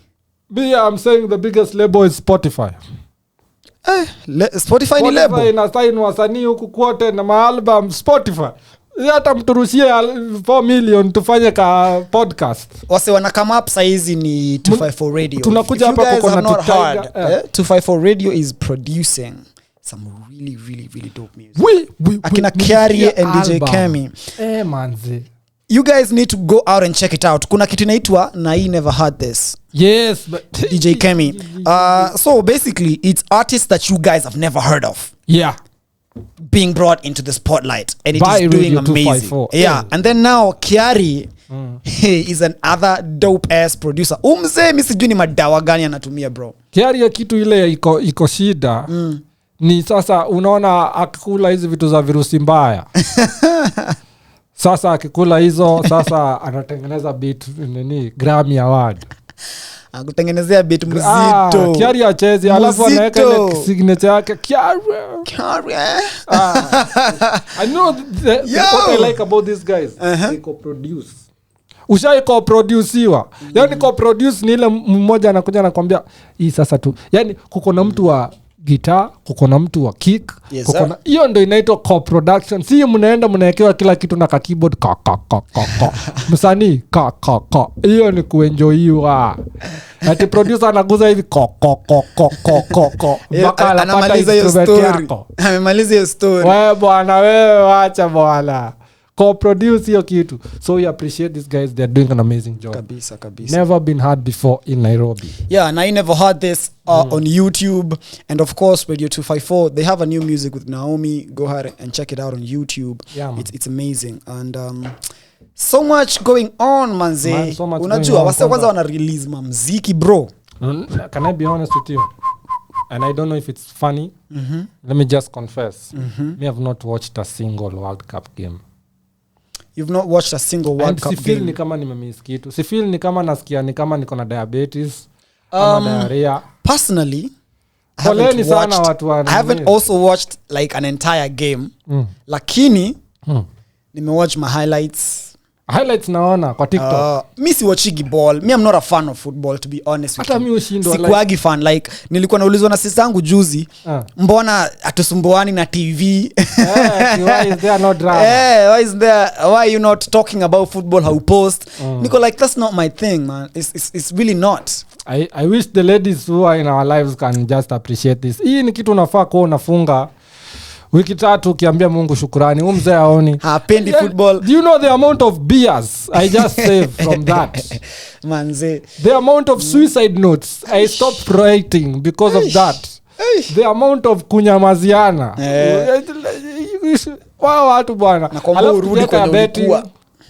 I'm saying the biggest label is Spotify. Spotify ni label. Spotify inasign wasanii huku kwote na maalbum Spotify. Hata mturushie 4 million tufanye ka podcast. Wase wana come up saizi ni 254 Radio. Tunakuja hapa kwa na 254 Radio is producing some really, really, really dope music. Akina Kiarie and DJ Kemi. Manzi. You guys need to go out and check it out. Kuna kitu inaitwa Na I Never Heard This. Yes, but DJ Kemi. So basically, it's artists that you guys have never heard of. Yeah. Being brought into the spotlight, and it By is doing Radio amazing. 254. Yeah, and then now Kiari is another dope ass producer. Umze mimi sijui ni madawa gani anatumia bro. Kiari ya kitu ile iko shida. Ni sasa unaona akikula hizi vitu za virusi mbaya. Sasa akikula hizo sasa anatengeneza beat nini Grammy Award. Akutengenezea beat mzito. Kiari achezi alafu anaweka ile signature yake Kiari. I know what I like about these guys. They co-produce. Ushai co-produciwa. Yani co-produce ni ile mmoja anakuja anakuambia hii sasa tu. Yani kuko na mtu wa guitar, kuko na mtu wa kick, Yes, kuko na hiyo ndio inaitwa co-production. Si mnaenda mnawekewa kila kitu na ka keyboard ka. Msanii ka. Hiyo ni kuenjoyiwa. Ati producer anaguza hivi ko. Mpaka anamaliza hiyo story. Amemaliza hiyo story. Wewe bwana wewe acha bwana. Co-produce hiyo kitu. So we appreciate these guys, they're doing an amazing job. Kabisa. Never been heard before in Nairobi. Yeah, and I never heard this on YouTube. And of course, Radio 254, they have a new music with Naomi. Go ahead and check it out on YouTube. Yeah, it's amazing. And so much going on, manze. Man, so much unajua, wase kwanza wana release mamziki, bro. Can I be honest with you? And I don't know if it's funny. Let me just confess. Me have not watched a single World Cup game. You've not watched a single World Cup game. Ni kama nimemiss kitu. Si feel ni kama nasikia ni kama niko na diabetes ama diarrhea. Personally, I haven't also watched like an entire game. Lakini nimewatch my highlights. Naona kwa TikTok. Mi siwatchigi ball. Me I'm not a fan of football, to be honest with you. Hata mi ushindwa. Sikuagi fan. Like nilikuwa naulizwa na sister yangu juzi, mbona atusumbuani na TV? Why is there no drama? Why are you not talking about football? How post? Niko like, that's not my thing, man. It's really not. I wish the ladies who are in our lives can just appreciate this. Hii ni kitu unafaa kuwa unafunga wiki 3 ukiambia Mungu shukrani. Mzee aoni hapendi football. Do you know the amount of beers I just saved from that? Manze, the amount of suicide notes I stopped writing because of that. The amount of kunyamaziana. Watu bwana. Alafu urudi kwa betting.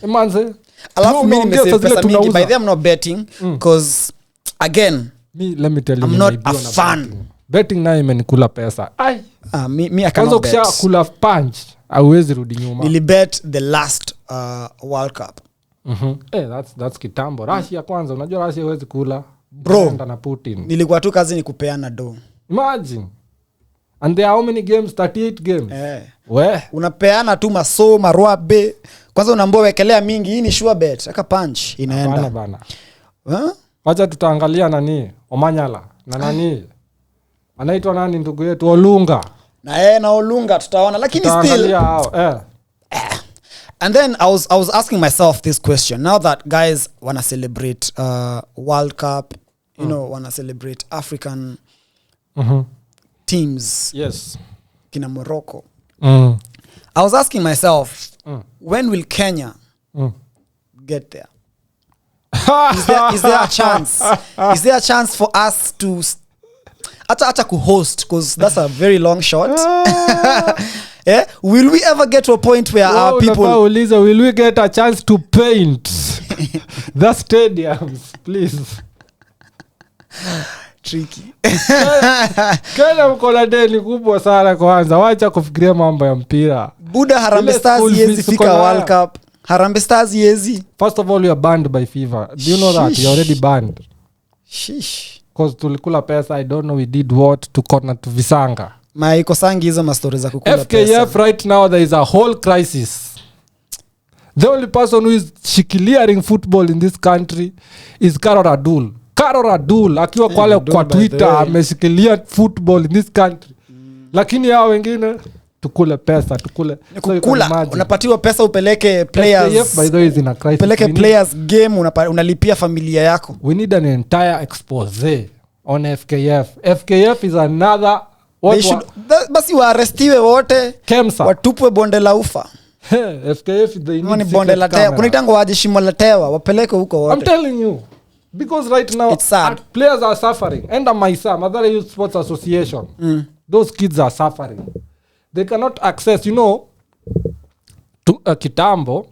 Manze, alafu mimi nimesave pesa mingi. By them not betting because again, let me tell you, I'm not a fan. Betting na imenikula pesa. Me I cannot bet. Kwanza kula punch hauwezi rudi nyuma. Nilibet the last World Cup. That's kitambo. Russia kwanza, unajua Russia hawezi kula. Bro, na Putin. Nilikuwa tu kazi ni kupeana do. Imagine. And there are how many games? 38 games. We unapeana tu marwabe. Kwanza unaambiwa wekelea mingi, hii ni sure bet. Aka punch inaenda. Bana. Wacha tutaangalia nani? Omanyala. Na nani? Anaitwa nani ndugu yetu Olunga. Na Olunga tutaona, lakini still And then I was asking myself this question. Now that guys wanna celebrate World Cup, you know, wanna celebrate African teams. Yes. Kina Morocco. I was asking myself, when will Kenya get there? Is there a chance? Is there a chance for us to Ata host, because that's a very long shot. Yeah? Will we ever get to a point where our people will we get a chance to paint the stadiums, please? Tricky. Kenya mkola deni kubwa sana kwanza. Wacha kufikiria mambo ya mpira. Buda Harambee Stars yezi fika World Cup. Harambee Stars yezi. First of all, you are banned by FIFA. Do you know that? You're already banned. Sheesh. Because tulikula pesa, I don't know we did what to corner to visanga. Maikosangi hizo mastori za kukula pesa. FKF right now there is a whole crisis. The only person who is shikiliaring football in this country is Karol Adul akiwa kwa Twitter ameshikilia football in this country. Lakini hao wengine tukule pesa, tukule. Kukula, unapatiwa pesa upeleke players. FKF by the way is in a crisis. Upeleke players game, unalipia familia yako. We need an entire expose on FKF. FKF is another basi waarestiwe wote. Kemsa. Watupwe bonde la ufa. FKF is the bonde la tewa. Kunitango waje shimo la tewa, wapeleke huko wote. I'm telling you. because right now It's sad. players are suffering. And Maisa, Mother Youth Sports Association, those kids are suffering. They cannot access, you know, to Kitambo.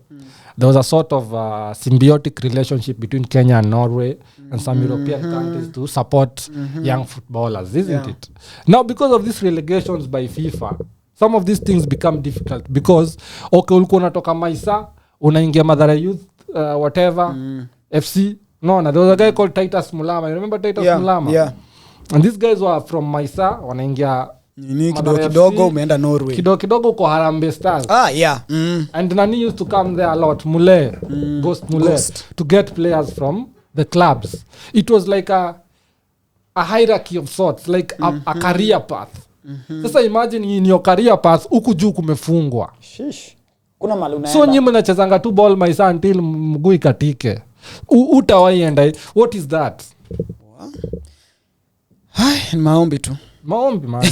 There was a sort of symbiotic relationship between Kenya and Norway and some European countries to support young footballers, isn't it? Now, because of these relegations by FIFA, some of these things become difficult because, okay, ulikuwa unatoka Maisa, unaingia Madara Youth, whatever, FC. No, there was a guy called Titus Mulama. You remember Titus Mulama? Yeah. And these guys were from Maisa, wanaingia kidogo umeenda Norway. Kidogo kwa Harambee Stars. And Nani used to come there a lot, Ghost Mule, to get players from the clubs. It was like a hierarchy of sorts, like a career path. Sasa imagine in your career path huku juu kumefungwa. Kuna mali unaenda. So nyinyi mnachezanga tu ball Maisa until mguu ikatike. Utawaienda. What is that? Maombi tu. Maombi, man.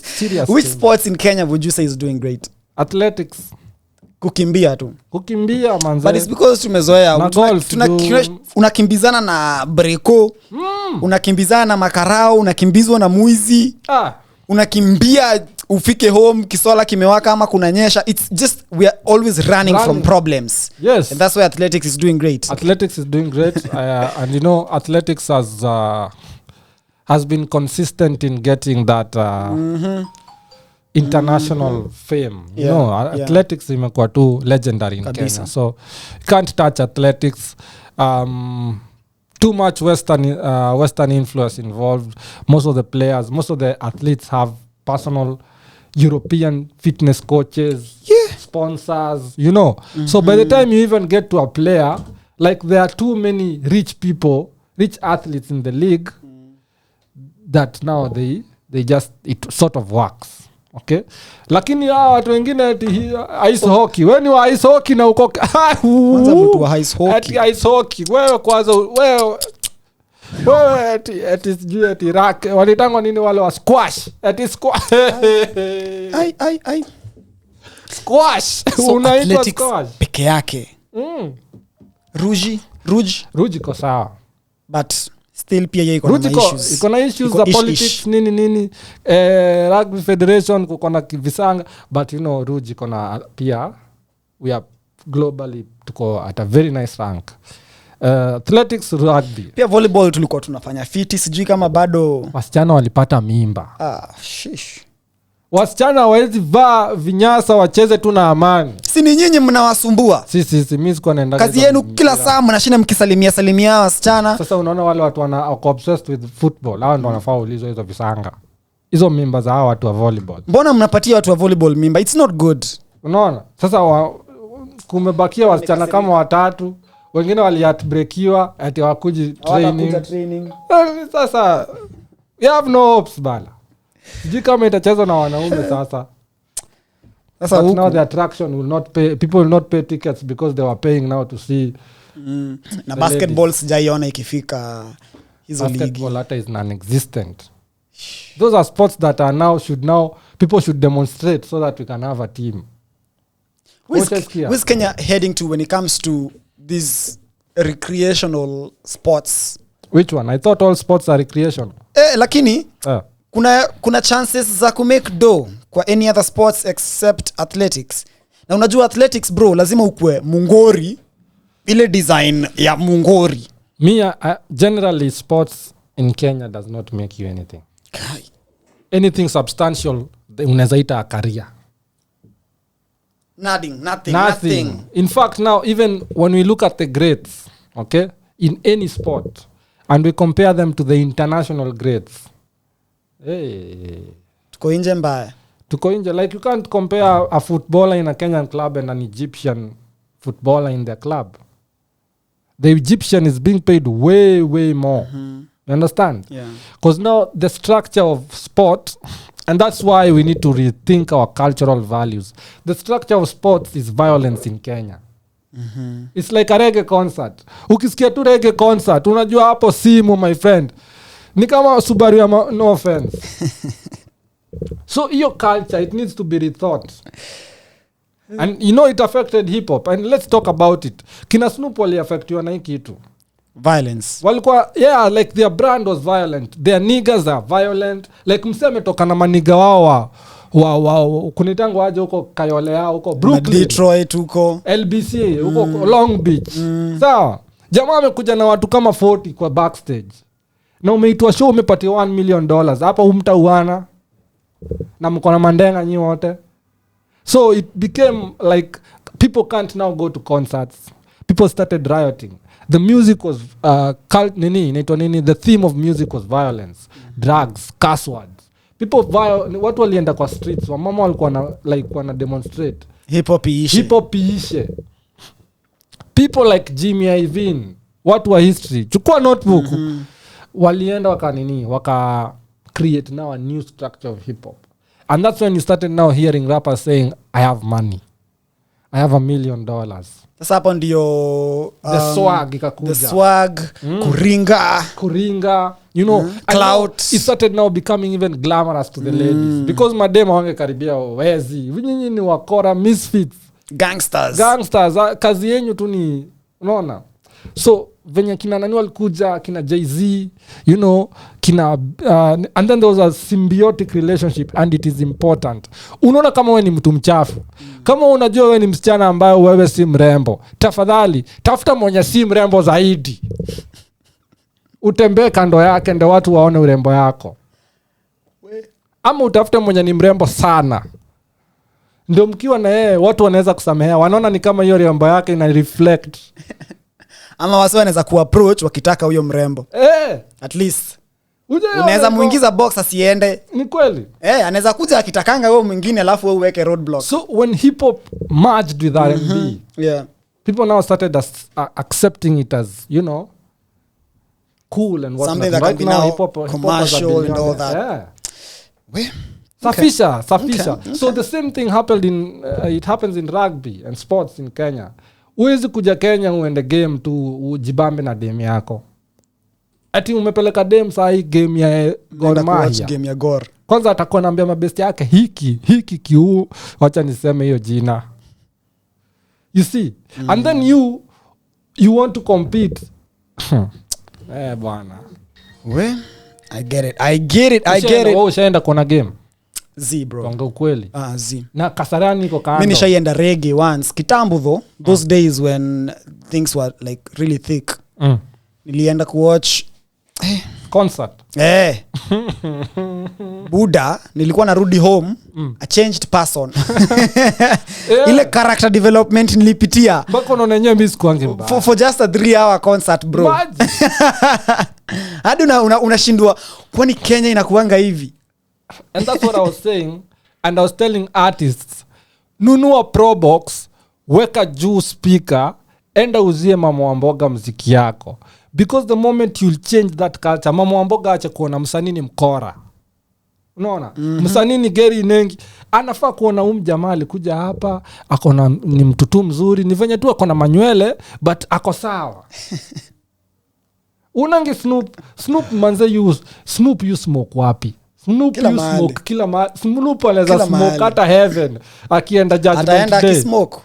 Serious. Which sports in Kenya would you say is doing great? Athletics. Kukimbia tu. Kukimbia, manze. But it's because tumezoea. Unakimbizana na breko. Unakimbizana na makarao. Unakimbizwa na muizi. Unakimbia ufike home kisola kimewaka ama kunanyesha. It's just we are always running from problems. Yes. And that's why athletics is doing great. Athletics is doing great. And you know, athletics has been consistent in getting that international fame. You know, athletics imekuwa too legendary in Kenya. So you can't touch athletics. Too much Western influence involved. Most of the players, most of the athletes have personal European fitness coaches, sponsors, you know. So by the time you even get to a player, like there are too many rich athletes in the league, that now it sort of works. Okay, lakini watu wengine ice hockey, when you ice hockey na uko kwanza mtu wa ice hockey wewe kwanza wewe ati sijui ati rack walitangwa nini wale wa squash squash So unaitwa squash peke yake. Ruji ko sawa, but still pia yeye iko na issues za politics nini rugby federation kuko na visanga, but you know Ruji kona pia we are globally tuko at a very nice rank. Athletics, rugby, pia volleyball tulikuwa tunafanya fiti, sijui kama bado wasichana walipata mimba. Wasichana hawezi vaa vinyasa wacheze tu na amani. Si ni nyinyi mnawasumbua? Si mimi siko naenda. Kazi yenu kila saa mnashinda mkisalimia wasichana. Sasa unaona wale watu wana obsessed with football, hao ndio wanafaa ulizo hizo visanga. Hizo mimba za hao watu wa volleyball. Mbona mnapatia watu wa volleyball mimba? It's not good. Unaona? Sasa kumebakia wasichana kama watatu, wengine waliatbreakiwa ati wakuji training. Sasa you have no hopes bala. Sijui kama itachezwa na wanaume sasa. Sasa now the attraction will not pay, people will not pay tickets because they were paying now to see. Na basketball sijaiona ikifika hizo ligi. Basketball hata is non-existent. Those are sports that are people should demonstrate so that we can have a team. Where's Kenya heading to when it comes to these recreational sports? Which one? I thought all sports are recreational. Lakini kuna chances za kumake dough kwa any other sports except athletics. Na unajua athletics bro, lazima ukue mungori, ile design ya mungori. Generally sports in Kenya does not make you anything. Anything substantial unaweza ita a career. Nothing. In fact, now even when we look at the greats, okay, in any sport, and we compare them to the international greats, tuko nje mbaya. Like you can't compare a footballer in a Kenyan club and an Egyptian footballer in their club. The Egyptian is being paid way more. You understand? Yeah. Because now the structure of sport, and that's why we need to rethink our cultural values. The structure of sports is violence in Kenya. It's like a reggae concert. Ukisikia tu reggae concert, unajua hapo simu, my friend. Ni kama Subaru ya no offense. So your culture, it needs to be rethought. And you know it affected hip hop. And let's talk about it. Kina Snoop wali affectiwa na hii kitu. violence. Walikuwa like their brand was violent. Their niggas are violent. Like msee ametoka na maniga wao wa kunitango aje huko Kayolea huko Brooklyn, Detroit huko LBC huko Long Beach. Sawa. Jamaa amekuja na watu kama 40 kwa backstage. Na umeitwa show umepati $1 million. Hapa umtauana. Na mko na mandenga nyi wote. So it became like people can't now go to concerts. People started rioting. The music was the theme of music was violence, drugs, curse words. Watu walienda kwa streets, wamama walikuwa wana demonstrate. Hip hop iishe. People like Jimmy Iovine, watu wa history, chukua notebook. Walienda waka create now a new structure of hip hop. And that's when you started now hearing rappers saying, I have money. I have $1 million. Sasa hapo ndio the swag ikakuja. The swag, kuringa, you know, clout. It started now becoming even glamorous to the ladies because madema wange karibia wezi. Nyinyi ni wakora, misfits, gangsters. Kazi yenu tu ni unaona. So venye kina nani walikuja, kina Jay-Z, you know, and then there was a symbiotic relationship, and it is important. Unaona kama wewe ni mtu mchafu, kama unajua wewe ni msichana ambaye wewe si mrembo, tafadhali tafuta mwenye si mrembo zaidi, utembee kando yake ndio watu waone urembo yako. Ama utafute mwenye ni mrembo sana, ndio mkiwa na yeye watu wanaweza kusamehea, wanaona ni kama hiyo urembo yake ina reflect. Ama wasi wanaweza kuapproach wakitaka huyo mrembo. At least unaweza muingiza box asiende. Ni kweli. Anaweza kuja akitakanga wewe mwingine alafu wewe uweke roadblock. So when hip hop merged with R&B, people now started accepting it as, you know, cool and whatnot. Something that right can be now hip -hop commercial and all that. Safisha. Okay. So the same thing happened it happens in rugby and sports in Kenya. Uwezi kuja Kenya uende game tu ujibambe na dem yako. Ati umepeleka dem saa hii game ya Gor Mahia. Game ya Gor. Kwanza atakuwa anaambia mabesti yake hiki kiu, wacha niseme hiyo jina. You see? And then you want to compete. Bwana. I get it. Wewe ushaenda kuona game? Z bro. Wanga ukweli. Z. Na Kasarani iko kando. Mimi nishaenda reggae once. Kitambo though. Those days when things were like really thick. Nilienda kuwatch concert. Buddha, nilikuwa narudi home, a changed person. Ile character development nilipitia. Bako unaona yenyewe mimi sikuangi mbaya. For just a 3-hour concert bro. Hadi unashindwa kwani Kenya inakuanga hivi. And that's what I was saying. And I was telling artists, nunua Pro Box, weka juu speaker, enda uzie mama wa mboga mziki yako. Because the moment you'll change that culture, mama wa mboga acha kuona msanii ni mkora. Unaona? Msanii ni Gary Nengi. Anafaa kuona jamaa alikuja hapa, akona ni mtutu mzuri, ni venye tu akona manywele, but ako sawa. Unangi Snoop manze Snoop you smoke wapi? Snoop you smoke kila mahali. Snoop anaweza smoke hata heaven akienda judgment day. Ataenda akismoke.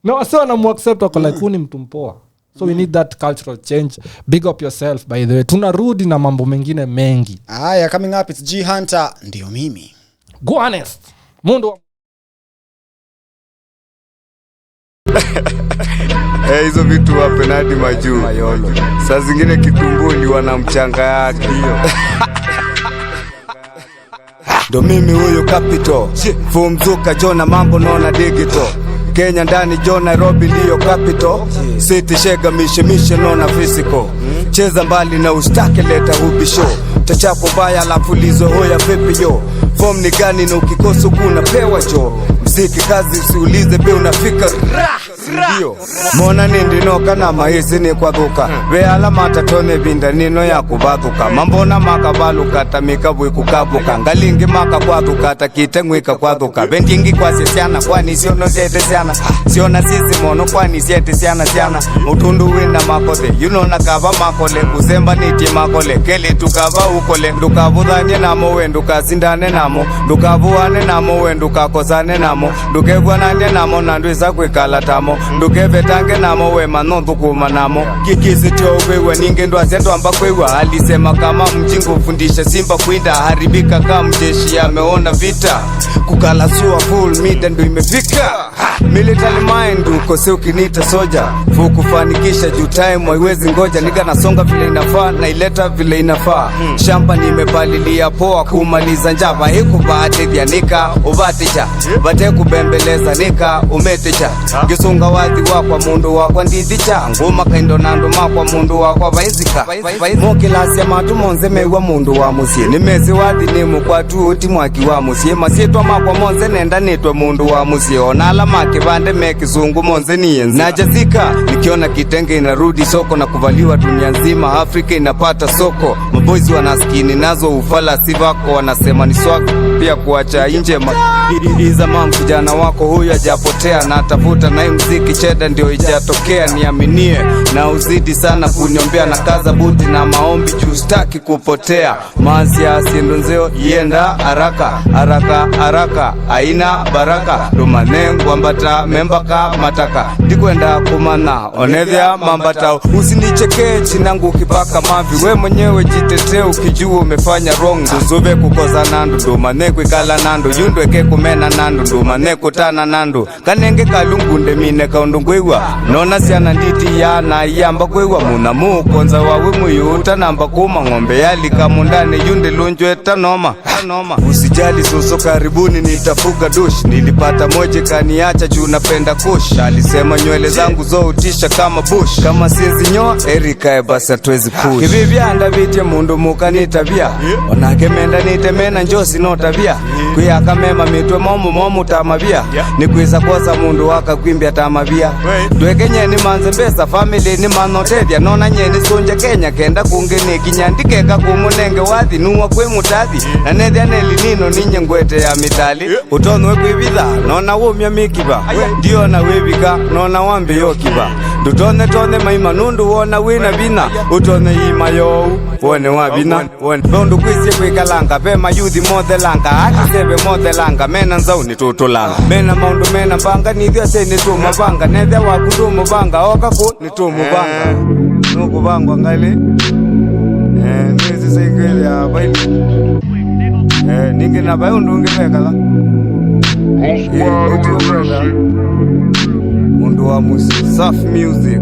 No, so anamuaccept wako like uni mtu mpoa. So we need that cultural change. Big up yourself by the way. Tunarudi na mambo mengine mengi. Coming up it's G Hunter ndio mimi. Go honest. Mundu hizo vitu wape nadi majuu. Saa zingine kitumbuni wana mchanga yake. Ndo mimi huyo capital. Fumzuka Jona mambo naona digital. Kenya ndani John Nairobi ndiyo capital. City shega mishe naona physical. Cheza mbali na ustake leta ubisho. Tachapo baya la fulizo hoya vipi yo. Form ni gani na ukikosa kuna pewa jo. Mziki kazi usiulize be unafika. Ndio mona nindi noka na mahisi ni kwa duka. We alama tatone binda nino ya kubaduka. Mambo na makabaluka tamika wikukabuka. Ngalingi maka kwa duka takitengwika kwa duka. Bentingi kwa sisiana kwani siono zete siana. Siona sisi mono kwani siete siana. Mutundu wina makode you know nakava makole. Kuzemba niti makole kele tukava ukole. Ndukavudhanye namo wenduka sindane namo. Ndukavuane namo wenduka kosane namo. Ndukevwanane namo nanduisa kwikala tamo. ndukeve tange namo wema nondhukuma namo kikisityo wewe ninge ndo azeto ambakwewa alisema kama mjingo ufundisha simba kwinda haribika kama mjeshi ameona vita kukala sua full mida ndo imefika military mind ukose ukinita soja fukufanikisha juu time haiwezi ngoja niga nasonga vile inafaa na ileta vile inafaa shamba nimepalilia poa kumaliza njava hiku baate vyanika ubatisha bate kubembeleza nika umetisha gisunga wadhi wakwa mundu wakwa ndidhicha nguma kaindo nando makwa mundu wakwa vaizika mokilasi ya matu monze mewa mundu wa musie nimezi wadhi nimu kwa tuuti mwaki wa musie masietwa makwa monze nenda nitwe mundu wa musie onala make vande mekizungu monze niyenzi najazika nikiona kitenge inarudi soko na kuvaliwa dunia nzima Afrika inapata soko maboizi wanaskini nazo ufala sivako wanasema ni swako pia kuacha inje iza mam kijana wako huyu ajapotea na atafuta na mziki cheda ndio ijatokea niaminie na uzidi sana kuniombea na kaza buti na maombi juu staki kupotea masia sindonzeo ienda haraka aina baraka domanengu ambata membaka mataka dikwenda kumana onedhia mambatao usinichekee chinangu ukipaka mavi we mwenyewe jitetee ukijua umefanya wrong uzuve kukoza nandu domanengu ikala nandu yundweke kumena nandu domanengu tana nandu kanenge kalungunde mine kaundungwewa nona siana nditi ya na yamba kwewa munamu konza wawe muyuta namba kuma ngombe yali kamundane yunde lunjweta noma usijali suso karibuni nitafuga dush nilipata moja kaniacha juu napenda kush alisema nywele zangu zoutisha kama bush kama sinzi nyoa erika basa twezi push hivi vyanda vitye mundu mukanitabia onakemenda nitemena njosi notabia kuyaka mema mitwe momu tamabia nikwiza kosa mundu waka kwimbia tamabia tweke nyeni manze mbesa family ni manotethia nona nyeni sunja Kenya kenda kungeni kinyandikeka kumunenge wathi nuwa kwe mutathi na nethia nelinino ninye ngwete ya mitali utonwe kwibitha nona wumya mikiba ndio na webika nona wambe yokiba ndutone maima nundu wona wina bina utone imayo wone wabina wone nundu kwisie kwikalanga pema yuthi mothelanga akisebe mothelanga mena nzauni tutulanga mena maundu mena mbanga nithio se nitumabanga nethia wakutumubanga okaku nitumubanga nukubangwa ngali nisi seikele ya baili ningi na bayo ndungi pekala utiopenda mundu wa musi Saf Music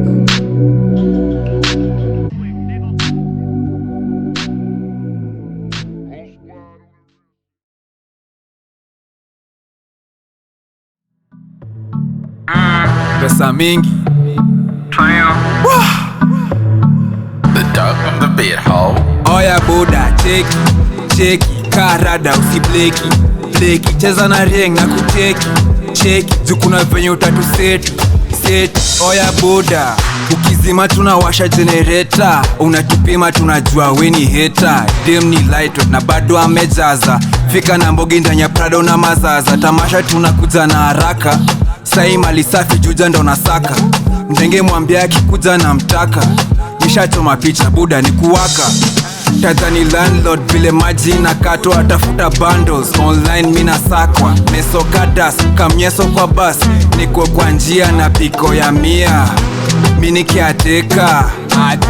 pesa mingi The dog on the bed hole. Oya boda cheki karada usibleki cheza na ring na cheki zukuna venye utatu seti oya boda ukizima tunawasha generator unatupima tunajua weni heta dem ni lightweight na bado amejaza fika na mbogi ndani ya Prado na mazaza tamasha tunakuja na haraka sai mali safi juja ndo nasaka mdenge mwambia akikuja na mtaka nishachoma picha buda ni kuwaka Tadhani landlord vile maji na kato atafuta bundles online mina sakwa mesoka das kamnyeso kwa bus niko kwa njia na BIKO ya 100 mini kiateka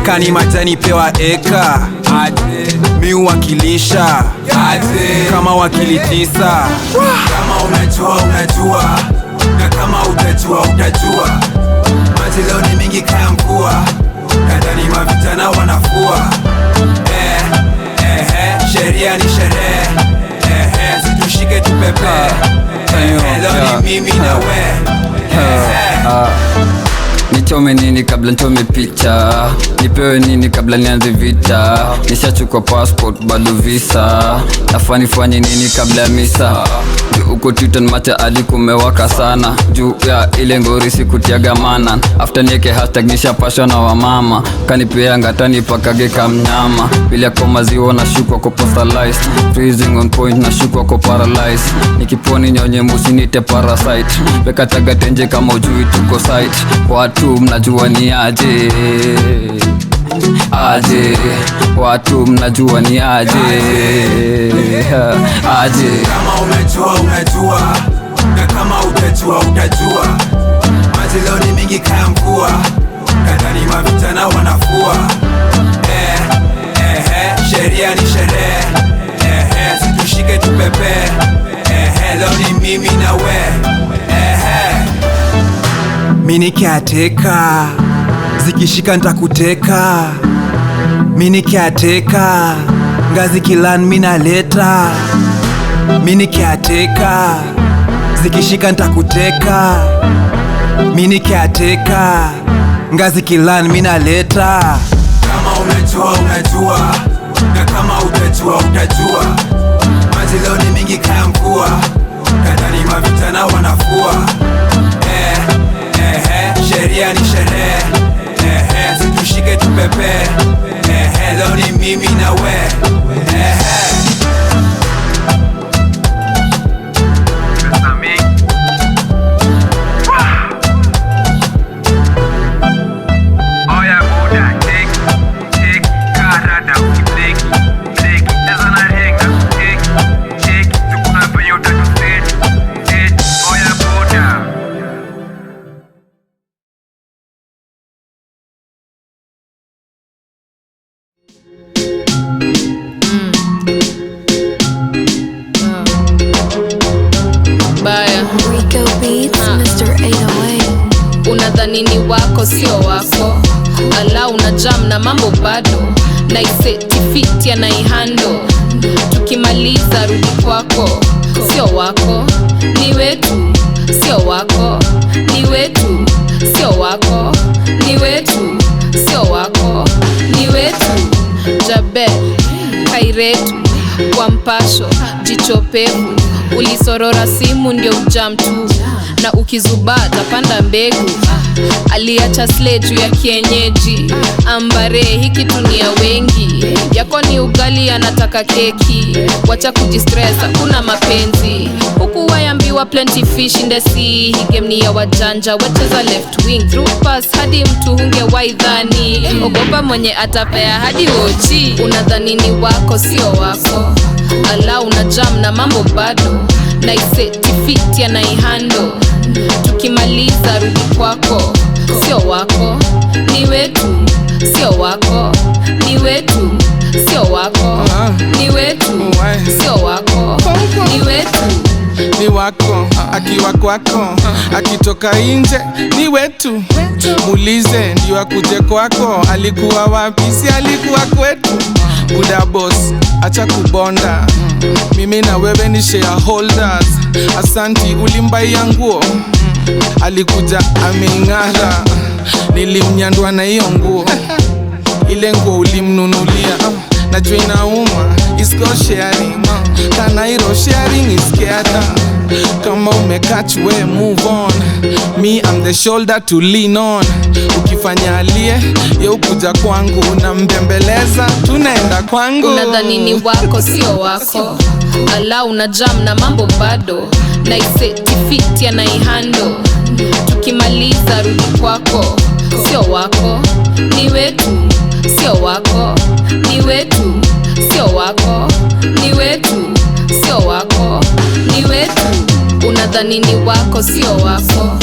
kani majani pewa eka mi wakilisha kama wakili 9 kama unajua na kama utajua maji leo ni mingi kaya mvua kadhani mavijana wanafua sheria ni sherehe situshike tupepe leo ni mimi na we Nichome nini kabla nichome picha, nipewe nini kabla nianze vita. Nishachukua passport bado visa, nafaa nifanye nini kabla ya misa. Uko Twitter macha hadi kumewaka sana, juu ya ile ngori sikutiaga mana. After nieke hashtag nishapashwa na wamama, kanipea ngatani pakage kamnyama. Bila kwa maziwa na shukwa kwa postalized, freezing on point na shukwa kwa paralyzed. Nikiponi nyonye musinite parasite, weka taga tenje kama ujui tuko site. Watu mnajua ni aje, watu mnajua ni aje. Kama unajua na kama utajua Maziloni mingi kaya mvua, kandani mavijana wanafua. Sheria ni sherehe, situshike tupepe. Leo ni mimi na we. Mini kiateka, zikishika ntakuteka. Mini kiateka, ngazi kilan mina leta. Mini kiateka, zikishika ntakuteka. Mini kiateka, ngazi kilan mina leta. Kama unajua unajua, na kama utajua utajua. Maziloni mingi kaya mvua, kandani mavijana wanafua. Sheria ni sherehe, situshike tupepe. Leo ni mimi na we. Unadhani ni wako sio wako, ala una jam na mambo bado, na isetifiti anaihando. Tukimaliza rudi kwako, sio wako ni wetu, sio wako ni wetu, sio wako ni wetu, sio wako ni wetu. Jabe Kairetu kwa mpasho jichopevu, ulisorora simu ndio ujam tu, na ukizubata panda mbegu. Aliacha sleju ya kienyeji, ambare hiki tunia wengi. Yako ni ugali anataka keki, wacha kujistress kuna mapenzi. Huku wayambiwa plenty fish in the sea. Hii game ni ya wajanja, wacheza left wing through pass hadi mtu hunge waidhani. Ogopa mwenye atapea hadi wochi. Unadhani ni wako sio wako, ala una jam na mambo bado, na isetifiti anaihando. Tukimaliza rudi kwako, sio wako ni wetu, sio wako ni wetu, sio wako ni wetu, sio wako ni wetu. Ni wako, akiwa kwako, akitoka inje ni wetu. Mulize ndio akuje kwako, alikuwa wapi si alikuwa kwetu. Buda boss, acha kubonda, mimi na wewe ni shareholders. Asanti ulimbai nguo, alikuja ameing'ara, nilimnyandwa na hiyo nguo. Ile nguo ulimnunulia, najua inauma, it's called sharing. Kanairo sharing is scared. Kama umecatch we move on, me I'm the shoulder to lean on. Ukifanya alie, ye ukuja kwangu, na mbembeleza, tunaenda kwangu. Unadhani ni wako sio wako, ala una jam na mambo bado, na isetifiti anaihando. Tukimaliza rudi kwako, sio wako ni wetu, sio wako ni wetu, sio wako ni wetu, sio wako ni wetu. Unadhani ni wako sio wako,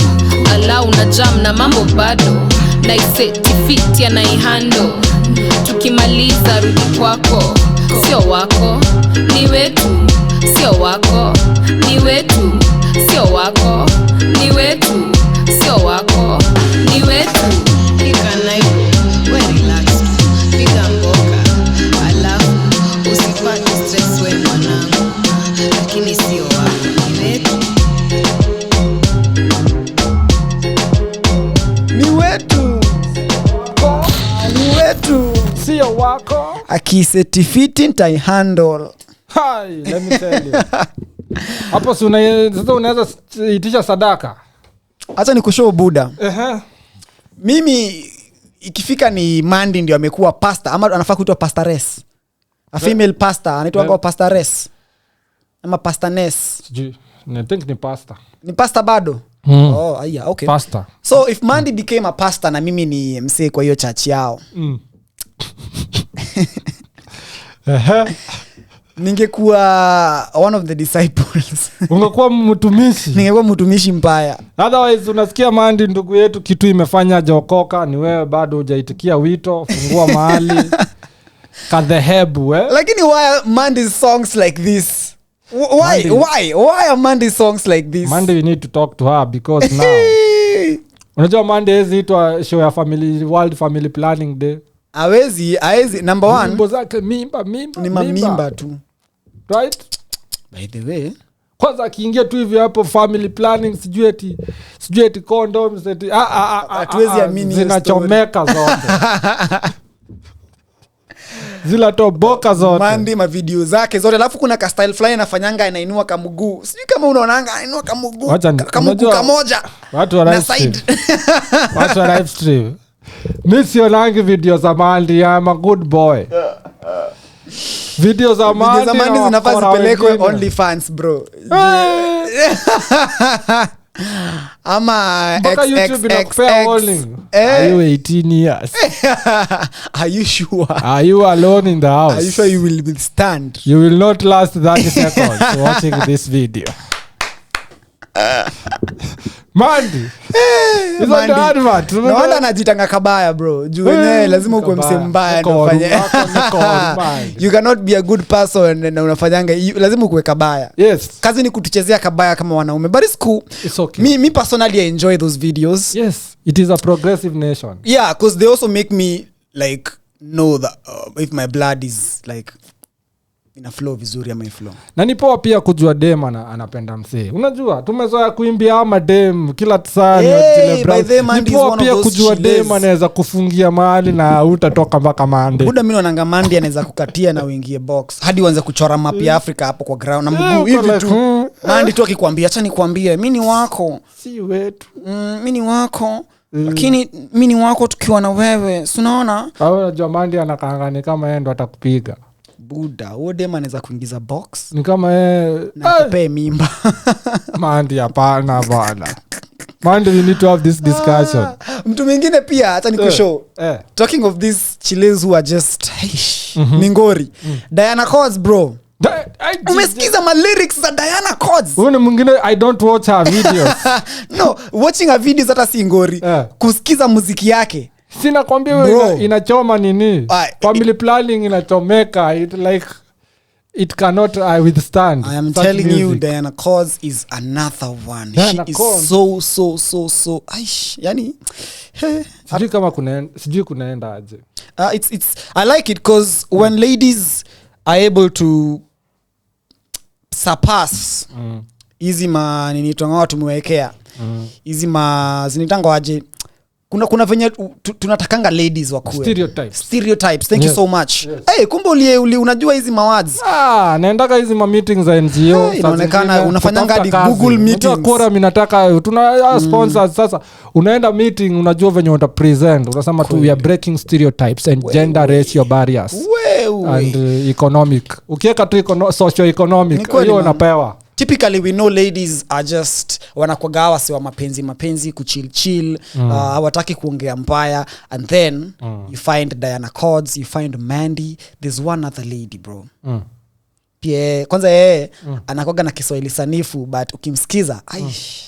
ala una jam na mambo bado, na isetifiti anaihando. Tukimaliza rudi kwako, sio wako ni wetu, sio wako ni wetu, sio wako ni wetu, sio wako ni wetu. We relax, piga mboka, alafu usipate stress we mwanangu, lakini sio wako ni wetu. Ni wetu, ni wetu, sio wako. Akisetifiti ntai handle. Hi, let me tell you. Hapo sasa unaweza itisha sadaka. Acha nikushow buda. Mimi ikifika ni Mandi ndio amekuwa pastor, ama anafaa kuitwa pastoress. A female pastor anaitwa pastoress ama pastorness. I think ni pastor. Ni pastor bado? Oh, yeah, okay. Pastor. So if Mandi became a pastor na mimi ni msee kwa hiyo church yao. ningekuwa one of the disciples. Ungekuwa mtumishi. Ningekuwa mtumishi mbaya. Otherwise unasikia Mandi ndugu yetu kitu imefanya jokoka ni wewe bado hujaitikia wito, fungua mahali kadhehebu Lakini why are Mandi's songs like this? Why are Mandi's songs like this? Mandi, we need to talk to her because now unajua Mandi hizi itwa show ya family World Family Planning Day. Hawezi number 1 Mimbo zake mimba ni mamimba tu. Right? By the way, kwanza akiingia tu hivi hapo family planning sijui eti condoms eti hatuwezi amini zinachomeka zote. Zila toboka zote. Mandi ma video zake zote alafu kuna ka style fly anafanyanga anainua kamguu. Sijui kama unaonanga anainua kamguu. Kamguu kamoja. Watu wa live stream. Mimi sionangi video za Mandi, I'm a good boy. Video za Mandi zinafaa zipelekwe only fans bro. Ama YouTube inakupea warning. Are you 18 years? Are you sure? Are you alone in the house? Are you sure you will withstand? You will not last 30 seconds watching this video. Mandi. Hizo ndio advert. Naona anajitanga kabaya bro. Juu wenyewe lazima ukuwe msee mbaya ndio ufanye. You cannot be a good person na unafanyanga lazima ukuwe kabaya. Yes. Kazi ni kutuchezea kabaya kama wanaume. But it's cool. It's okay. Me personally I enjoy those videos. Yes. It is a progressive nation. Yeah, because they also make me like know that if my blood is like ina flow vizuri ama flow. Na ni poa pia kujua dem anapenda msee. Unajua tumezoea kuimbia ama dem kila saa ni poa pia kujua dem anaweza kufungia mahali na utatoka mpaka Mande. Buda mimi naonanga Mande anaweza kukatia na uingie box hadi uanze kuchora map ya Afrika hapo kwa ground na mguu hivi tu. Mande tu akikwambia acha nikwambie mimi ni wako. Si wetu. Mimi ni wako. Lakini mimi ni wako tukiwa na wewe. Si unaona? Unajua Mande anakaangani kama yeye ndo atakupiga. Buda, huo dem anaweza kuingiza box. Ni kama na kupea mimba. Mandi hapana bana. Mandi, we need to have this discussion. Mtu mwingine pia hata nikushow. Talking of these chiles who are just mingori. Diana Cods bro. Umesikiza ma lyrics za Diana Cods? Huyo mwingine I don't watch her videos. No, watching her videos hata si ngori. Kusikiza muziki yake. Sina kwambia wewe inachoma nini? Family planning inachomeka. It cannot withstand. I am telling you Diana Cods is another one. She is so aish. Yani sijui kunaenda aje. It's I like it because when ladies are able to surpass hizi nini tunao tumewekea. Hizi zinitanga waje. Kuna venye tunatakanga ladies wakuwe stereotypes. Thank you so much. Yes. Kumbe unajua hizi mawads. Naendaka hizi ma meetings za NGO. Inaonekana unafanyanga hadi Google meetings. Quorum inataka tuna sponsors sasa. Unaenda meeting unajua venye uta present. Unasema tu we are breaking stereotypes and gender ratio barriers. And economic. Ukiweka tu socio economic hiyo unapewa. Typically we know ladies are just wanakwaga wasi wa mapenzi kuchill hawataki kuongea mbaya and then you find Diana Cods, you find Mandy, there's one other lady bro. Pia kwanza yeye anakwaga na Kiswahili sanifu but ukimsikiza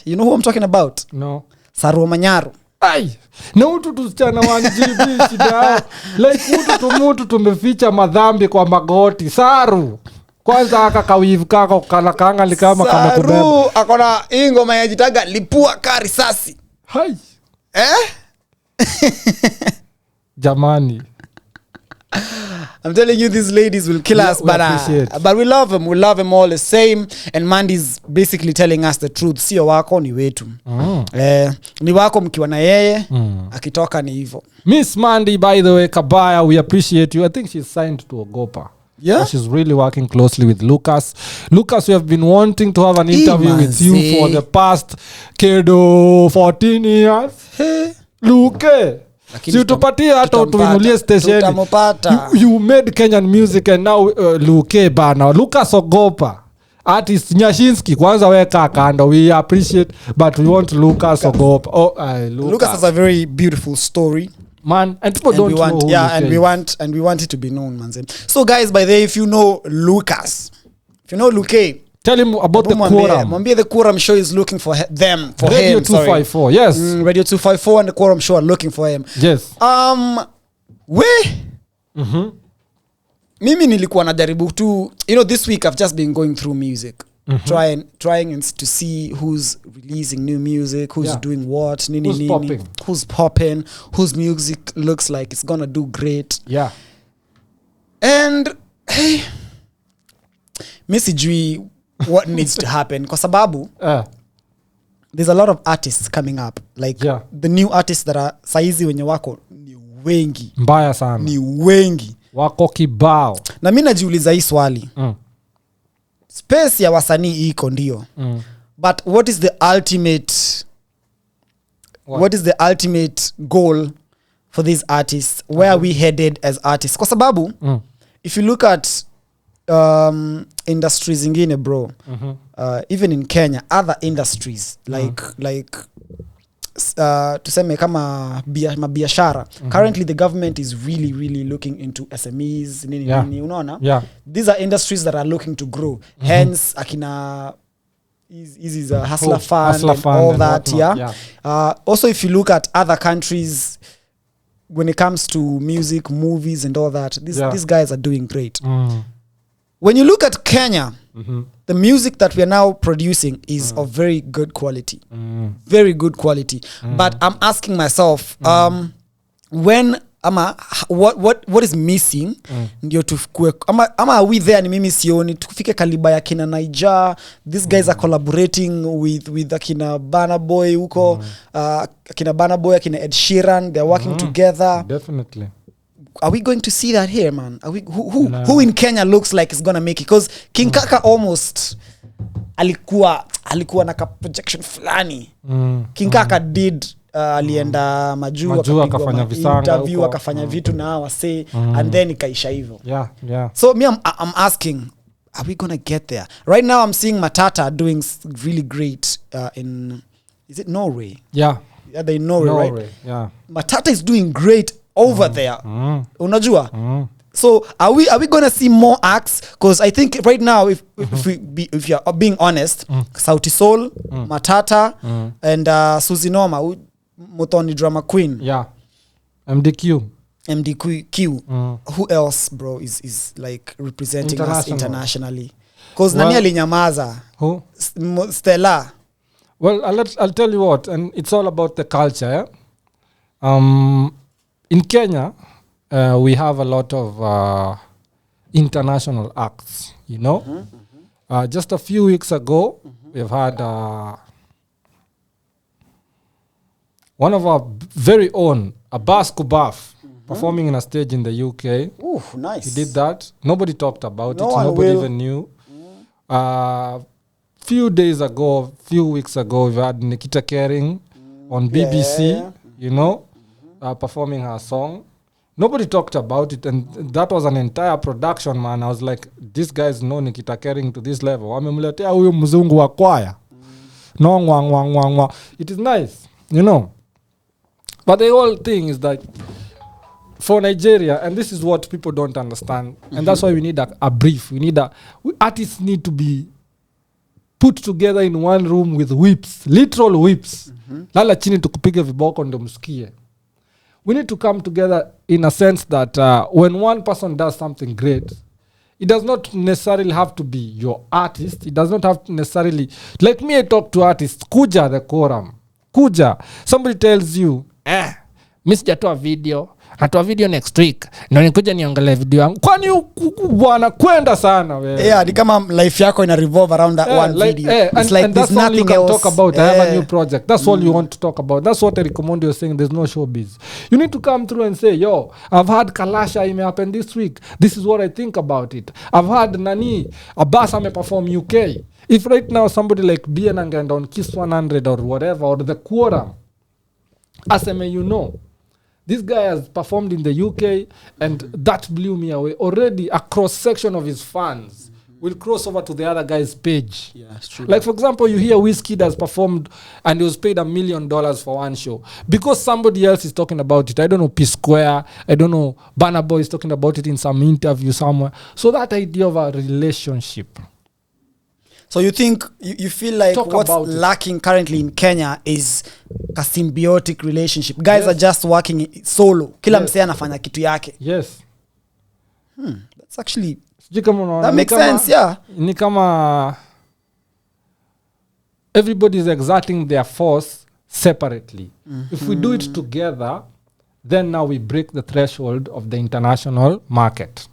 you know who I'm talking about? No. Saru Manyaro. Na utu tusichana 1GB shida. Mutu tumeficha madhambi kwa magoti. Saru kwanza akakawivu kako kalakanga likama kama kubeba. Saru akona ingoma yajitaga lipua karisasi. Hai. Jamani. I'm telling you these ladies will kill us but we love them. We love them all the same and Mandy's basically telling us the truth. Sio wako ni wetu. Ni wako mkiwa na yeye akitoka ni hivyo. Miss Mandy, by the way, Kabaya, we appreciate you. I think she's signed to Ogopa. Yeah, she's really working closely with Lucas. Lucas, we have been wanting to have an interview with you for the past 14 years. Luke, si utupatie hata utuinulie station. You made Kenyan music and now Luke bana. Lucas Ogopa, artist Nyashinsky, kwanza weka kando. We appreciate but we want Lucas Ogopa. Lucas has a very beautiful story. man, and people And don't we know want, who yeah, Luke and is. we want it to be known, man. So guys, by the way, if you know Lucas, if you know Luke, tell him about the Quorum. Mwambie the Quorum show is looking for them, for Radio him. Sorry. 254, yes. Radio 254 and the Quorum show are looking for him. Yes. Mimi nilikuwa najaribu tu, this week I've just been going through music. Trying to see who's releasing new music, who's doing what, who's popping, whose music looks like it's gonna do great. Yeah. And hey, sijui what needs to happen kwa sababu there's a lot of artists coming up, like the new artists that are saizi wenye wako ni wengi mbaya sana, ni wengi wako kibao, na mimi najiuliza hii swali space ya wasanii iko ndio but what is the ultimate goal for these artists? Where are we headed as artists? Kwa sababu if you look at industries ingine bro, even in Kenya, other industries like tuseme kama mabiashara, currently the government is really looking into SMEs nini unaona, these are industries that are looking to grow, hence akina is a hustler fund and all that, also if you look at other countries when it comes to music, movies and all that, these guys are doing great. When you look at Kenya, the music that we are now producing is of very good quality. Very good quality. But I'm asking myself, what is missing ndio tukue ama are we there? Ni mimi sioni tukufike kaliba ya kina Niger. These guys are collaborating with akina Burna Boy huko, akina Burna Boy, akina Ed Sheeran, they're working together. Definitely. Are we going to see that here, man? Are we who in Kenya looks like it's gonna make it? Because King Kaka almost alikuwa na projection fulani. King Kaka did alienda majuu akafanya visanga interview akafanya vitu na wase and then ikaisha hivyo. Yeah. So me I'm asking, are we gonna get there? Right now I'm seeing Matata doing really great in, is it Norway? Yeah, they're in Norway, right? Yeah. Matata is doing great over there. Unajua? So are we gonna see more acts? Because I think right now, if you're being honest, Sauti Sol, Matata, and Suzy Noma, Muthondu Drama Queen. Yeah. MDQ. Who else, bro, is like representing us internationally? Because nani alinyamaza? Who? Stella. Well, I'll tell you what, and it's all about the culture. In Kenya, we have a lot of international acts, just a few weeks ago, we've had one of our very own, Abbas Kubaf, performing in a stage in the UK. Ooh, nice. He did that. Nobody talked about it. Nobody even knew. Few weeks ago, we had Nikita Kering on BBC, performing her song. Nobody talked about it, and that was an entire production, man. I was like, these guys know Nikita Kering to this level. Wamemletea huyo mzungu wa kwaya. No, wang. It is nice, But the whole thing is that for Nigeria, and this is what people don't understand, and that's why we need a brief. Artists need to be put together in one room with whips, literal whips. Lala chini tukupige viboko ndo msikie. We need to come together in a sense that when one person does something great, it does not necessarily have to be your artist. It does not have to necessarily, like me, I talk to artists, kuja the Quorum. Kuja. Somebody tells you, mi sijatoa video, natoa video next week, na nikuja niangalie video yangu. Kwani bwana kwenda sana wewe? Yeah, ni kama life yako ina revolve around that one video. It's like and there's that's all you nothing can else. talk about. I have a new project. That's all you want to talk about. That's what Eric Omondi was saying. There's no showbiz. You need to come through and say, yo, I've had Kalasha ime happen this week. This is what I think about it. I've had Nani, Abbas ame perform UK. If right now somebody like Bienangenda on Kiss 100 or whatever, or the Quorum, aseme this guy has performed in the UK and that blew me away. Already a cross-section of his fans will cross over to the other guy's page. Yeah, it's true. Like, for example, you hear Wizkid has performed and he was paid $1 million for one show because somebody else is talking about it. I don't know, P Square, I don't know, Burna Boy is talking about it in some interview somewhere. So that idea of a relationship. So you think, you feel like Talk what's about it. lacking currently in Kenya is a symbiotic relationship. Guys are just working solo. Kila msee anafanya kitu yake. Yes. That's actually... That makes sense, yeah. Ni kama everybody is exerting their force separately. If we do it together, then now we break the threshold of the international market.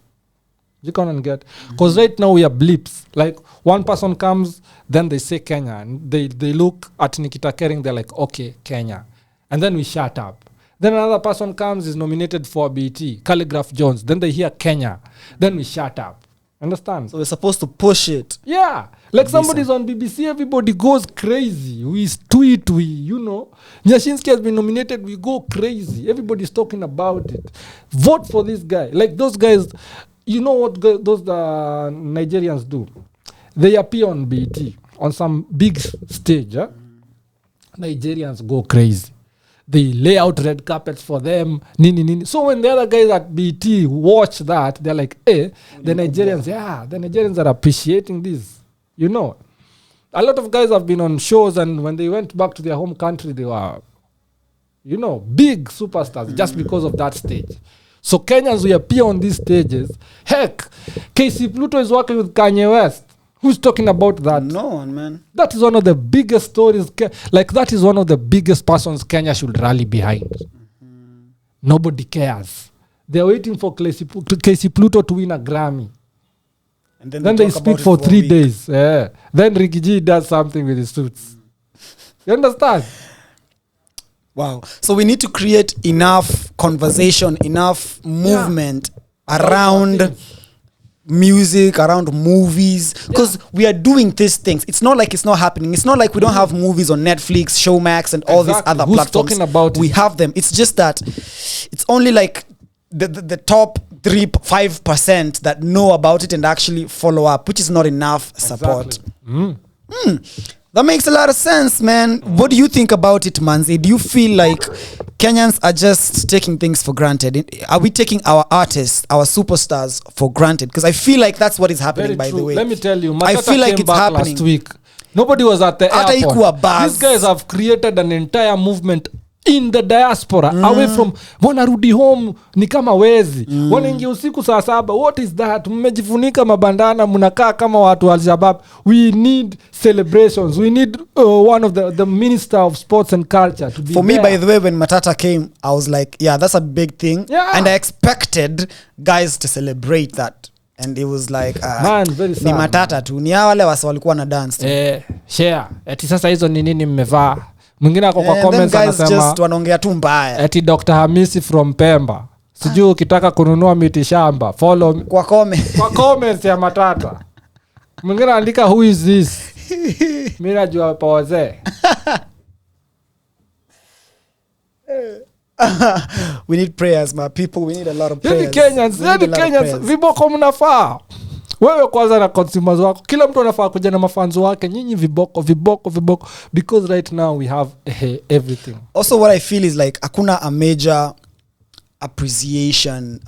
You can't get, because right now we are blips. Like one person comes, then they say Kenya, and they look at Nikita Kering, they're like, okay, Kenya, and then we shut up. Then another person comes, is nominated for BT, Calligraph Jones. Then they hear Kenya, then we shut up. Understand? So we're supposed to push it. Yeah. Like somebody's on BBC, everybody goes crazy. We tweet, Nyashinsky has been nominated, we go crazy. Everybody's talking about it. Vote for this guy. Like those guys, you know what those Nigerians do? They appear on BT, on some big stage. Nigerians go crazy. They lay out red carpets for them. So when the other guys at BT watch that, they're like, the Nigerians are appreciating this. A lot of guys have been on shows, and when they went back to their home country, they were, big superstars just because of that stage. So Kenyans, we appear on these stages. Heck, KC Pluto is working with Kanye West. Who's talking about that? No one, man. That is one of the biggest stories. That is one of the biggest persons Kenya should rally behind. Nobody cares. They're waiting for KC Pluto to win a Grammy. And then they speak for 3 days. Yeah. Then Ricky G does something with his suits. You understand? Wow. So we need to create enough conversation, enough movement around music, around movies, because we are doing these things. It's not like it's not happening. It's not like we don't have movies on Netflix, Showmax, and all these other Who's platforms. Talking about we have them. It's just that it's only like the top 3-5% that know about it and actually follow up, which is not enough support. That makes a lot of sense, man. What do you think about it, Manzi? Do you feel like Kenyans are just taking things for granted? Are we taking our artists, our superstars for granted? Because I feel like that's what is happening, by the way. Let me tell you, I feel like it's happening. Last week. Nobody was at the airport. These guys have created an entire movement in the diaspora, away from wanarudi home ni kama wezi, wanaingia usiku saa 7. What is that? Mmejifunika mabandana, mnakaa kama watu wa Al-Shabaab. We need celebrations. We need one of the minister of sports and culture to be For there. me, by the way, when Matata came, I was like, yeah, that's a big thing. Yeah. And I expected guys to celebrate that. And it was like, Man, very ni sad. Matata tu. Ni wale wasi walikuwa na dance. Share. Eti sasa hizo ni nini mmevaa? Mwingine ako kwa comments guys anasema just wanaongea tu mbaya. eti Dr. Hamisi from Pemba. Sijui ukitaka kununua miti shamba. Follow me. Kwa comments ya Matata. Mwingine andika who is this? Mimi najua pawazee. We need prayers, my people. We need a lot of prayers. Yeni Kenyans, viboko mnafaa. Wewe kwanza na consumers wako. Kila mtu anafaa kuja na mafanzo wake. Nyinyi viboko. Because right now we have everything. Also what I feel is like hakuna a major appreciation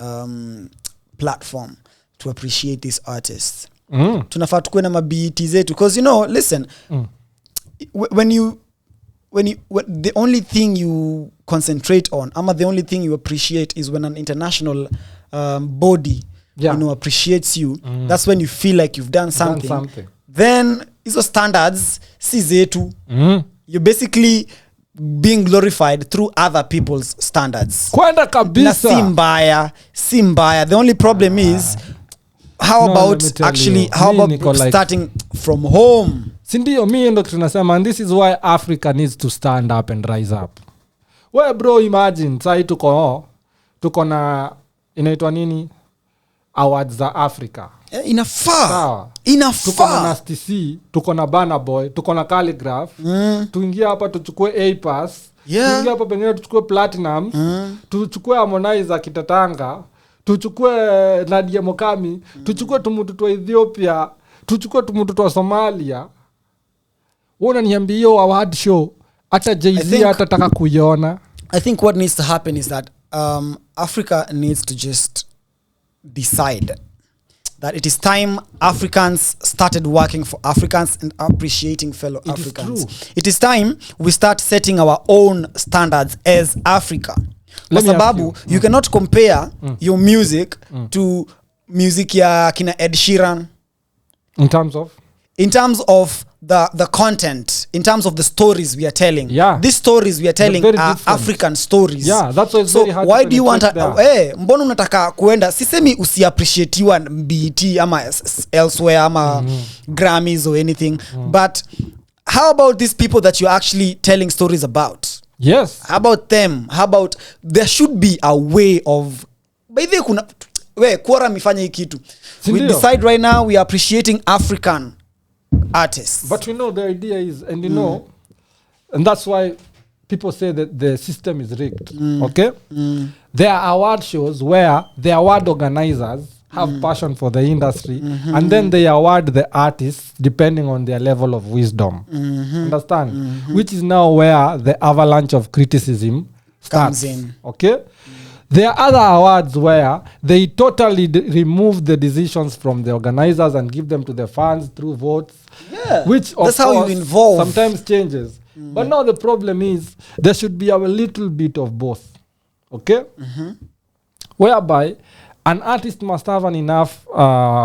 platform to appreciate these artists. Tunafaa tukuwe na mabiti zetu. Because listen, when the only thing you concentrate on, the only thing you appreciate is when an international body appreciates you. That's when you feel like you've done something. Then hizo standards si zetu. You're basically being glorified through other people's standards. Kwenda kabisa. Na si mbaya. The only problem is how about starting from home? Sindio, mimi ndo tunasema, and this is why Africa needs to stand up and rise up. Well, bro, imagine sai tuko na inaitwa nini? Awards za Africa. Inafaa. Tuko na Nasty C, tuko na Burna Boy, tuko na Calligraph. Tuingie hapa tuchukue A-Pass. Tuingie hapa pengine tuchukue Platinum. Tuchukue Harmonize akitatanga. Tuchukue Nadia Mokami. Tuchukue tumutu wa Ethiopia. tuchukue tu mtoto wa Somalia, wona niambie hiyo award show hata Jay-Z atataka kuiona. I think what needs to happen is that Africa needs to just decide that it is time Africans started working for Africans and appreciating fellow Africans. It is time we start setting our own standards as Africa. Kwa sababu you cannot compare your music to music ya kina Ed Sheeran in terms of the content, in terms of the stories we are telling. These stories we are telling are different. African stories. That's why it's very hard. Why do you want mbona unataka kuenda, sisemi usiappreciatiwa BET ama elsewhere ama Grammys or anything, but how about these people that you're actually telling stories about? Yes. How about them? How about there should be a way of, by the kuna Quorum ifanye hii kitu. We decide right now we are appreciating African artists. But we know the idea is, and you know, and that's why people say that the system is rigged. Okay? There are award shows where the award organizers have passion for the industry, and then they award the artists depending on their level of wisdom. Understand? Which is now where the avalanche of criticism starts. Comes in. Okay? There are other awards where they totally remove the decisions from the organizers and give them to the fans through votes. Which of that's how course you involve. Sometimes changes. But now the problem is there should be a little bit of both. Okay? Whereby an artist must have an enough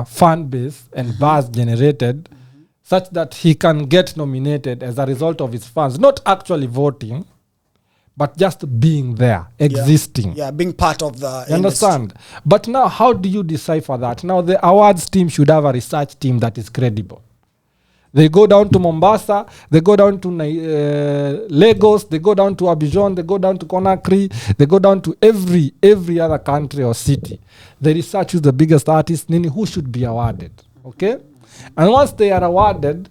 fan base and buzz generated such that he can get nominated as a result of his fans, not actually voting, but just being there, existing. Being part of the You understand? But now, how do you decipher that? Now, the awards team should have a research team that is credible. They go down to Mombasa, they go down to Lagos, they go down to Abidjan, they go down to Conakry, they go down to every other country or city. They research who's the biggest artist, who should be awarded. Okay? And once they are awarded,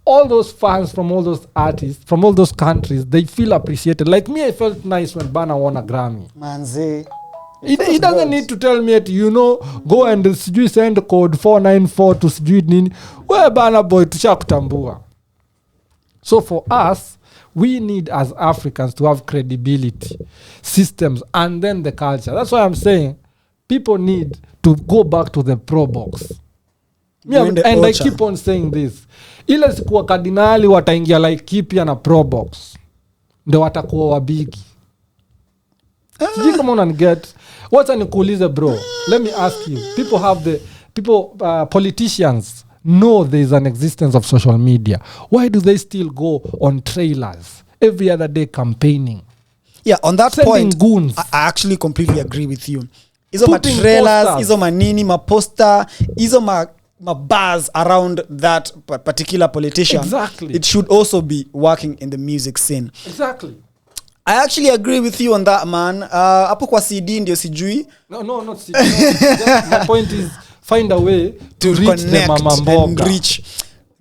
all those fans from all those artists, from all those countries, they feel appreciated. Like me, I felt nice when Bana won a Grammy. Manze. He doesn't need to tell me, go and send code 494 to sijui nini. Where Bana boy tushakutambua. So for us, we need as Africans to have credibility, systems, and then the culture. That's why I'm saying people need to go back to the pro box. And I keep on saying this. Ile sikuwa kardinali wataingia like Kipia na pro box. Ndio watakuwa wabigi. Sijui kama unaniget. Wacha nikuulize bro. Let me ask you. Politicians know there is an existence of social media. Why do they still go on trailers every other day campaigning? Yeah, on that Sending point, goons. I actually completely agree with you. Izo ma trailers, izo manini, ma poster, izo ma buzz around that particular politician. Exactly. It should also be working in the music scene. Exactly. I actually agree with you on that, man. Hapo kwa CD ndio sijui. No, not CD. My point is find a way to reach the mama mboga. Reach.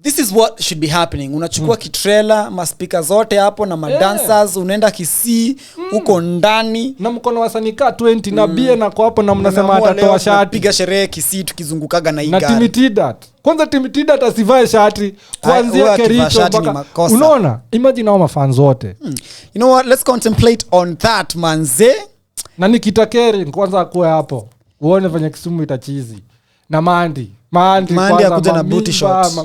This is what should be happening. Unachukua kitrela, maspika zote hapo na madancers, unaenda Kisii, uko ndani. Na mkono wasanika 20 na bie na kwa hapo na mnasema atatoa shati. Piga sherehe Kisii tukizungukaga na igari. Na timitidat. Kwanza timitidat asivae shati kuanzia Kericho mpaka. Unaona? Imagine hao mafans wote. You know what? Let's contemplate on that, manze. Na nikitakeri kwanza akue hapo. Uone venye Kisumu itachizi. Na Mandi akuja na booty shots.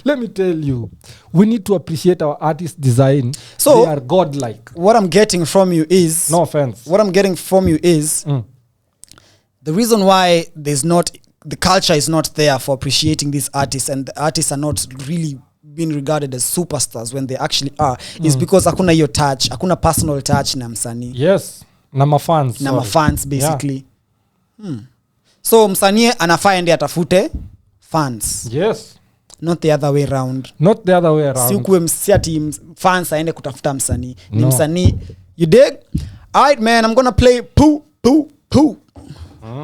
Let me tell you, we need to appreciate our artist design. So they are godlike. What I'm getting from you is, no offense, what I'm getting from you is the reason why the culture is not there for appreciating these artists, and the artists are not really being regarded as superstars when they actually are, is because hakuna hiyo touch, hakuna personal touch na msanii. Yes, na mafans basically. So msanii anafaa ende atafute fans. Yes. Not the other way around. Si ukuwe msiati fans aende kutafuta msanii. Ni msanii. You dig? Alright man, I'm gonna play Poo.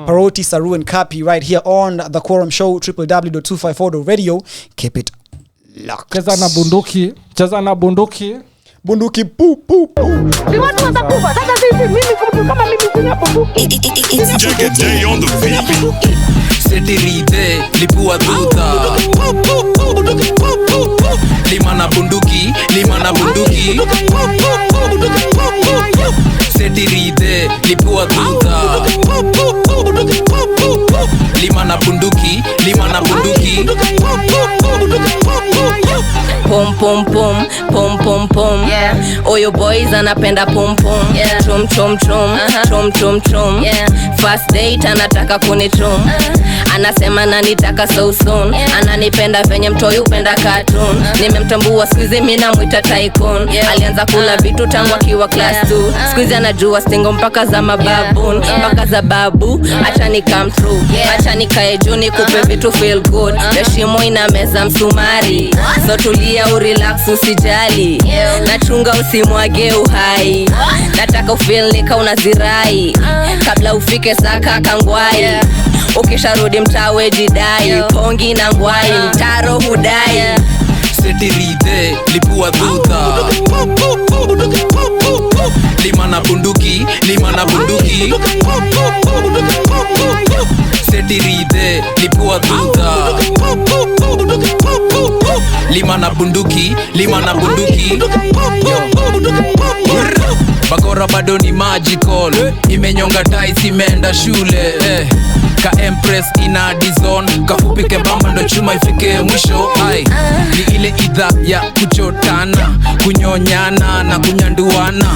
Paroti, Saru and Kapi right here on the Quorum Show, www.254.radio. Keep it locked. Cheza na bunduki. Bunduki poo. Ni watu watakufa. Sasa sisi mimi kama mimi sina bunduki. Day on the beat. Setiride, lipua dhudha. Lima na bunduki, lima na bunduki. Setiride, lipua dhudha. Lima na bunduki, lima na bunduki. Pom pom pom, pom pom pom. Oyo boys anapenda pom pom. Chom chom chom, chom chom chom. First date anataka kunichom. Anasema nanitaka so soon. Ananipenda venye mtoi upenda cartoon. Nimemtambua squeezy mimi namuita tycoon. Alianza kula vitu tangu akiwa class 2. Squeezy anajua stingo mpaka za mababoon. Mpaka za babu, acha ni come through. Acha nikae juu nikupe vitu feel good. Heshimo ina meza msumari. So tulia urelax usijali. Nachunga usimwage uhai. Nataka ufeel nika unazirai. Kabla ufike saka kangwai. Ukisharudi mtawe jidai. Pongi na ngwai, mtaro hudai. Setiride, lipua dhudha. Lima na bunduki, lima na bunduki. Setiride, lipua dhudha. Lima na bunduki, lima na bunduki. Bakora bado ni magical. Imenyonga ties imeenda shule. Ka empress ina dizon. Kafupi kebamba ndo chuma ifike mwisho. Ai, ni ile idha ya kuchotana, kunyonyana na kunyanduana.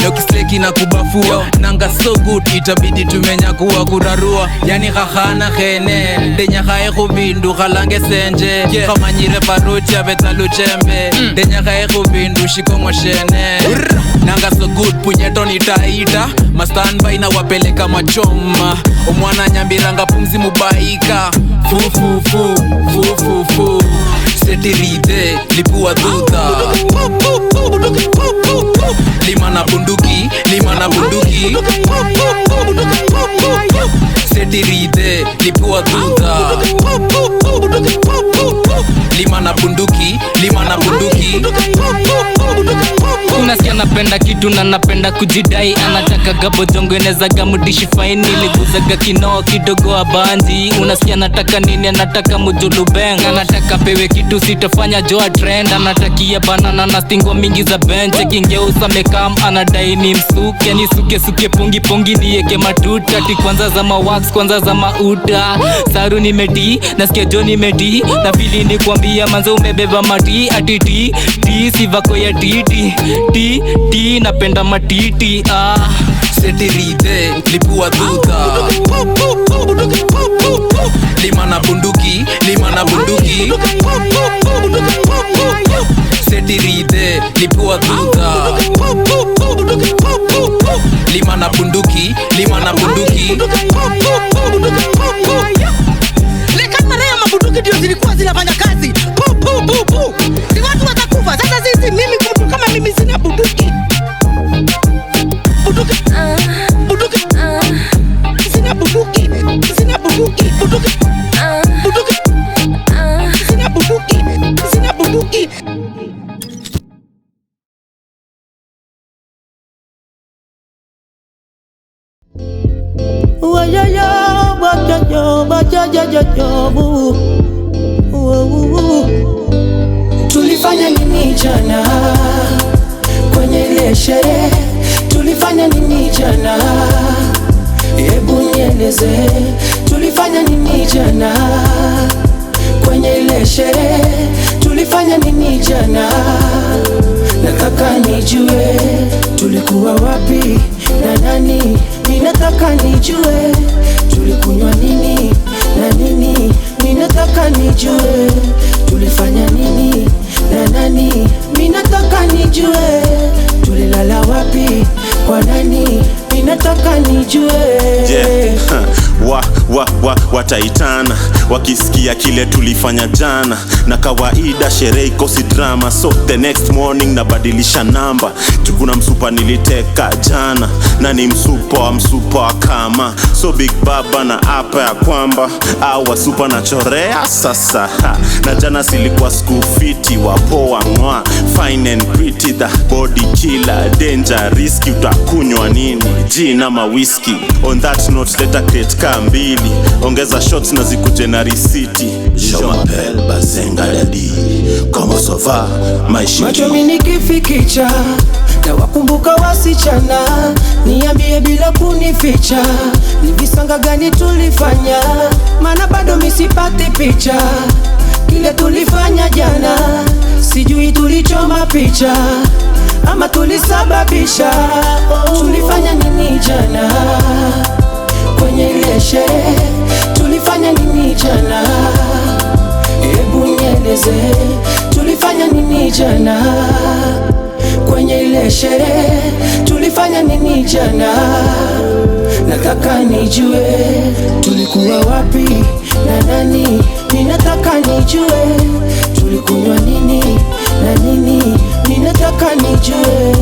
Leo kisleki na kubafua. Nanga so good itabidi tumenyakuwa kurarua. Yani khahana khene denya khae khubindu khalange senje. Khamanyire paroti abeta luchembe. Denya khae khubindu shikongo shene. Nanga so good punyeto nitaita. Mastanba inawapeleka machoma. Omwana nyambiranga pumzi mubaika. Fu fu fu, fu fu fu. Setiride, lipua dhudha. Lima na bunduki, lima na bunduki. Setiride, lipua dhudha. Lima na bunduki, lima na bunduki. Unasikia napenda kitu na napenda kujidai. Anataka gabo jongo enezaga mudishi faini. Liguzaga kinoo kidogo abanji. Unasikia nataka nini, anataka mujulu bang. Anataka pewe kitu sitafanya joa trend. Anatakia banana na stingo mingi za bench. Kingeusa mekam anadai ni msuke. Ni suke suke pungi pungi nieke matuta. Ti kwanza za mawax kwanza za mauta. Saru ni medi, nasikia jo ni medi. Na fili ni kuambia manzo umebeba mati. Ati ti, ti sivako ya titi. Ti, ti napenda matiti. Setiride, lipua dhudha. Lima na bunduki, lima na bunduki. Setiride, lipua dhudha. Lima na bunduki, lima na bunduki. Leka marea mabunduki ndio zilikuwa zinafanya kazi. Pu pu pu pu. Si watu watakufa. Sasa sisi mimi mtu kama mimi sina bunduki. Bunduki. Bunduki. Sina bunduki. Sina bunduki. Bunduki. Bunduki. Sina bunduki. Sina bunduki. Tulifanya nini jana kwenye ile sherehe? Tulifanya nini jana? Hebu nieleze. Tulifanya nini jana kwenye ile sherehe? Tulifanya nini jana? Nataka nijue tulikuwa wapi na nani. Ninataka nijue tulikunywa nini na nini. Ninataka nijue tulifanya nini na nani. Ninataka nijue tulilala wapi kwa nani. Ninataka nijue. Wataitana wakisikia kile tulifanya jana. Na kawaida sherehe ikosi drama. So the next morning nabadilisha namba. Tukuna msupa niliteka jana. Na ni msupa kama. So big baba na apa ya kwamba awa supa na chorea sasa. Na jana silikuwa skufiti wapoa mwa. Fine and pretty, the body killer. Danger, risky, utakunywa nini? Gin ama whiskey. On that note leta crate ka mbili. mbili, ongeza shots na zikuje na risiti. Je m'appelle Bazenga Dadi, comment ça va maisha? Macho mini kifikicha na wakumbuka wasichana, niambie bila kunificha, ni visanga gani tulifanya, maana bado misipati picha kile tulifanya jana, sijui tulichoma picha ama tulisababisha. Tulifanya nini jana kwenye ile sherehe? Tulifanya nini jana? Hebu nieleze, tulifanya nini jana kwenye ile sherehe? Tulifanya nini jana? Nataka nijue tulikuwa wapi na nani. Ninataka nijue tulikunywa nini na nini. Ninataka nijue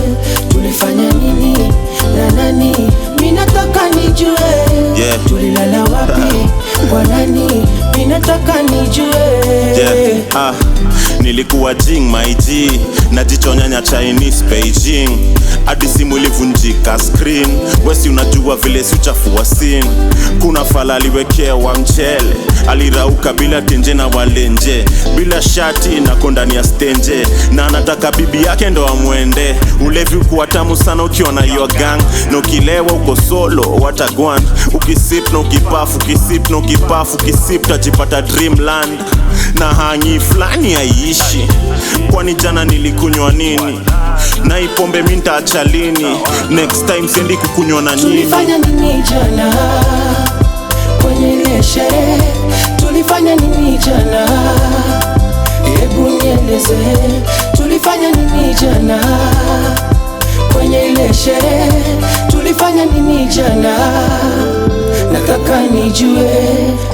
tulifanya nini na nani. Ninataka nijue tulilala wapi kwa nani. Ninataka nijue nilikuwa jing my G, najichonyanya Chinese Beijing, hadi simu ilivunjika screen. Wesi unajua vile si uchafua scene. Kuna fala aliwekewa mchele, alirauka bila tenje na walenje, bila shati na kondani ya stenje, na anataka bibi yake ndo amwende. Ulevi ukuwa tamu sana ukiwa na your gang, na ukilewa uko solo watagwan. Ukisip na ukipafu, ukisip na ukipafu, ukisip tajipata dreamland na hangi flani haiishi. Kwani jana nilikunywa nini? Na ipombe minta acha lini? Next time sendi kukunywa na nini? Tulifanya nini jana kwenye ile sherehe? Tulifanya nini jana? Hebu nieleze tulifanya nini jana kwenye ile sherehe? Tulifanya nini jana? Nataka nijue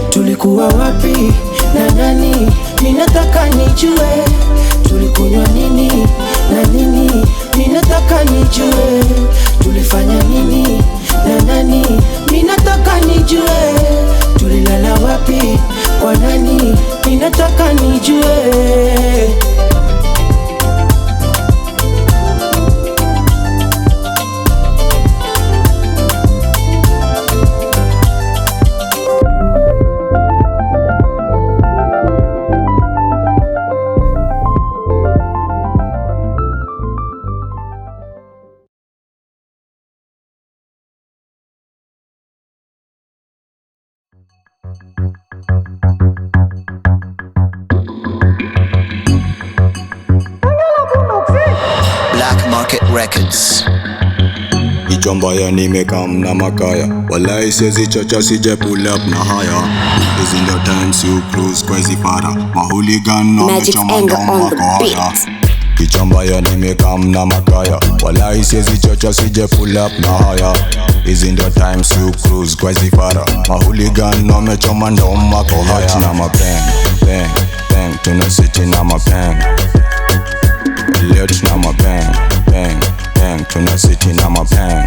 tulikuwa wapi na nani. Ninataka nijue tulikunywa nini na nini. Ninataka nijue tulifanya nini na nani. Ninataka nijue tulilala wapi kwa nani. Ninataka nijue. Black Market Records. Ichomba nimekam na makaya, walai siezi chocha sije pull up na haya. Hizi ndo times you cruise kwa hizi para, mahooligan na mechoma ndoma kwa haya. Ichomba nimekam na makaya, walai siezi chocha sije pull up na haya. Hizi ndo times you cruise kwa hizi para, mahooligan na mechoma ndoma kwa haya. Hot na mapeng, bang, bang, tuna city na mapeng. Lit na mapeng, bang, bang, tuna city na mapeng.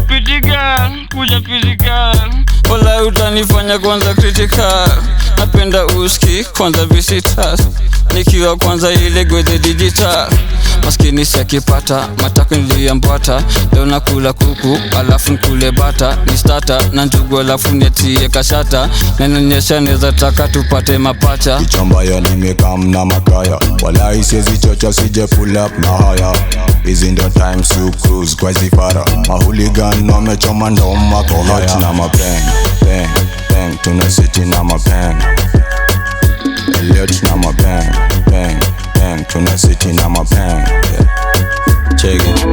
Pretty girl, kuja pretty girl, wala utanifanya kwanza critical. Napenda uski kwanza visitors, nikiwa kwanza ile gwede digital. Maskini sakipata, matako niliambata. Leo nakula kuku, alafu nkule bata. Ni starter, na njugu alafu netie kashata. Nenonyesha neza taka tupate mapacha. Ichomba nimekam na makaya, walai siezi chocha sije pull up na haya. Hizi ndo times you cruise kwa hizi para, mahooligan na mechoma ndoma kwa haya. Hot na mapeng, bang, bang, tuna city na mapeng. Lit na mapeng, bang, bang, tuna city na mapeng. Check it,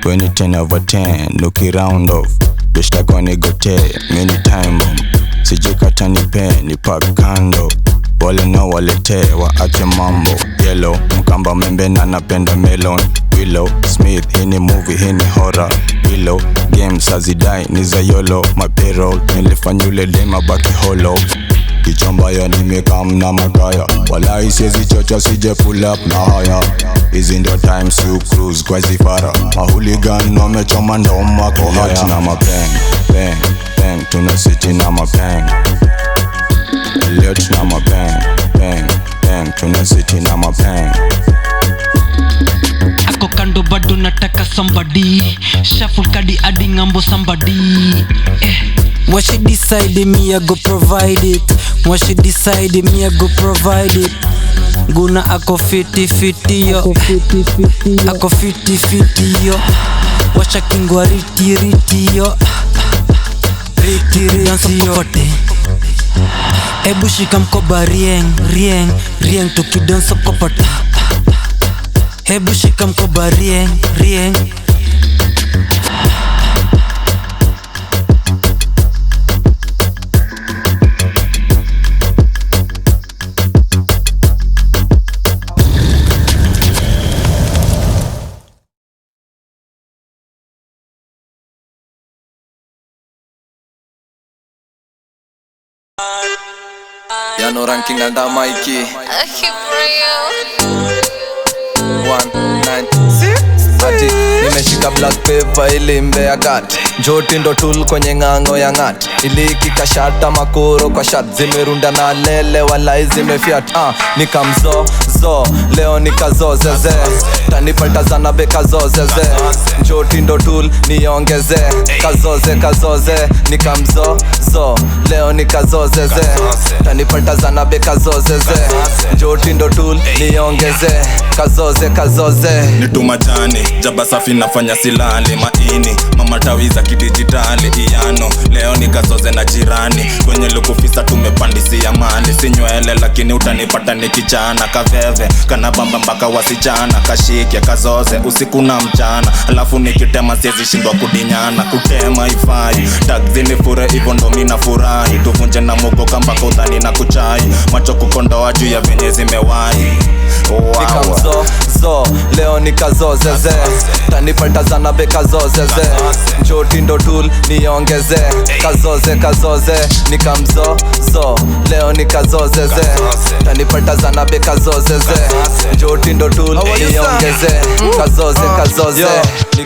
20/10, nuki round off. Bishta kwa nigote, many time bomb. Sijikata nipe, nipak kando. Wale na walete, waache mambo. Yellow, mkamba membe na napenda melon. Willow, Smith, hii ni movie, hii ni horror. Willow, games hazidai, ni za yolo. My payroll, nilifanya ule lema baki hollow. Ichomba nimekam na makaya, walai siezi chocha sije pull up na haya. Hizi ndo times you cruise kwa hizi para, mahooligan na mechoma ndoma kwa haya. Hot na mapeng, bang, bang, tuna city na mapeng. Lit na mapeng, bang, bang, tuna city na mapeng. Ako kando kando bado nataka somebody shuffle kadi adi ngambo somebody What she decide me I go provide it. What she decide me I go provide it. Guna ako 50-50 yo. Ako 50-50 yo. Washa kingwa riti yo. Riti yansi yote. Ebu shika mkoba rieng tukidonso kopata. Ebu shika mkoba rieng Yano ranking anda Mikey 196 Ati nimeshika black paper ili mbea gat Joti ndo tool kwenye ngango ya ngat Iliki kashata makuro kwa shat Zimerunda na lele walai zimefiat Nikamzo leo nikazozeze Tanipata zana beka zozeze Joti ndo tool niongeze Kazoze Nikamzo leo nikazozeze Tanipata zana beka zozeze Joti ndo tool niongeze Kazoze Nitumajani jaba safi nafanya silali maini mama tawiza kidijitali iano leo nikazoze na jirani kwenye lukufisa tumepandisia mali sinywele lakini utanipata nikichana kaveve kana bamba mpaka wasichana kashike kazoze usiku na mchana alafu nikitema siezi shindwa kudinyana kutema ifai takzini fure hivyo ndo mina furahi tuvunje na mugo kambaka udhani na kuchai macho kukondoa juu ya venye zimewai Nikamzo leo nikazozeze Tanipata zana beka zozeze Joti ndo tool niongeze Kazoze Nikamzo leo nikazozeze Tanipata zana beka zozeze Joti ndo tool niongeze Kazoze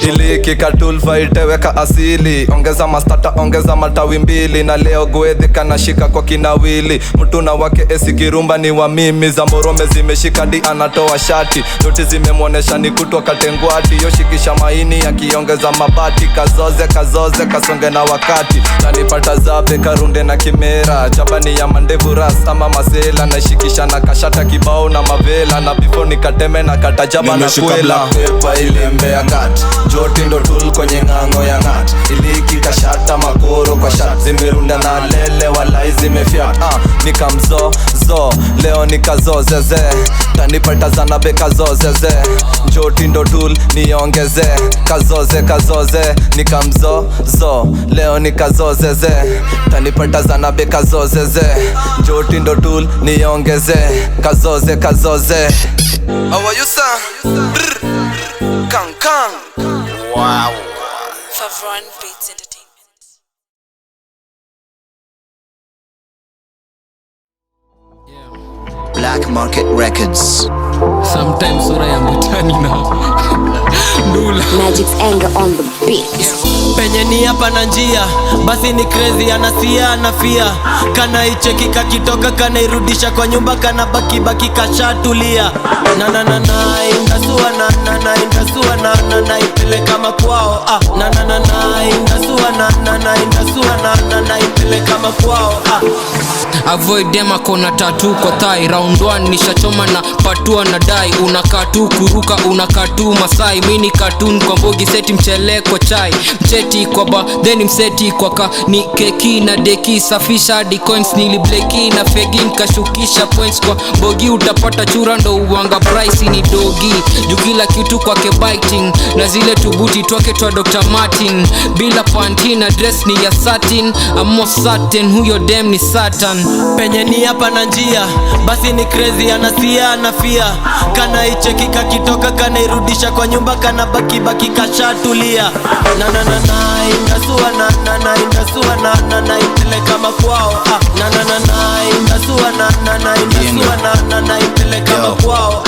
Iliki katul vaiteweka asili Ongeza mastata ongeza matawi mbili Na leo gwedhi kanashika kwa kinawili Mutuna wake esikirumba ni wa mimi Zamborome zimeshika di anatoa shati Doti zimemwonesha ni kutwa katengwati Yoshikisha maini ya kiongeza mabati Kazoze kasonge na wakati Tanipata zabe karunde na kimera Jabani ya mandevu ras ama masela Naishikisha na kashata kibao na mavela Na before nikateme na katajaba na kwela Pepa ili mbea gat Joti ndo tool kwenye ngango ya ngat Iliki kashata makoro kwa shat Zimerunda na lele walai zimefiat Nikamzo leo nikazozeze Tanipata zana beka zozeze Joti ndo tool niongeze Kazoze Nikamzo leo nikazozeze Tanipata zana beka zozeze Joti ndo tool niongeze Kazoze How are you sir? Kang Wow Favron Beats Entertainment. Black Market Records. Sometimes sura ya mtani na Ndula Magic's anger on the beat. Penye ni hapa na njia basi ni crazy anasia anafia kana icheki kakitoka kana irudisha kwa nyumba kana baki kashatulia na indasua na ipeleka makwao indasua ipeleka makwao Avoid dem akona tatu kwa thai Round 1 nishachoma na patua na dai Unakaa tu kuruka unakaa tu Masai Mini cartoon kwa mbogi seti mchele kwa chai Mcheti kwa ba then mseti kwa ka Ni keki na deki safisha hadi coins Nilibleki na fegi nkashukisha points Kwa mbogi utapata chura ndo uwanga price ni dogi Juu kila kitu kwake biting Na zile tubuti twake twa Dr. Martin Bila panty na dress ni ya satin I'm more certain huyo dem ni Satan Penye ni hapa na njia basi ni crazy anasia anafia kana icheki kakitoka kana irudisha kwa nyumba kana baki kashatulia indasua na ipeleka makwao indasua na ipeleka makwao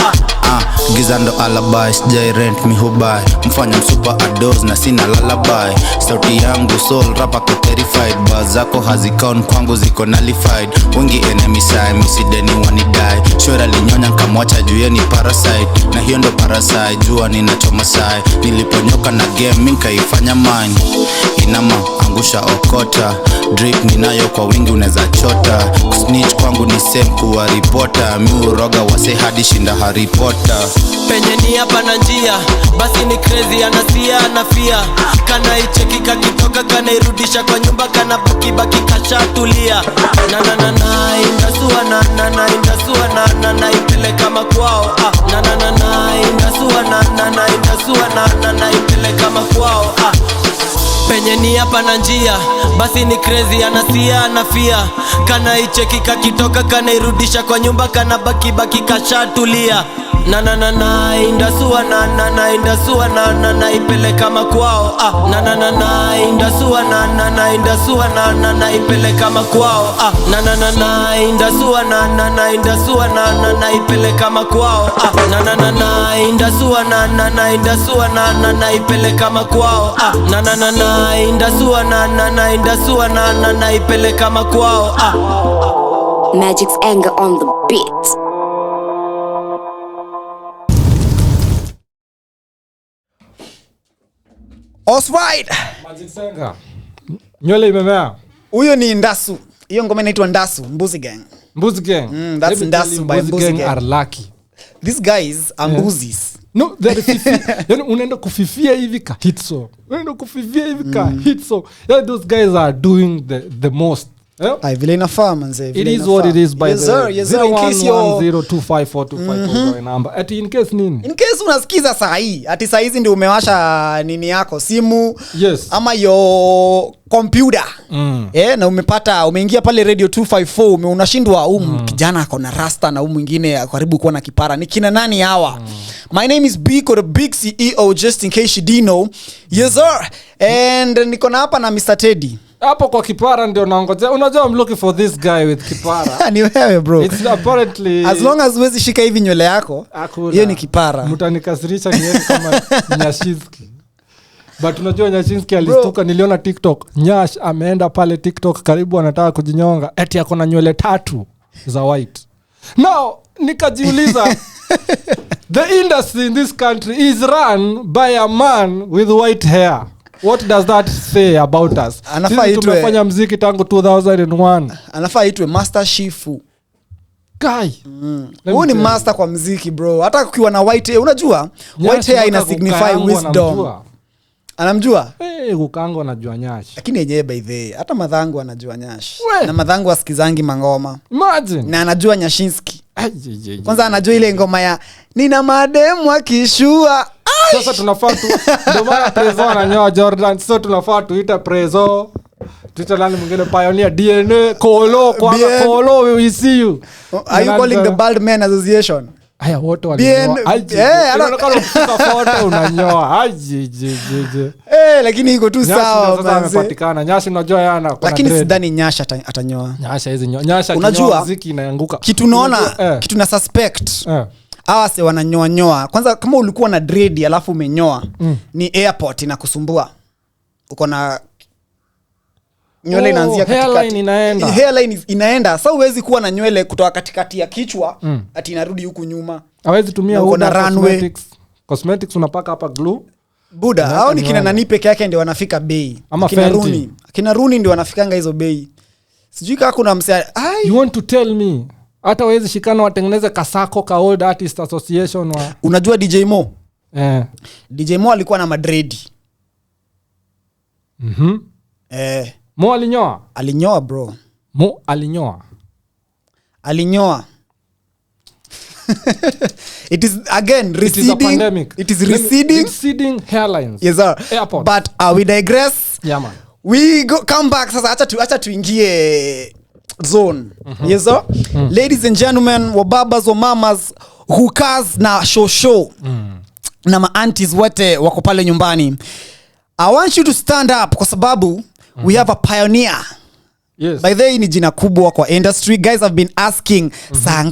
giza ndo alibi, sijai rent mi hubai, mfanya msupa ados na sina lullaby. Sauti yangu soul rapa ko terrified, buzz zako hazikon kwangu ziko nullified. Wengi enemy side misideni wanidai, shora linyonya nkamwacha juu ni parasite, na hiyo ndo parasite jua ninachoma sai. Niliponyoka na game minka ifanya mine, inama angusha okota, drip ninayo kwa wingi unaweza chota. Snitch kwangu ni same kuwa reporter, mi uroga wase hadi shinda Harry Potter. Penye ni hapa na njia, basi ni crazy anasia anafia. Kana icheki kakitoka kana irudisha kwa nyumba kana baki kashatulia. Na na na na indasua na indasua na ipeleka makwao. Na na na na indasua na indasua na ipeleka makwao. Penye ni hapa na njia, basi ni crazy anasia anafia. Kana icheki kakitoka kana irudisha kwa nyumba kana baki kashatulia. Na na na na indasua na indasua na ipeleka makwao. Na na na na indasua na indasua na ipeleka makwao. Na na na na indasua na indasua na ipeleka makwao. Na na na na indasua na indasua na ipeleka makwao. Na na na na indasua na indasua na ipeleka makwao. Magic's anger on the beat. Oswald Magic Senga. Nywele imemea. Huyo ni Ndasu. Hiyo ngoma inaitwa Ndasu, Mbuzi Gang. Mbuzi Gang. That's Ndasu by Mbuzi Gang. Are lucky. These guys are mbuzis. No, they're yani unaenda kufifia hivi ka hit song. Unaenda kufifia hivi ka hit song. Yeah, those guys are doing the most. I vile inafaa manze. It is what it is by yes, sir. Yes, sir. In case 0110254254 number. Ati in case nini? In case unasikiza saa hii, ati saa hizi ndio umewasha nini yako, simu, yes, ama yo computer. Na umeingia pale radio 254, unashindwa kijana ako na rasta na mwingine karibu kuwa na kipara. Ni kina nani hawa? My name is BIKO, the big CEO, just in case you didn't know. Yes sir. And niko na hapa na Mr. Teddy. Hapo kwa kipara ndio naongojea. Unajua I'm looking for this guy with kipara. Ni wewe bro. It's apparently as long as huwezi shika hivi nywele yako, hiyo ni kipara. Mtanikasirisha nieni kama Nyashinski. But unajua Nyashinski alistuka, niliona TikTok. Nyash ameenda pale TikTok karibu anataka kujinyonga. Eti ako na nywele 3 za white. Now nikajiuliza the industry in this country is run by a man with white hair. What does that say about us? Sisi tumefanya mziki tangu 2001. Anafaa itwe Master Shifu. Guy. Huyu ni master kwa mziki bro. Hata kukiwa na white hair, unajua white hair ina signify wisdom. Anamjua? Kukango anajua Nyash. Lakini yeye by the hata Madhangu anajua Nyash. Na Madhangu asikizangi mangoma. Imagine. Na anajua Nyashinski. Kwanza anajua ile ngoma ya nina mademu akishua. Sasa tunafaa tu ndio maana Prezo ananyoa Jordan. So tunafaa tuita Prezo, tuita nani mwingine Pioneer, DNA, Kolo, Kolo, we see you. Are you calling the Bald Men Association? Aya wote walinyoa. Unaonekana kufuka photo unanyoa. Lakini iko tu sawa sasa amepatikana. Nyashi unajua yana kuna lakini sidhani Nyasha atanyoa. Nyasha hizi Nyasha unajua muziki inaanguka. Kitu unaona, kitu na suspect. Hawa se wananyoa. Kwanza kama ulikuwa na dread alafu umenyoa, ni airport inakusumbua. Uko na nywele inaanzia katikati. Hairline inaenda. Sasa huwezi kuwa na nywele kutoka katikati ya kichwa ati inarudi huku nyuma. Hawezi tumia cosmetics. Cosmetics unapaka hapa glue. Buda, hao ni kina nani peke yake ndio wanafika bei. Kina Runi ndio wanafikanga hizo bei. Sijui kama kuna msee. You want to tell me hata wawezi shikana watengeneze kasako ka Old Artist Association wa. Unajua DJ Mo? DJ Mo alikuwa na madredi. Mo alinyoa? Alinyoa bro. Mo alinyoa. It is again receding. It is a pandemic. It is receding. Receding hairlines. Yes sir. Airport. But we digress. Yeah man. We come back sasa, acha tuingie zone. Yes sir. Ladies and gentlemen, wababas wa mamas, hukas na shosho na ma-aunties wote wako pale nyumbani. I want you to stand up kwa sababu we have a pioneer Yes. By the way, ni jina kubwa kwa industry. Guys have been asking saa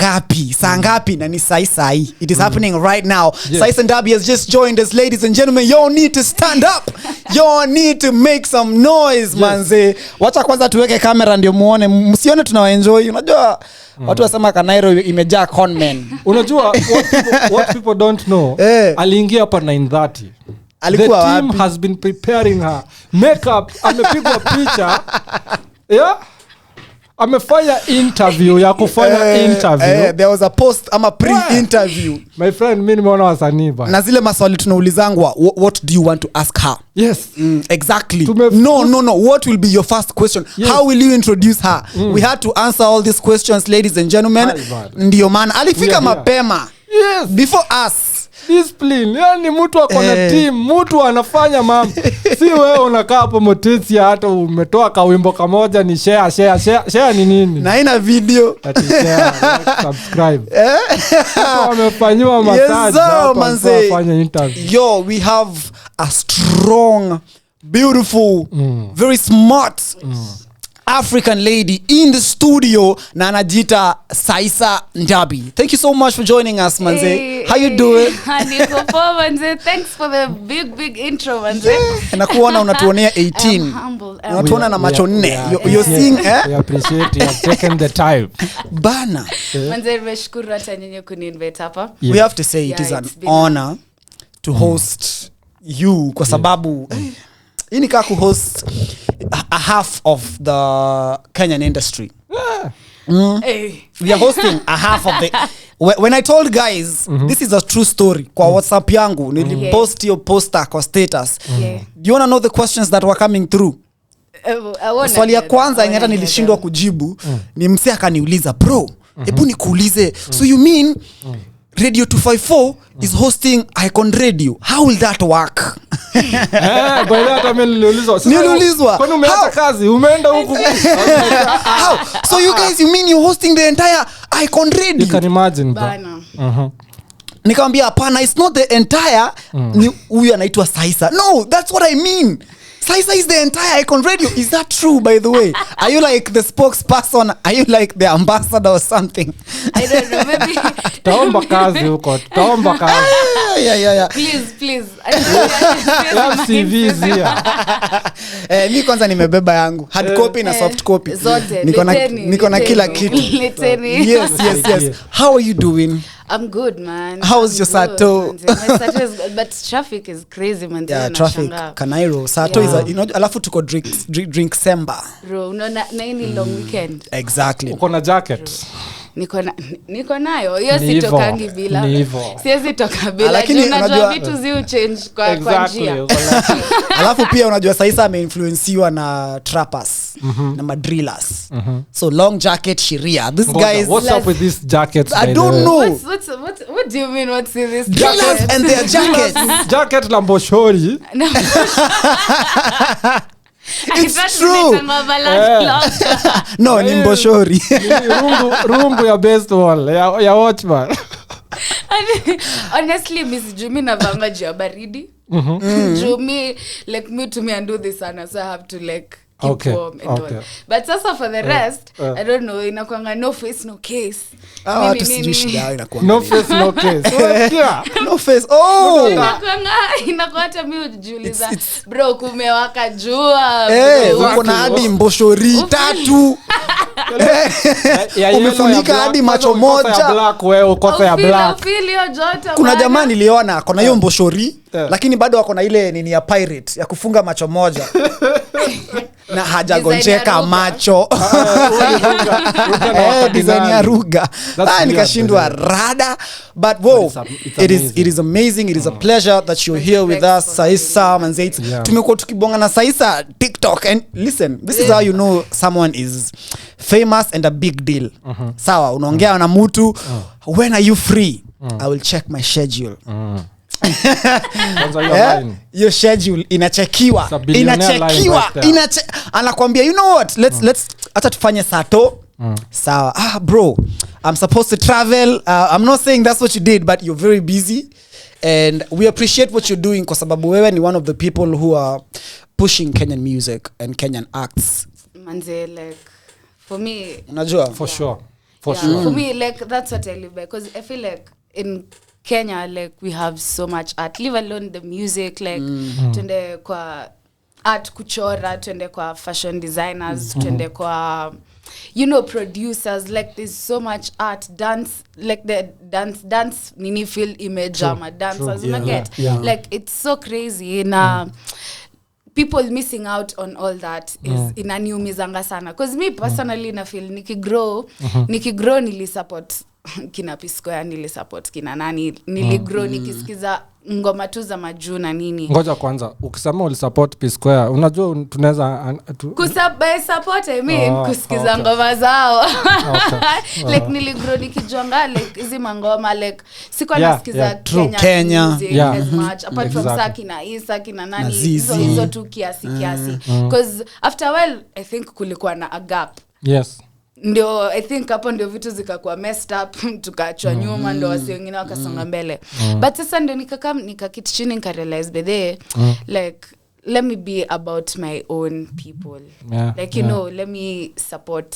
ngapi na ni Saisa. It is happening right now. Yes. Saisa Ndabi has just joined us. Ladies and gentlemen, y'all need to stand up. Y'all need to make some noise, manze. Wacha kwanza tuweke kamera ndio muone. Msione tunawaenjoy. Unajua watu wasema Kanairo imejaa conmen. Unajua what people don't know. Aliingia hapa 9:30. Alikuwa the team has been preparing her. Makeup, amepigwa picha. Yeah? Amefanya interview ya kufanya interview. There was a post ama pre-interview. My friend, mimi nimeona wasanii bana. Na zile maswali tunaulizangwa, what do you want to ask her? Yes. Exactly. No. What will be your first question? Yes. How will you introduce her? We had to answer all these questions, ladies and gentlemen. Ndio maana alifika mapema. Yes. Before us. Discipline. Yani mtu ako na team, mtu anafanya mambo. Si wewe unakaa hapo Motesia hata umetoa kawimbo kamoja ni share ni nini? Na ina video. Share, like, subscribe. Wamefanywa massage hapa kufanya interview. Yo, we have a strong, beautiful, very smart African lady in the studio na anajiita Saisa Ndabi. Thank you so much for joining us, manze. Hey, how you doing? Niko poa, manze. Thanks for the big intro, manze. Nakuona unatuonea 18. I'm humble. Unatuona na macho 4. You're seeing we appreciate you have taken the time. Bana. Manze, nimeshukuru hata nyinyi kuninvite hapa. We have to say it is an honor to host you kwa sababu hii ni kama host a half of the Kenyan industry. We are hosting a half of the when I told guys this is a true story kwa WhatsApp yangu nilipost your poster kwa status. Do you want to know the questions that were coming through? Swali ya kwanza yenye hata nilishindwa kujibu ni msee akaniuliza, bro, hebu nikuulize, so you mean Radio 254 is hosting Icon Radio? How will that work? By that I mean niliulizwa. Kwani umeacha kazi? Umeenda huko? How? So you guys, you mean you're hosting the entire Icon Radio? You can imagine. Nikamwambia hapana, it's not the entire. Huyu anaitwa Saisa. No, that's what I mean. Saisa is the entire Icon Radio. Is that true, by the way? Are you like the spokesperson? Are you like the ambassador or something? I don't know, maybe. Taomba kazi huko. Taomba kazi. Yeah. Please. CVs here. Mi kwanza nimebeba yangu. Hard copy na soft copy. Zote. Niko na kila kitu. Yes. How are you doing? I'm good, man. How's your Sato? My Sato is good, but traffic is crazy, man. Yeah, traffic. Kanairo. Sato is alafu tuko drink semba. Bro, no, na ini long weekend. Exactly. Uko na jacket? Niko nayo. Hiyo sitokangi bila. Siwezi toka bila. Lakini unajua vitu zi change kwa njia. Alafu pia unajua Saisa ameinfluenciwa na trappers na madrillers. So long jacket Shiria. This guys, what's up with these jackets? I don't know. What do you mean what's in this drillers and their jackets? Jacket Lamboshori. It's true. No, ni Mboshori. Rumbu ya baseball ya watchman. Honestly, Miss Jumi na vanga juu ya baridi. Jumi like me to me and do this sana, so I have to like keep warm and all. But sasa for the rest, I don't know, inakuanga no face no case. Watu sijui shida inakuwa. No face no case. No face. Oh. Inakuwa hata mimi ujiuliza, bro, kumewaka jua. Uko na hadi Mboshori 3. Umefunika hadi macho moja. Black wewe uko ya black. Kuna jamaa niliona kona hiyo Mboshori lakini bado wako na ile nini ya pirate ya kufunga macho moja. Na hajagonjeka macho. Design ya ruga. Nikashindwa rada. But whoa, it is amazing. It is a pleasure that you're here with us, Saisa manze. Tumekuwa tukibonga na Saisa TikTok, and listen, this is how you know someone is famous and a big deal. Sawa, unaongea na mtu, when are you free? I will check my schedule. Your schedule inachekiwa. Anakuambia, you know what, let's hata tufanye Sato. Sawa. Bro, I'm supposed to travel. I'm not saying that's what you did, but you're very busy and we appreciate what you're doing kwa sababu wewe ni one of the people who are pushing Kenyan music and Kenyan acts. Manze, like for me unajua for sure for me like that's what I live by, because I feel like in Kenya like we have so much art, leave alone the music, like tuende kwa art kuchora, tuende kwa fashion designers, tuende kwa producers, like there's so much art, dance, like the dance nini feel image ama dancers get like it's so crazy na people missing out on all that is inaniumizanga sana, because me personally na feel nikigrow nilisupport kina P-Square, nilisupport kina nani, niligrow nikisikiza ngoma tu za majuu na nini. Ngoja kwanza, ukisema ulisupport P-Square, unajua tunaweza support I mean kusikiza ngoma zao. Like niligrow nikijonga like hizi mangoma like sikuwa nasikiza Kenya music as much apart from Saki na Isa kina nani hizo tu kiasi because after a while I think kulikuwa na a gap. Yes. Ndio I think hapo ndio vitu zikakuwa messed up, tukaachwa nyuma, ndio wasi wengine wakasonga mbele. But sasa ndio nikakiti chini nikarealize bede like let me be about my own people. Like let me support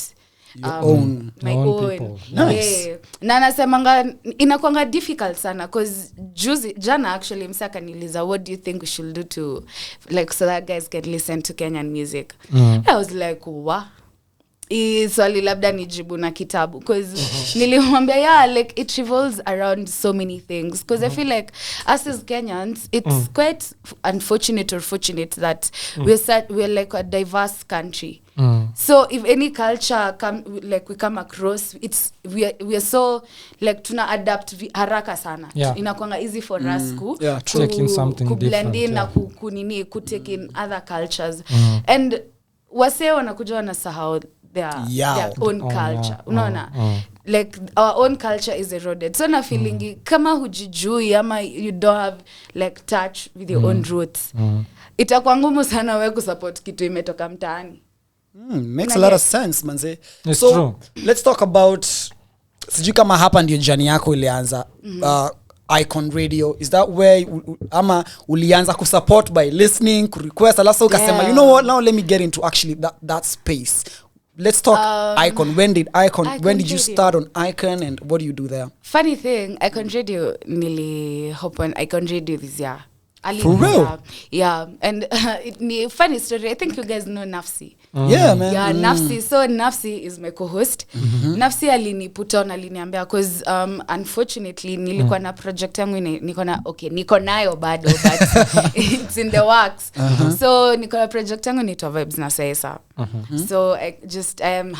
my own people. Nice. Na nasemanga inakuanga difficult sana because jana actually msaka niliza what do you think we should do to like so that guys can listen to Kenyan music. I was like what? Swali labda nijibu na kitabu because nilimwambia like it revolves around so many things because I feel like us as Kenyans it's quite unfortunate or fortunate that we're like a diverse country. So if any culture we come across, we are so like tuna adapt haraka sana. Inakuanga easy for us to blend in na ku take in other cultures and wase wanakuja wanasahau their own culture. Unaona? Like our own culture is eroded. So na feelingi kama hujijui ama you don't have like touch with your own roots. Itakuwa ngumu sana wewe kusupport kitu imetoka mtaani. Makes a lot of sense manze. So true. Let's talk about sijui kama hapa ndio journey yako ilianza. Icon Radio, is that where ama ulianza kusupport by listening, request alafu ukasema you know what, now let me get into actually that space. Let's talk Icon. When did you start on Icon and what do you do there? Funny thing, Icon Radio nili hop on Icon Radio this year. For real? Yeah, and funny story, I think you guys know Nafsi. Yeah, man. Yeah, Nafsi. So Nafsi is my co-host. Nafsi aliniambia because unfortunately nilikuwa na project yangu niko nayo bado but it's in the works. So niko na project yangu inaitwa Vibes na Saisa. So I am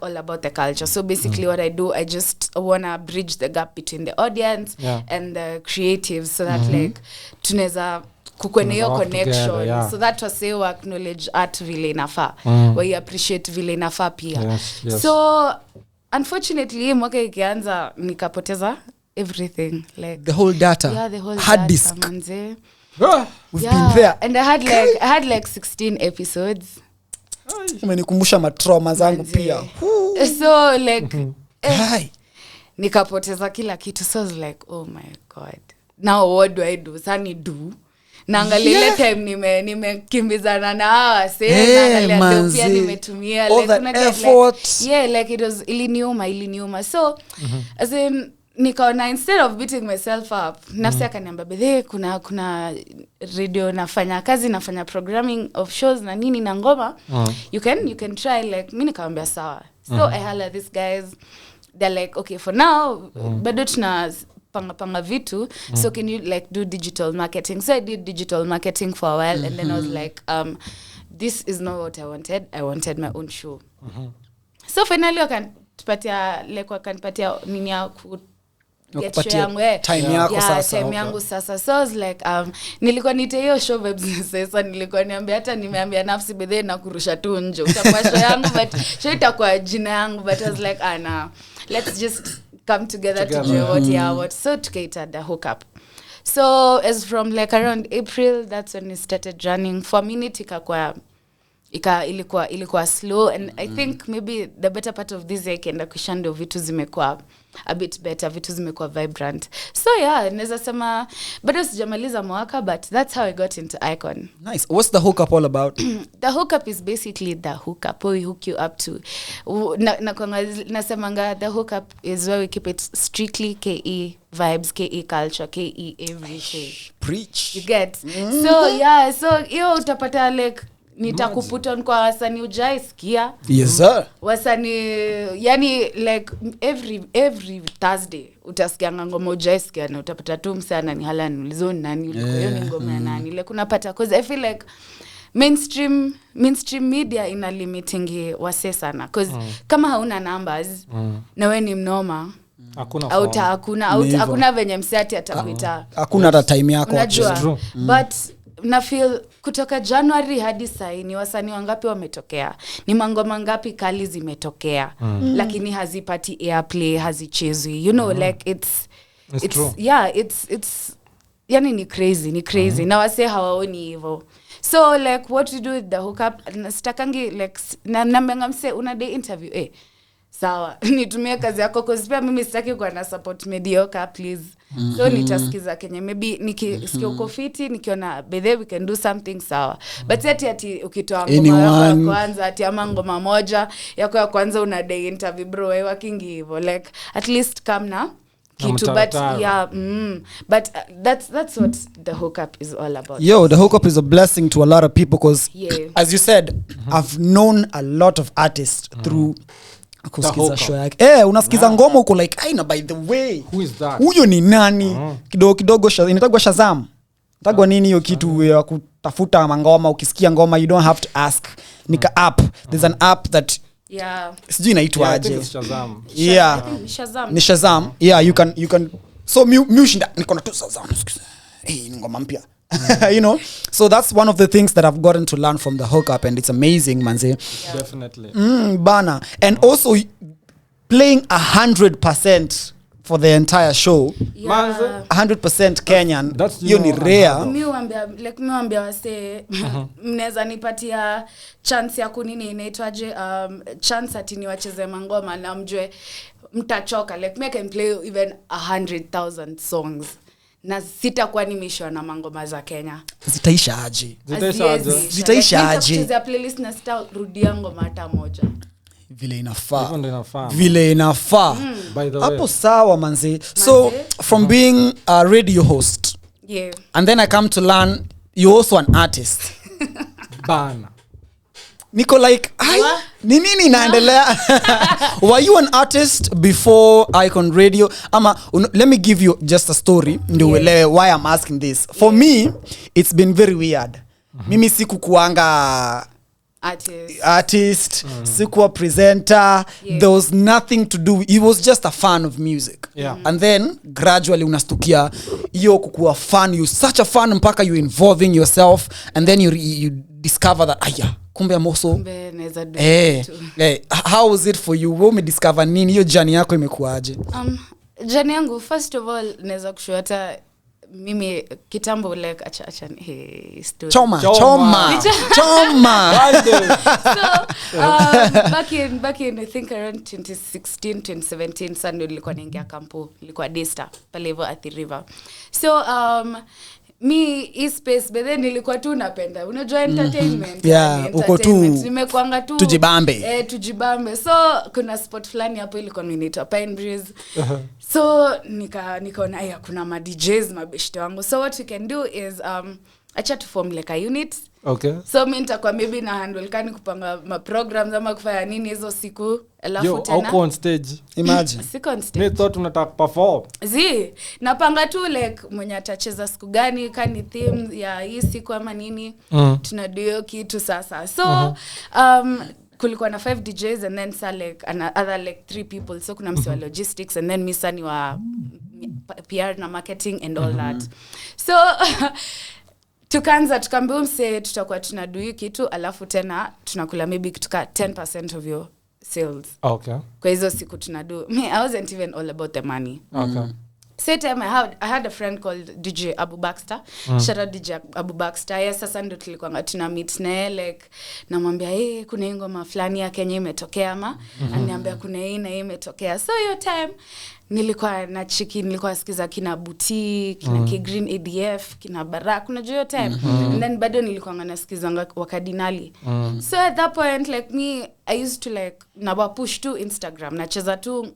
#all about the culture. So basically what I do, I just wanna bridge the gap between the audience and the creatives so that like tunaweza kukwene hiyo connection so that was say we acknowledge art vile inafaa we appreciate vile inafaa pia. So unfortunately mwaka ikianza nikapoteza everything, like the whole data, the whole hard data, disk. We've been there and I had like 16 episodes. Umenikumbusha matrauma zangu pia. So like nikapoteza kila kitu, so I was like oh my god, now what do I do? Sani do naangalia ile time nimekimbizana na hawa naangalia pia nimetumia like it was iliniuma so as in nikaona instead of beating myself up nafsi akaniambia bedhe kuna radio nafanya programming of shows na nini na ngoma you can try, like mimi nikamwambia sawa. So I holla these guys, they're like okay for now bado tuna panga vitu so can you like do digital marketing? So I did digital marketing for a while and then I was like this is not what I wanted my own show. So finally wakanipatia nini ya time yangu sasa. So I was like nilikuwa nite hiyo show Vibes sasa nilikuwa nimeambia Nafsi bedhe na kurusha tu nje utakuwa show yangu but show itakuwa jina yangu, but I was like let's just come together to do what so tukaita the hookup. So as from like around April, that's when it started running. For a minute ilikuwa slow and I think maybe the better part of this year kenda kushando vitu zimekuwa a bit better, vitu zimekuwa vibrant. So yeah, naweza sema bado sijamaliza mwaka, but that's how I got into Icon. Nice. What's the hookup all about? The hookup is basically the hookup. We hook you up to. Nasemanga the hookup is where we keep it strictly KE vibes, KE culture, KE everything. Preach. You get? So yeah, so yo utapata like nitakuputa kwa wasani ujaisikia. Yes sir. Wasani yani like every Thursday utasikia ngoma ujaisikia na utapata tu msana ni halani ulizoni nani uliko hiyo ni ngoma ya nani like unapata cause I feel like mainstream media ina limiting wase sana cause kama hauna numbers na wewe ni mnoma hakuna venye msati atakuita hakuna hata time yako unajua but na feel kutoka January hadi sasa ni wasanii wangapi wametokea, ni mangoma ngapi kali zimetokea lakini hazipati airplay, hazichezwi, you know like it's yeah it's yani ni crazy na wase hawaoni hivyo. So like what to do with the hookup, sitakangi like na mse una day interview sawa nitumie kazi yako cause pia mimi sitaki kuwa na support mediocre please. So nitasikiza Kenya maybe nikisikia uko fiti nikiona bethe we can do something sawa but ati ukitoa ngoma ya kwanza ati ama ngoma moja yako ya kwanza una day interview bro wewe working hivyo like at least come na kitu but yeah but that's what the hookup is all about. Yo, the hookup is a blessing to a lot of people because as you said I've known a lot of artists through kusikiza show yake. Unasikiza ngoma uko like aina by the way who is that, huyo ni nani? Kidogo inatagwa Shazam, tagwa nini hiyo kitu ya kutafuta ngoma, ukisikia ngoma you don't have to ask, nika app, there's an app that sijui inaitwa aje. Shazam. Ni Shazam. Yeah, you can so mushinda niko na tu Shazam ngoma mpya. You know, so that's one of the things that I've gotten to learn from the hookup and it's amazing manze. Definitely. Bana. And also playing 100% for the entire show. 100% Kenyan. Hiyo ni rare. Mimi waambia wase mnaweza nipatia chance ya kunini inaitwaje chance ati niwacheze mangoma na mjue mtachoka like me can play even 100,000 songs na sitakuwa nimeshwa na mangoma za Kenya. Zitaisha aje? Kucheza playlist na sitarudia ngoma hata moja. Vile inafaa. Hapo sawa manze. So from being a radio host and then I come to learn you're also an artist. Bana. Niko like nini inaendelea? Were you an artist before Icon Radio? Let me give you just a story ndio uelewe why I'm asking this. For me it's been very weird. Mimi sikukuanga artist, sikuwa presenter. There was nothing to do. It was just a fan of music. And then gradually unastukia hiyo kukuwa fan, you such a fan mpaka you involving yourself and then you discover that kumbe amoso how was it for you? Wewe umediscover nini? Hiyo journey yako imekuaje? Journey yangu first of all naweza kushuata mimi kitambo like acha story choma so back in I think around 2016 2017 sana nilikuwa naingia kampo, nilikuwa Daystar pale hivyo at the river. So mi space but then nilikuwa tu napenda unajua entertainment uko tu nimekuanga tu tujibambe so kuna spot fulani hapo ilikuwa inaitwa Pine Breeze so nikaona kuna ma DJs mabeshte wangu, so what we can do is acha to form like a unit. So mimi nitakuwa maybe na handle kani kupanga ma programs ama kufanya nini hizo siku alafu tena on stage imagine siko on stage mimi thought unataka perform napanga tu like mwenye atacheza siku gani kani theme ya hii siku ama nini tunadio kitu sasa so kulikuwa na 5 DJs and then like another like 3 people, so kuna msi wa logistics and then misa ni wa PR na marketing and all that. So tukaambiwa mse tutakuwa tunadui kitu alafu tena tunakula maybe kutoka 10% of your sales. Okay. Kwa hizo siku tunadu. I wasn't even all about the money. Okay. same time I had a friend called DJ Abu Baxter. Shout out DJ Abu Baxter. Yes, sasa ndo tulikuwa tuna meet naye like namwambia kuna ngoma fulani ya Kenya imetokea ama ananiambia kuna hii na hii imetokea. So your time nilikuwa sikiza kina Buti, kina K-Green ADF, kina Barak, unajua your time. And then bado nilikuwa nasikiza wakadinali. So at that point like me I used to like na push to Instagram, nacheza tu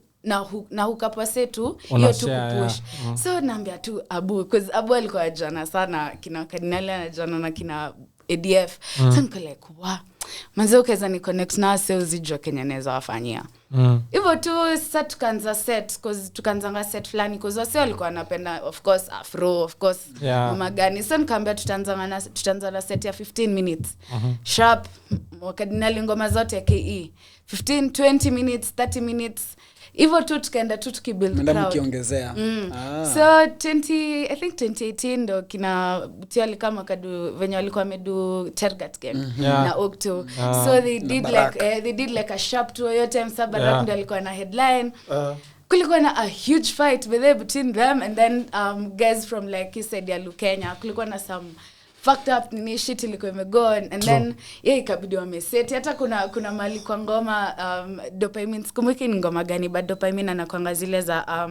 na hukapase tu hiyo tu kupush. So naambia tu Abu, because Abu alikuwa jana sana kina kardinali anajana na kina ADF. So niko like wow, manze ukaweza ni connect na sales ijua Kenya naweza wafanyia hivyo tu. Sasa tukaanza set, because tukaanza set fulani because wase walikuwa wanapenda of course afro, of course mama gani. So nikaambia tutaanza na set ya 15 minutes sharp, wakadinali ngoma zote ya KE 15 20 minutes 30 minutes hivyo tu, tukaenda tu tukibuild crowd mkiongezea. So I think 2018 ndo kina Butiali kama kadu venye walikuwa wamedu Tergat game na Okto. So they did like a sharp tour yote Msabarak ndo alikuwa na headline. Kulikuwa na a huge fight between them and then guys from like he said ya Lukenya. Kulikuwa na some fucked up nini shit ilikuwa imegone and then ikabidi wameseti. Hata kuna mali kwa ngoma dopamine, sikumbuki ni ngoma gani but dopamine anakuanga zile za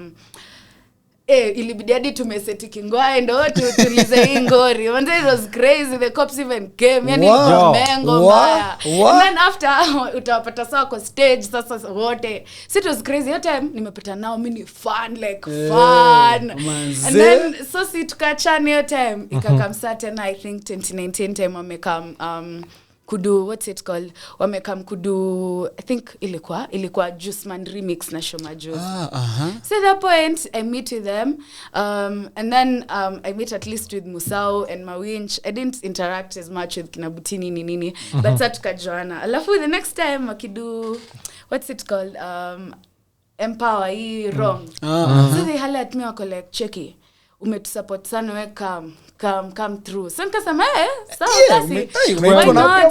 ilibidi hadi tumeseti kingwae ndo tulize hii ngori. One day it was crazy, the cops even came. Yani mengo mbaya. And then after utawapata sawa kwa stage sasa wote. So it was crazy. That time nimepata nao mini fun like fun. And then so si tukachana hiyo time ikakamsa tena I think 2019 time wamekam kudu what's it called, wamekam kudu I think ilikuwa Juice Man remix na Shoma Juice. So at that point I meet with them and then I meet at least with Musau and Mawinch. I didn't interact as much with kina Butini nini but sasa tukajoana. Alafu the next time wakidu what's it called Empower hii wrong. So they holler at me wako like Cheki umetusupport sana we come through. So nikasema sawa basi.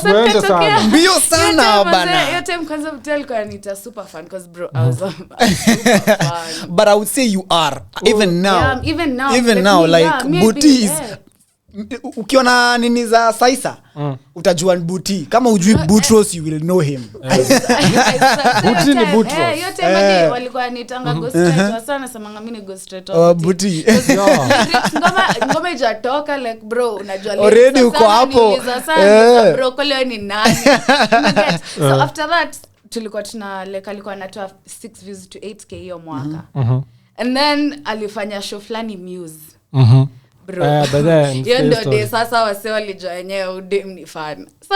Tuende sana. Mbio sana bana. Yote mkwanza mtel kwa nita super fan because bro I was super fan. But I would say you are even now. Yeah, even now like Buti is ukiona nini za Saisa utajua Buti. Kama ujui Butros you will know him. Buti ni Butros. Yote madi walikuwa nitanga ghost straight sana semanga mimi ghost straight Buti. Ngoma ijatoka like bro unajua already uko hapo. Bro kole ni nani. So after that tulikuwa tuna like alikuwa anatoa 6 views to 8k hiyo mwaka. And then alifanya show flani Muse. Bro. Yendo sasa wase walijua yenyewe udem ni fan. So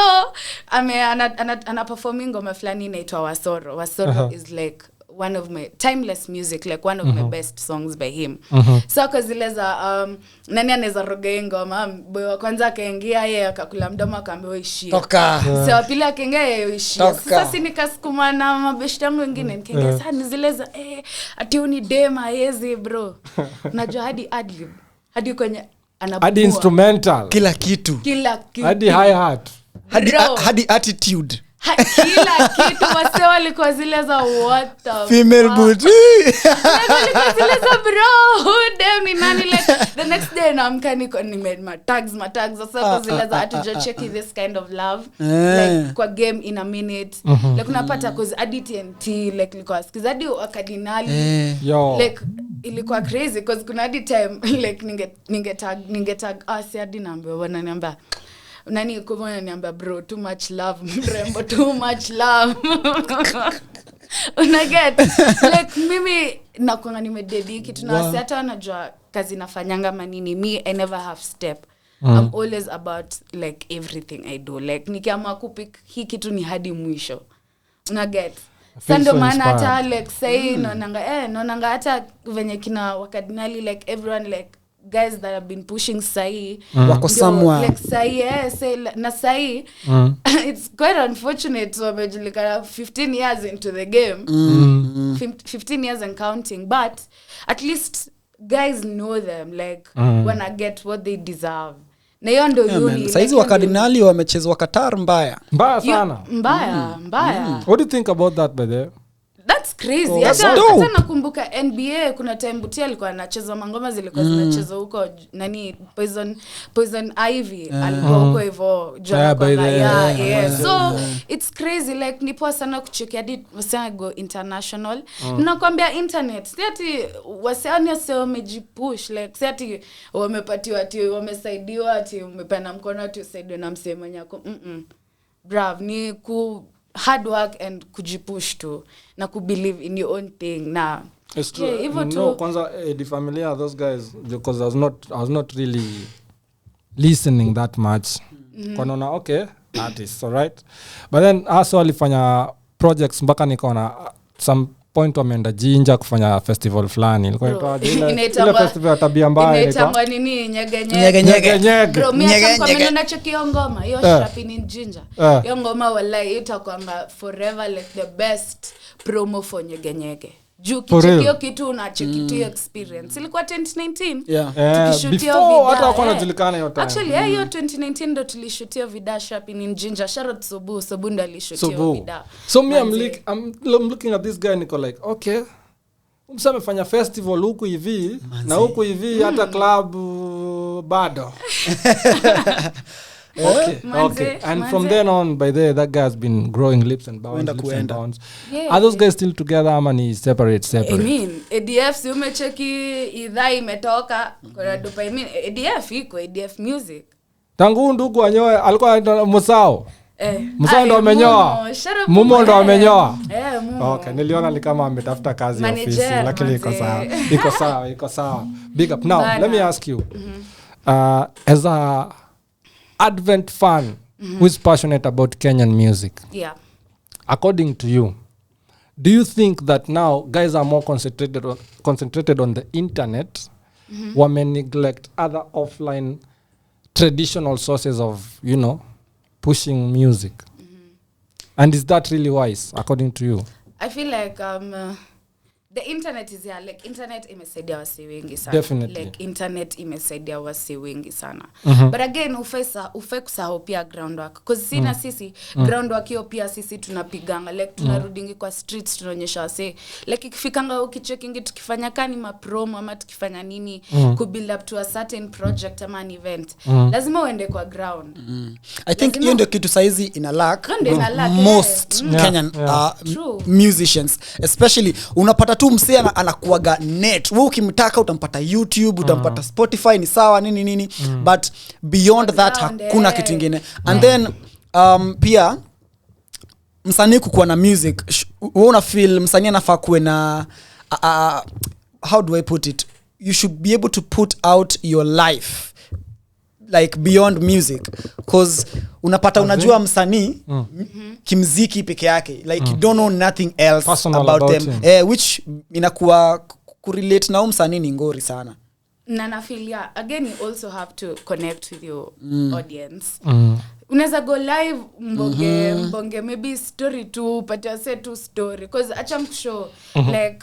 ana performing ngoma fulani inaitwa Wasoro. Wasoro is like one of my timeless music, like one of my best songs by him. So kwa zile za nani anaweza roga ngoma, boy wa kwanza akaingia yeye akakula mdomo akaambiwa ishia. Toka. So pili akaingia yeye ishia. Sasa si nikasukuma na mabeshte yangu wengine nikaingia sana zile za ati uni dem haezi bro. Najua hadi adlib. Hadi kwenye anapua. Hadi instrumental. Kila kitu. Hadi hi-hat. Hadi attitude. Kila kitu wase walikuwa zile za what the female booty. Walikuwa zile za bro. Damn ni nani like the next day naamka niko made my tags sasa kwa zile za atuja check this kind of love like kwa game in a minute like unapata cause hadi TNT like nilikuwa sikiza hadi wakadinali like ilikuwa crazy cause kuna hadi time like ningetag hadi naambiwa wananiambia nani kumwona niambia bro too much love mrembo too much love unaget like mimi nakuanga nimedediki tunawasi hata wanajua kazi nafanyanga manini me I never half step. I'm always about like everything I do like nikiamua kupik hii kitu ni hadi mwisho unaget sando maana hata like say naonanga hata venye kina wakadinali like everyone like guys that have been pushing Sai wako somewhere like Sai say na Sai it's quite unfortunate so wamejulikana 15 years into the game 15 years and counting but at least guys know them like wanna get what they deserve na hiyo ndio yuni saizi wakadinali wamechezwa Qatar mbaya sana mbaya what do you think about that by the that's crazy. Hata nakumbuka NBA kuna time Butia alikuwa anacheza mangoma zilikuwa zinacheza huko nani Poison Ivy alikuwa huko hivyo so it's crazy like ni poa sana kucheki hadi wasema go international. Nakwambia internet siati wasani sio wamejipush like siati wamepatiwa ati wamesaidiwa ati umepana mkono ati usaidiwe na msemo nyako. Bravo, ni ku hard work and kujipush to na ku believe in your own thing na it's true. No, kwanza the familia those guys because I was not really listening that much. Kanaona okay artists all right, but then also alifanya projects mpaka nikaona some point wameenda Jinja kufanya festival fulani ilikuwa ile festival tabia mbaya inaitwa nini nyege bro mimi kwa mimi nachokia ngoma hiyo shopping in Jinja hiyo ngoma wallahi itakuwa forever like the best promo for nyege juu kichekio kitu unachekitia experience ilikuwa 2019 tukishutia video hata wako wanajulikana hiyo time actually hiyo 2019 ndo tulishutia video shopping in Jinja Sharot Sobu ndo alishutia video so me I'm looking at this guy niko like okay umsame fanya festival huku hivi na huku hivi hata club bado okay. And from then on, by that guy has been growing leaps and bounds. Are those guys still together? Amani separate? I mean, ADF si umecheki idhaa imetoka kuna dupa. I mean, ADF iko ADF music. Tangu ndugu anyoe alikuwa Musao. Musao ndo amenyoa. Mumo ndo amenyoa. Okay, niliona ni kama ametafuta kazi ya ofisi lakini iko sawa. Big up. Now, let me ask you. As a Advent fan who is passionate about Kenyan music. Yeah. According to you, do you think that now guys are more concentrated on the internet wame neglect other offline traditional sources of, pushing music? And is that really wise according to you? I feel like the internet is here, like internet imesaidia wasi wengi sana. Definitely. Like internet imesaidia wasi wengi sana. But again ufe kusahau pia groundwork because sina sisi groundwork hiyo pia sisi tunapiganga like tunarudingi kwa streets tunaonyesha wasi like ikifikanga ukichecking tukifanya kani mapromo ama tukifanya nini ku build up to a certain project ama an event lazima uende kwa ground. I think hiyo ndio kitu saizi ina lack most Kenyan musicians especially unapata tu msee anakuaga net wewe ukimtaka utampata YouTube utampata Spotify ni sawa nini but beyond that hakuna kitu kingine and then pia msanii kuwa na music wewe una feel msanii anafaa kuwe na how do I put it you should be able to put out your life like beyond music cause unapata unajua msanii kimziki peke yake like you don't know nothing else personal about them which inakuwa kurelate na msanii ni ngori sana na feel yeah again you also have to connect with your audience unaweza go live mbonge maybe story tu pata say tu story cause acha mshow like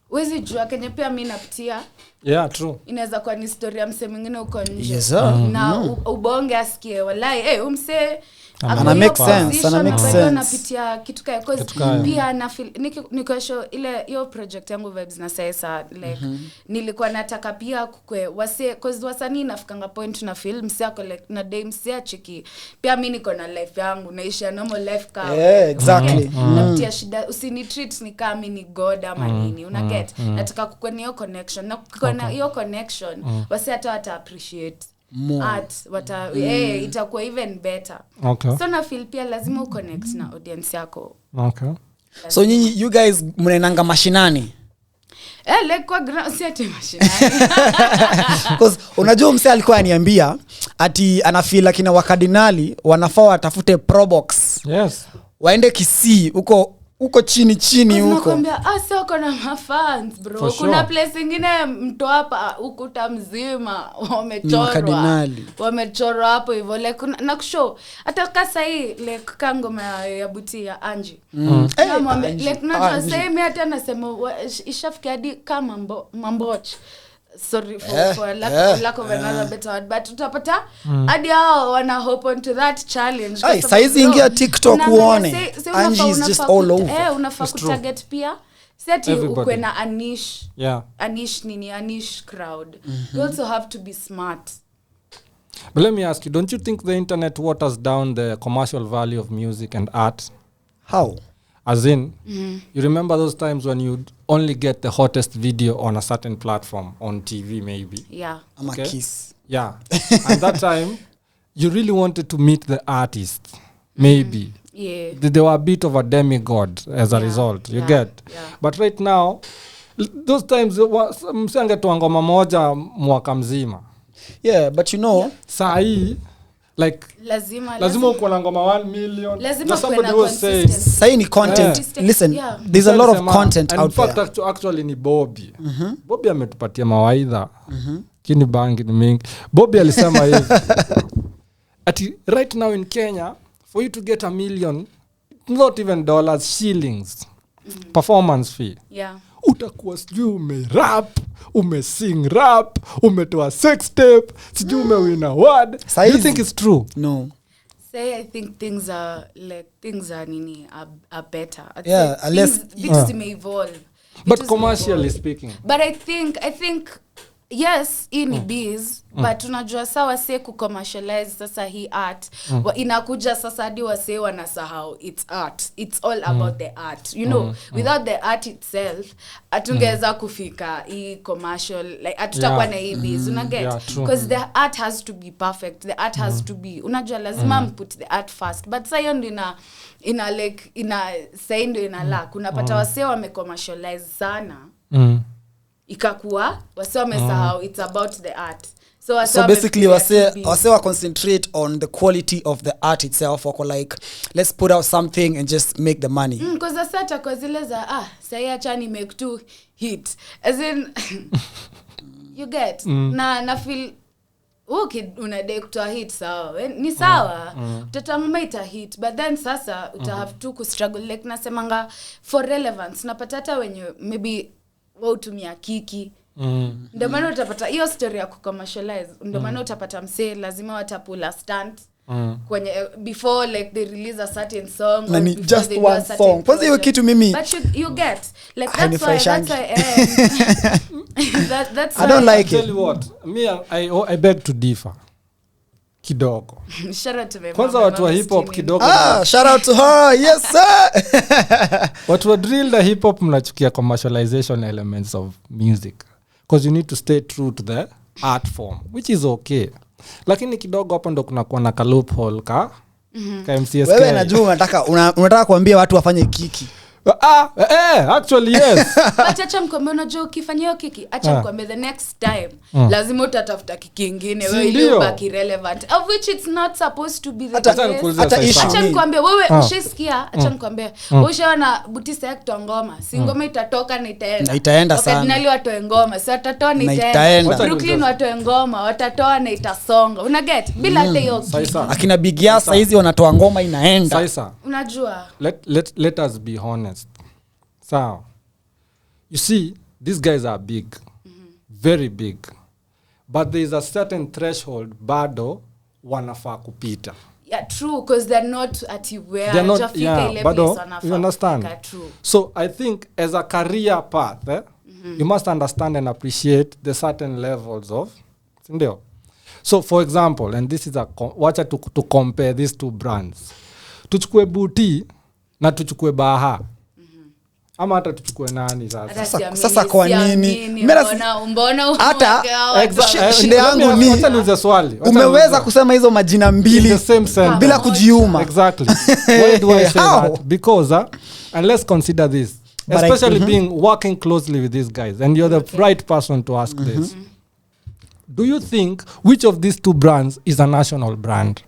wezi jua Kenya pia mimi napitia true inaweza kuwa ni story ya mse mwingine uko nje yes, na ubonge asikie wallahi umse ana make sense napitia kitu kaya cause pia na feel niko show ile hiyo project yangu vibes na Saisa like nilikuwa nataka pia kukwe wase cause wasanii nafikanga point na film mse yako like na day mse achiki pia mimi niko na life yangu naisha normal life kama exactly napitia shida usini treat ni kama mimi ni god ama nini una get nataka kukwe hiyo connection na kuna hiyo connection wase hata appreciate more. Art itakuwa even better. Okay. So na feel pia lazima uconnect na audience yako. Okay. So nyinyi you guys mnaenanga mashinani? Like kwa si ati mashinani. Because unajua msee alikuwa aniambia ati ana feel lakini wakardinali wanafaa watafute probox. Yes. Waende Kisii uko chini huko. Nakwambia sio kuna mafans bro. For kuna place nyingine mtu hapa ukuta mzima wamechorwa hapo hivyo like na kushow hata kasa hii like kangoma ya buti ya Anji. Like not say me hata nasema ishafikia hadi kama mamboch sorry for lack of another better word, but utapata hadi hao wana hope onto that challenge. Hey, saizi ingia TikTok uone Angie is just all over. Unafaa kutarget pia seti ukwe na anish crowd. You also have to be smart. But let me ask you, don't you think the internet waters down the commercial value of music and art? How? As in, you remember those times when you'd only get the hottest video on a certain platform, on TV maybe? Yeah. I'm a kiss. Yeah. And that time, you really wanted to meet the artist, maybe. Yeah. They were a bit of a demigod as a result, you get? Yeah. But right now, those times, msiange tuangoma moja mwaka mzima. Yeah, but you know, sahi, like lazima uko na ngoma 1 million. Lazima somebody who says sahi ni content. Listen, there's a lot of content out there. In fact, actually ni Bobby. Bobby ametupatia mawaidha. Kini bangi ni mingi. Bobby alisema hivi. Ati right now in Kenya, for you to get 1 million, not even dollars, shillings, performance fee. Yeah. Utakuwa sijui umerap, umesing rap, umetoa sex tape, sijui umewin award. Do you think it's true? No. I think things are better. Things may evolve. But commercially speaking. But I think yes, in bees, but unajua sawa se ku-commercialize sasa hii art. Inakuja sasa hadi wase wanasahau it's art. It's all about the art. You know, without the art itself, atungeza kufika hii commercial, like atutakuwa na hii bees, unaget? Because the art has to be perfect. The art has to be, unajua lazima put the art first. But sayo ndo ina lack. Unapata wase wame-commercialize sana. Ikakuwa wase wamesahau it's about the art. So basically wase wa concentrate on the quality of the art itself, or like let's put out something and just make the money. Because sasa kwa zile za say acha ni make two hit, as in you get na feel okay unadai kutoa hit sawa ni sawa utatamama ita hit, but then sasa uta have to ku struggle like nasemanga for relevance. Napata hata wenye maybe wautumia kiki. Ndio maana utapata hiyo story ya ku-commercialize. Ndio maana utapata msee lazima watapula stunt kwenye before like they release a certain song or just one song. Kwanza hiyo kitu mimi but you get like that's why that's I don't like it. Tell you what, me I beg to differ kidogo. Shout out to me. Kwanza watu wa hip hop kidogo. Shout out to her. Yes sir. Watu wa drill the hip hop mnachukia commercialization elements of music, because you need to stay true to the art form, which is okay. Lakini kidogo hapo ndo kuna kuwa na ka loophole ka MCSK. Wewe najua unataka kuambia watu wafanye kiki. Actually yes. Acha mkombe unajua ukifanya hiyo kiki, acha mkombe the next time lazima utatafuta kiki nyingine wewe ili ubaki relevant, of which it's not supposed to be the case. Acha mkombe wewe ushisikia, acha mkombe ushaona Butisa ya ngoma, si ngoma itatoka na itaenda sana. Wakadinali watoe ngoma, si watatoa na itaenda. Brooklyn watoe ngoma, watatoa na itasonga. Una get? Bila hata hiyo kiki. Akina Big Yasa hizi wanatoa ngoma inaenda. Saisa. Unajua? Let us be honest. So, you see, these guys are big, very big, but there is a certain threshold bado wanafaa kupita. Yeah, true, because they're not at where they're not, bado, you understand? True. So I think as a career path, you must understand and appreciate the certain levels of sindio. So for example, and this is wacha to compare these two brands. Tuchukue Buti na tuchukue Baha. Ama hata tuchukue nani sasa kwa nini mbona hata shinde yangu ni hata niulize swali, umeweza kusema hizo majina mbili bila kujiuma. Exactly. Why do I say that? Because and let's consider this, especially being working closely with these guys, and you're the right person to ask this. Do you think which of these two brands is a national brand?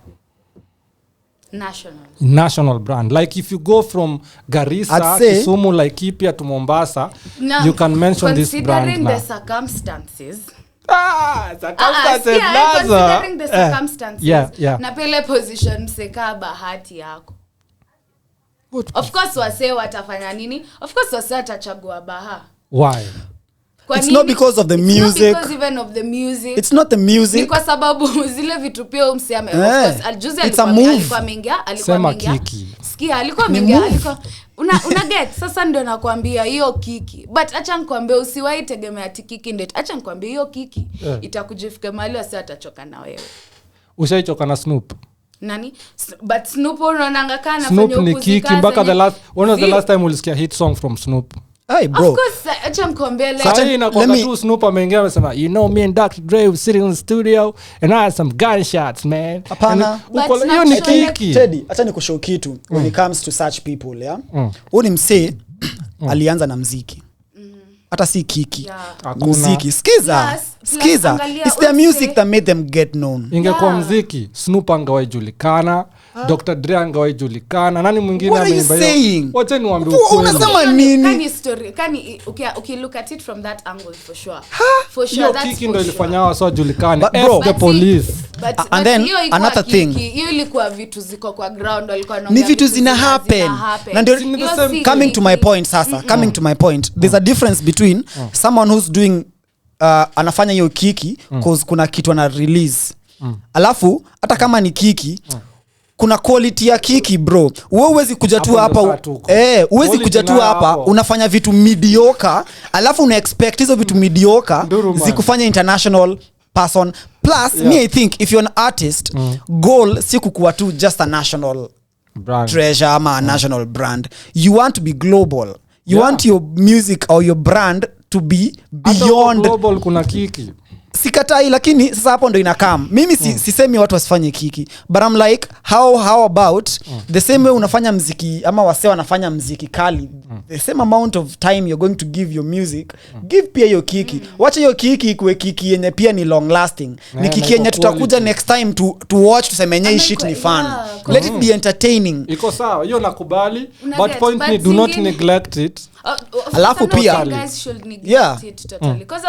National brand. Like if you go from Garissa, Kisumu, Laikipia to Mombasa, you can mention this brand. Considering the circumstances. Considering the circumstances. Yeah. Na pele position seka bahati yako. Of course wase watafanya nini? Of course wase watachagua Baha. Why? It's not because of the music. It's not because even of the music. It's not the music. Ni kwa sababu zile vitu pia umsiame. Of course, Aljuzi alikuwa ameingia. Sikia, alikuwa ameingia. Una get, sasa ndio nakwambia hiyo kiki. But acha nikwambie usiwahi tegemea ati kiki ndio. Acha nikwambie hiyo kiki itakujifika mahali wasi atachoka na wewe. Ushaichoka na Snoop? Nani? But Snoop unaonanga kana Snoop ni kiki mpaka one of the last time ulisikia hit song from Snoop. Hey bro. Of course, acha nikwambie like sasa inakuwa tu Snoop ameingia amesema you know me and Dr. Dre were sitting in the studio and I had some gunshots man. Hapana. Hiyo ni kiki. Teddy, acha nikushow kitu when it comes to such people, yeah. Huyu ni msee alianza na muziki. Hata si kiki. Muziki. Skiza. It's their music that made them get known. Ingekuwa muziki, Snoop angewahi julikana, Dr. Dre angewahi julikana. Nani mwingine ameimba hiyo? Wacha niwaambie ukweli. Unasema nini? Kani story, kani okay look at it from that angle for sure. For sure that's kiki ndio ilifanya wao sio julikane. The police. And then another thing. Hiyo ilikuwa vitu ziko kwa ground walikuwa wanaongea. Ni vitu zina happen. Na ndio coming to my point sasa. Coming to my point. There's a difference between someone who's doing anafanya hiyo kiki cause kuna kitu ana release. Alafu hata kama ni kiki kuna quality ya kiki bro. Wewe huwezi kuja tu hapa huwezi kuja tu hapa unafanya vitu mediocre alafu una expect hizo vitu mediocre zikufanya international person plus me I think if you're an artist goal si kukuwa tu just a national brand. Treasure ama a national brand. You want to be global. You want your music or your brand to be beyond global. Kuna kiki sikatai lakini sasa hapo ndo inakam. Mimi sisemi watu wasifanye kiki but I'm like how about the same way unafanya muziki ama wase wanafanya muziki kali the same amount of time you're going to give your music give pia your kiki. Wacha hiyo kiki kuwe kiki yenye pia ni long lasting. Ni kiki yenye tutakuja next time to watch tusemenye shit ni fun. Let it be entertaining. Iko sawa hiyo nakubali but point ni do not neglect it. Alafu pia guys should neglect it totally because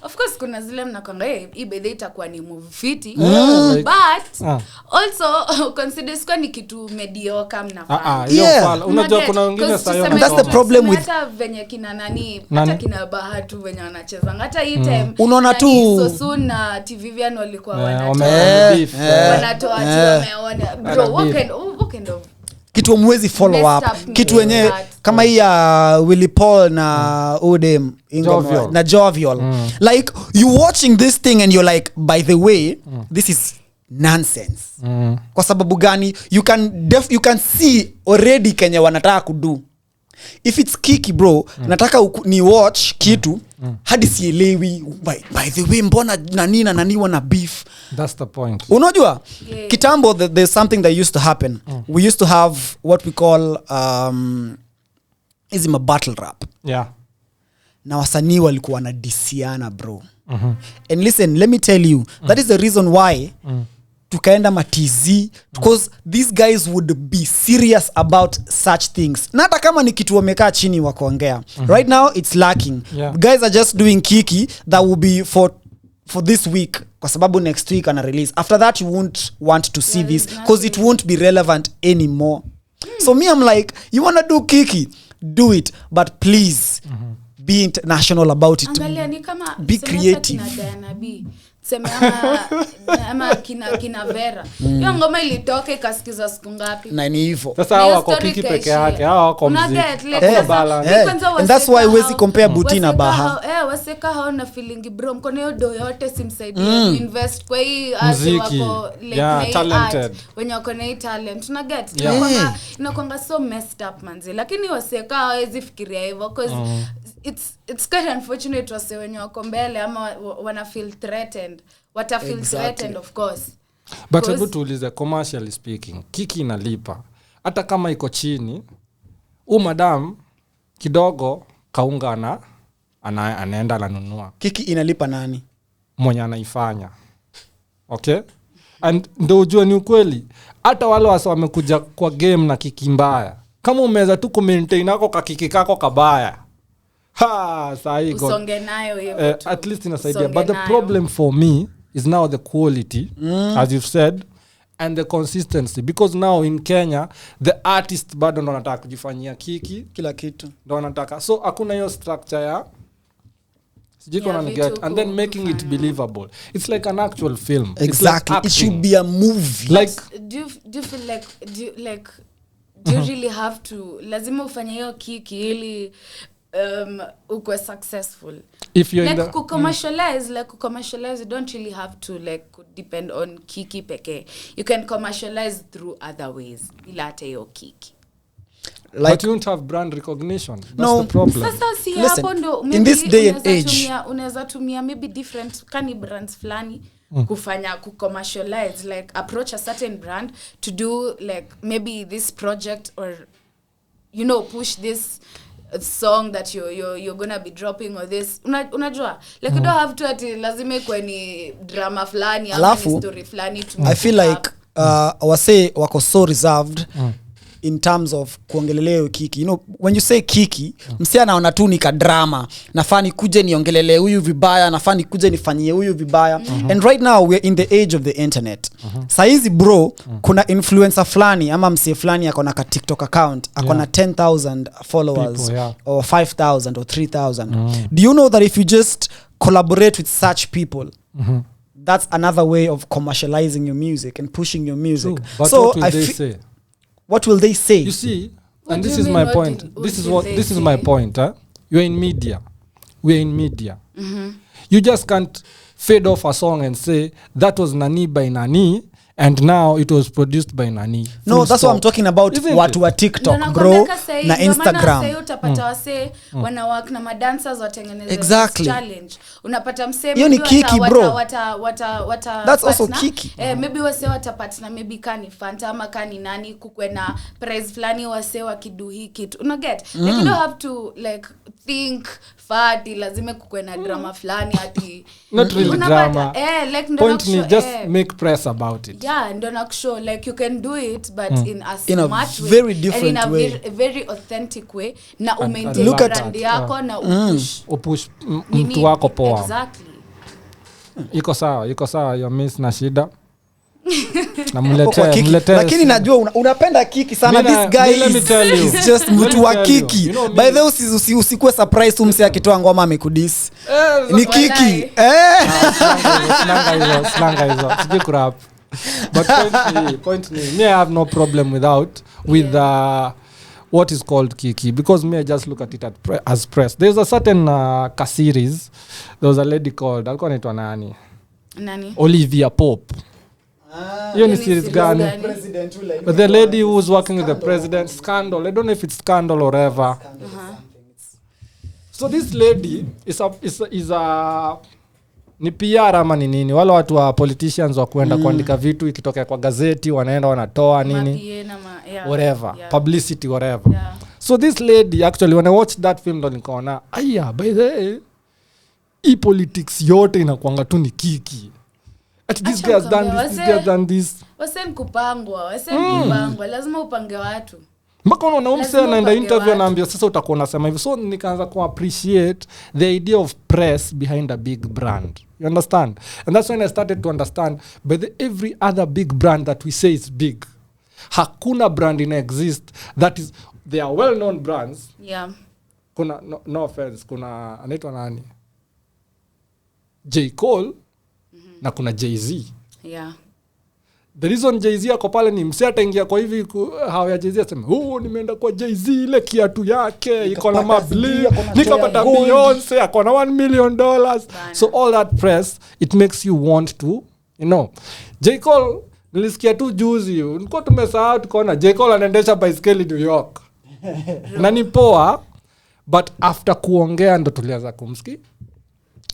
of course kuna zile mnakwanga hii bedhe itakuwa ni move fiti but also consider sikuwa ni kitu mediocre mnafanya unajua kuna wengine sayo and that's the problem with hata venye kina nani hata kina Bahatu venye wanacheza hata hii time unaona tu Sosun na TVVN walikuwa wanatoa wameona bro what kind of kitu mwezi follow up kitu wenye kama hii ya Willy Paul na Odem na Jovial like you watching this thing and you're like by the way this is nonsense kwa sababu gani you can see already Kenya wanataka kudu if it's kiki bro nataka ni watch kitu hadi sielewi by the way mbona nani wana beef. That's the point. Unajua kitambo there's something that used to happen. We used to have what we call is a battle rap. Na wasanii walikuwa na disiana bro. And listen, let me tell you that is the reason why tukaenda matizi because these guys would be serious about such things. Na hata kama ni kitu wamekaa chini wakaongea. Right now it's lacking. Guys are just doing kiki that will be for this week kwa sababu next week ana release. After that you won't want to see this because it won't be relevant anymore. So me I'm like you want to do kiki do it but please be international about it. Angalia ni kama be creative. Sema ama kina Vera. Hiyo ngoma ilitoka ikasikiza siku ngapi? Na ni hivyo. Sasa hawa wako kiki peke yake, hawa wako muziki. And that's why huwezi compare Buti na Baha. Waseka haona feeling bro, mkono hiyo do yote simsaidie invest kwa hii wako like talented. Wenye wako na talent. Una get? Inakwanga so messed up manzi. Lakini waseka hawezi fikiria hivyo because it's quite unfortunate wase wenye wako mbele ama wana feel threatened. Wata feel threatened of course. But hebu tuulize commercially speaking, kiki inalipa. Hata kama iko chini, madam kidogo kaunga anaenda ananunua. Kiki inalipa nani? Mwenye anaifanya. Okay? And ndio ujue ni ukweli. Hata wale wasa wamekuja kwa game na kiki mbaya. Kama umeweza tu kumaintain nako kakiki kako kabaya. Usonge nayo hiyo at least inasaidia but the problem for me is now the quality as you've said and the consistency because now in Kenya the artist bado ndo anataka kujifanyia kiki kila kitu ndo anataka so hakuna hiyo structure ya get, and then making it believable. It's like an actual film. Exactly. Like it should be a movie. Like, do you feel like do you really have to lazima ufanye hiyo kiki ili ukwe successful? If you're like in the commercialize, you don't really have to like depend on kiki peke. You can commercialize through other ways bila hata hiyo kiki. Like, but you don't have brand recognition. That's the problem. Sasa si hapo ndo in this day and age unaweza tumia maybe different kani brands flani kufanya commercialize, like approach a certain brand to do like maybe this project or push this song that you're gonna be dropping or this unajua like you don't have to ati lazima kwa ni drama flani ama story flani to I feel like wako so reserved in terms of kuongelelea kiki. When you say kiki, msia anaona tu ni ka drama. Nafani kuje niongelele huyu vibaya, nafani kuje nifanyie huyu vibaya. And right now we're in the age of the internet. Saizi bro, kuna influencer flani ama msie flani akona ka TikTok account, akona 10,000 followers or 5,000 or 3,000. Do you know that if you just collaborate with such people, that's another way of commercializing your music and pushing your music? But so what will they say? What will they say? You see, and this is my point. This is my point. You're in media. We're in media. You just can't fade off a song and say that was Nani by Nani and now it was produced by Nani. No, that's what I'm talking about. Watu wa TikTok, bro, na Instagram. Sasa utapata wase wanawak na madancers watengeneza exactly. challenge. Unapata mseme hiyo ni kiki, bro. Wata that's also kiki. Maybe wase watapata maybe kani Fanta ama kani nani kukwe na prize flani wase wakidu hii kitu. Una get? Like you don't have to like think fati lazima kukwe na drama flani ati not really drama. Like point ni just make press about it. Yeah, and don't show like you can do it but in a smart way, very different and in way, a very authentic way na umaintain brand yako na upush mtu wako poa. Exactly. Iko sawa you miss na shida. Na mlete lakini najua unapenda kiki sana. This guy is just mtu wa kiki. By the way usikue surprise umsi akitoa ngoma amekudis ni kiki slanga hizo sije kurap. But point ni me I have no problem with what is called kiki, because me I just look at it as press. There's a certain series. There was a lady called alikuwa anaitwa nani Olivia Pope. Hiyo ni series gani? But the lady who was working with the president, Scandal. I don't know if it's Scandal or ever. So this lady is a ni PR ama ni nini? Wale watu wa politicians wa kuenda kuandika vitu ikitokea kwa gazeti wanaenda wanatoa nini? Whatever. Publicity whatever. So this lady actually when I watched that film ndo nikaona by the way politics yote inakuanga tu ni kiki. This guy has done this, this guy has done this. Wasen kupangwa, lazima upange watu. Mpaka unaona mse anaenda interview anaambia sasa utakuwa unasema hivi. So nikaanza ku appreciate the idea of press behind a big brand. You understand? And that's when I started to understand every other big brand that we say is big. Hakuna brand exist that is, they are well known brands. Yeah. Kuna no offense, kuna anaitwa nani? J. Cole na kuna Jay-Z. Yeah. The reason Jay-Z ako pale ni mse ataingia kwa hivi hao ya Jay-Z asema nimeenda kwa Jay-Z ile kiatu yake iko na mabli nikapata Beyonce ako na $1 million. So all that press it makes you want to J. Cole nilisikia tu juzi nilikuwa tumesahau tukaona J. Cole anaendesha baiskeli New York. Na ni poa but after kuongea ndo tulianza kumsikia.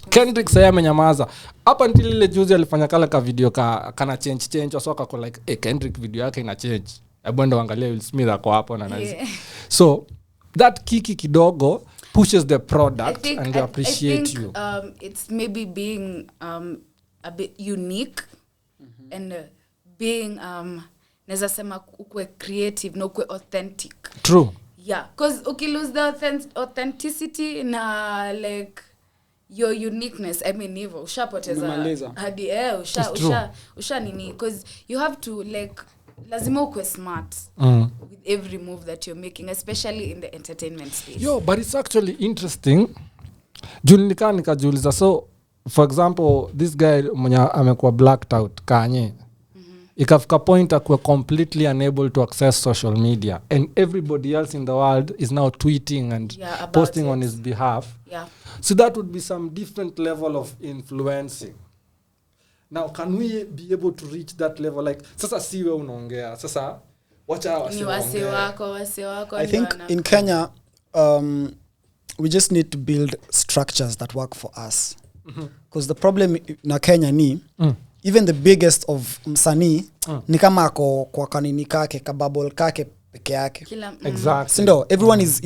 Kendrick sasa amenyamaza. Up until ile juzi alifanya kala ka video kana change wasoka kwa like Kendrick video yake ina change. Hebu ndo angalia Will Smith ako hapo na nice. So that kiki kidogo pushes the product and they appreciate you. It's maybe being a bit unique and being naweza sema ukwe creative na ukwe authentic. True. Yeah, cuz ukilose the authenticity na like your uniqueness, I mean hivyo ushapoteza hadi usha nini, because you have to like lazima ukwe smart with every move that you're making, especially in the entertainment space. But it's actually interesting Junika nikajiuliza, so for example this guy mwenye amekuwa blacked out Kanye, ikafika point akuwa completely unable to access social media and everybody else in the world is now tweeting and posting on his behalf. So that would be some different level of influencing. Now can we be able to reach that level? Like sasa siwe unaongea, sasa wacha wase wako I think in Kenya we just need to build structures that work for us. Because the problem na Kenya ni even the biggest of msanii ni kama ako kwa kanini kake kabubble kake peke yake. Exactly. So no, everyone is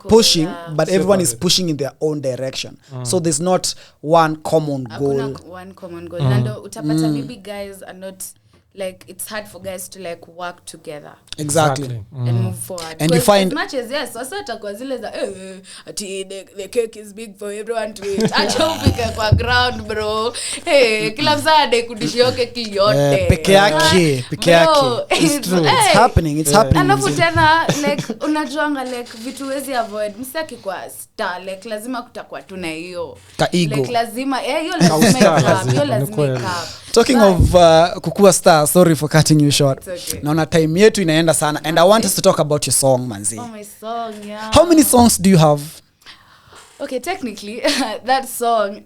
pushing, but everyone is pushing in their own direction. So there's not one common goal. One common goal. Nando utapata maybe guys are not like, it's hard for guys to like work together. Exactly. And move forward. And you find as much as yes, also atakuwa zile za ati the cake is big for everyone to eat. Acha upike kwa ground bro. Kila msade kudishio keki yote. Peke yake. It's true. It's happening. Alafu tena like unajuanga like vitu wezi avoid. Msaki kwa star like lazima kutakuwa tuna hiyo. Ka ego. Like lazima hiyo lazima. Talking of kukua star, sorry for cutting you short. Naona time yetu inaenda sana and I want us to talk about your song, manzi. Oh, my song, yeah. How many songs do you have? Okay, technically that song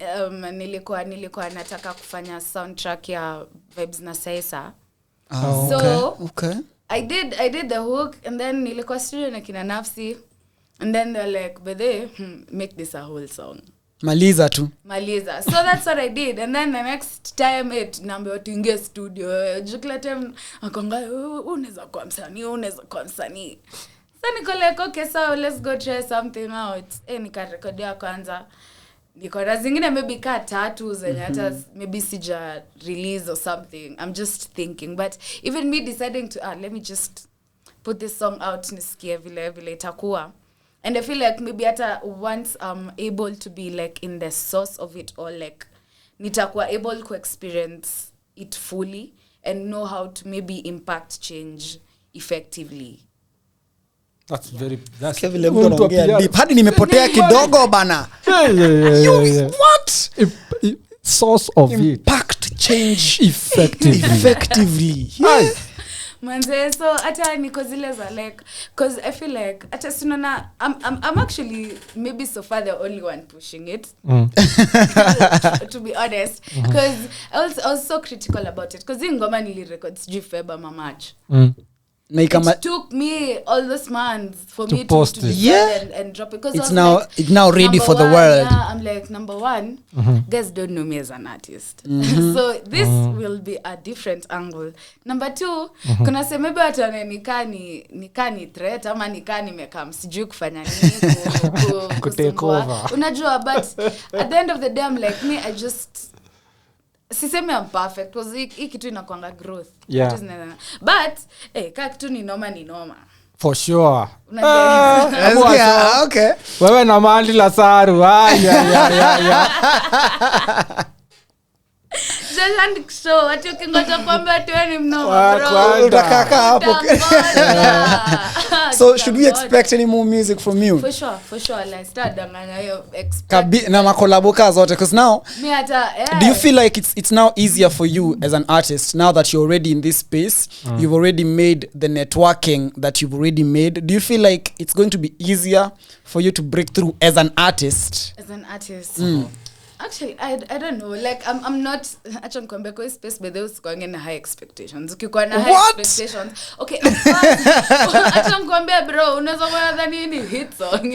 nilikuwa nataka kufanya soundtrack ya Vibes na Saisa. So okay. I did the hook and then nilikuwa studio na kina Nafsi and then they're like, "But they make this a whole song." Maliza tu. So that's what I did. And then the next time naambiwa tuingie studio. Jukla time akanga unaweza kuwa msanii. So niko like, okay, so let's go try something out. Nikarekodia kwanza. Niko na zingine maybe ka 3 zenye hata maybe sija release or something. I'm just thinking. But even me deciding to let me just put this song out nisikie vile itakuwa. And I feel like maybe hata once I'm able to be like in the source of it all, like nitakuwa able to experience it fully and know how to maybe impact change effectively. That's Kevile mtu anaongea deep. Hadi nimepotea kidogo bana. What? Source of impact change effectively. Manze, so hata niko zile za like, cause I feel like hata sinona I'm actually maybe so far the only one pushing it. To be honest, cause I was so critical about it, cause ngoma nilirecord sijui February ama March. It took me all those months for me to post it and drop it, because it's now ready for the world. Yeah, I'm like, number one, guys don't know me as an artist. So this will be a different angle. Number two, kuna semebe watu nikani threat ama nikani mekam sijui kufanya nini kusumbua. Unajua, but at the end of the day I'm like, me, I just sisemi I'm perfect, because hii kitu inakuanga growth. Yeah. But kama kitu ni noma. For sure. Okay. Wewe na mandi la saru. Ya. Jaland show ati ukingoja kwamba ati wewe ni mnoma bro. Utakaka hapo. So should we expect any more music from you? For sure. Like start danganya hiyo expect. Na makolaboka zote, because now me hata do you feel like it's now easier for you as an artist now that you're already in this space? You've already made the networking that you've already made. Do you feel like it's going to be easier for you to break through as an artist? Actually, I don't know. Like I'm not acha nikwambia kwa space by those going na high expectations. Ukikuwa na high expectations. Okay. Acha nikwambia bro, unaweza kuona nini hit song.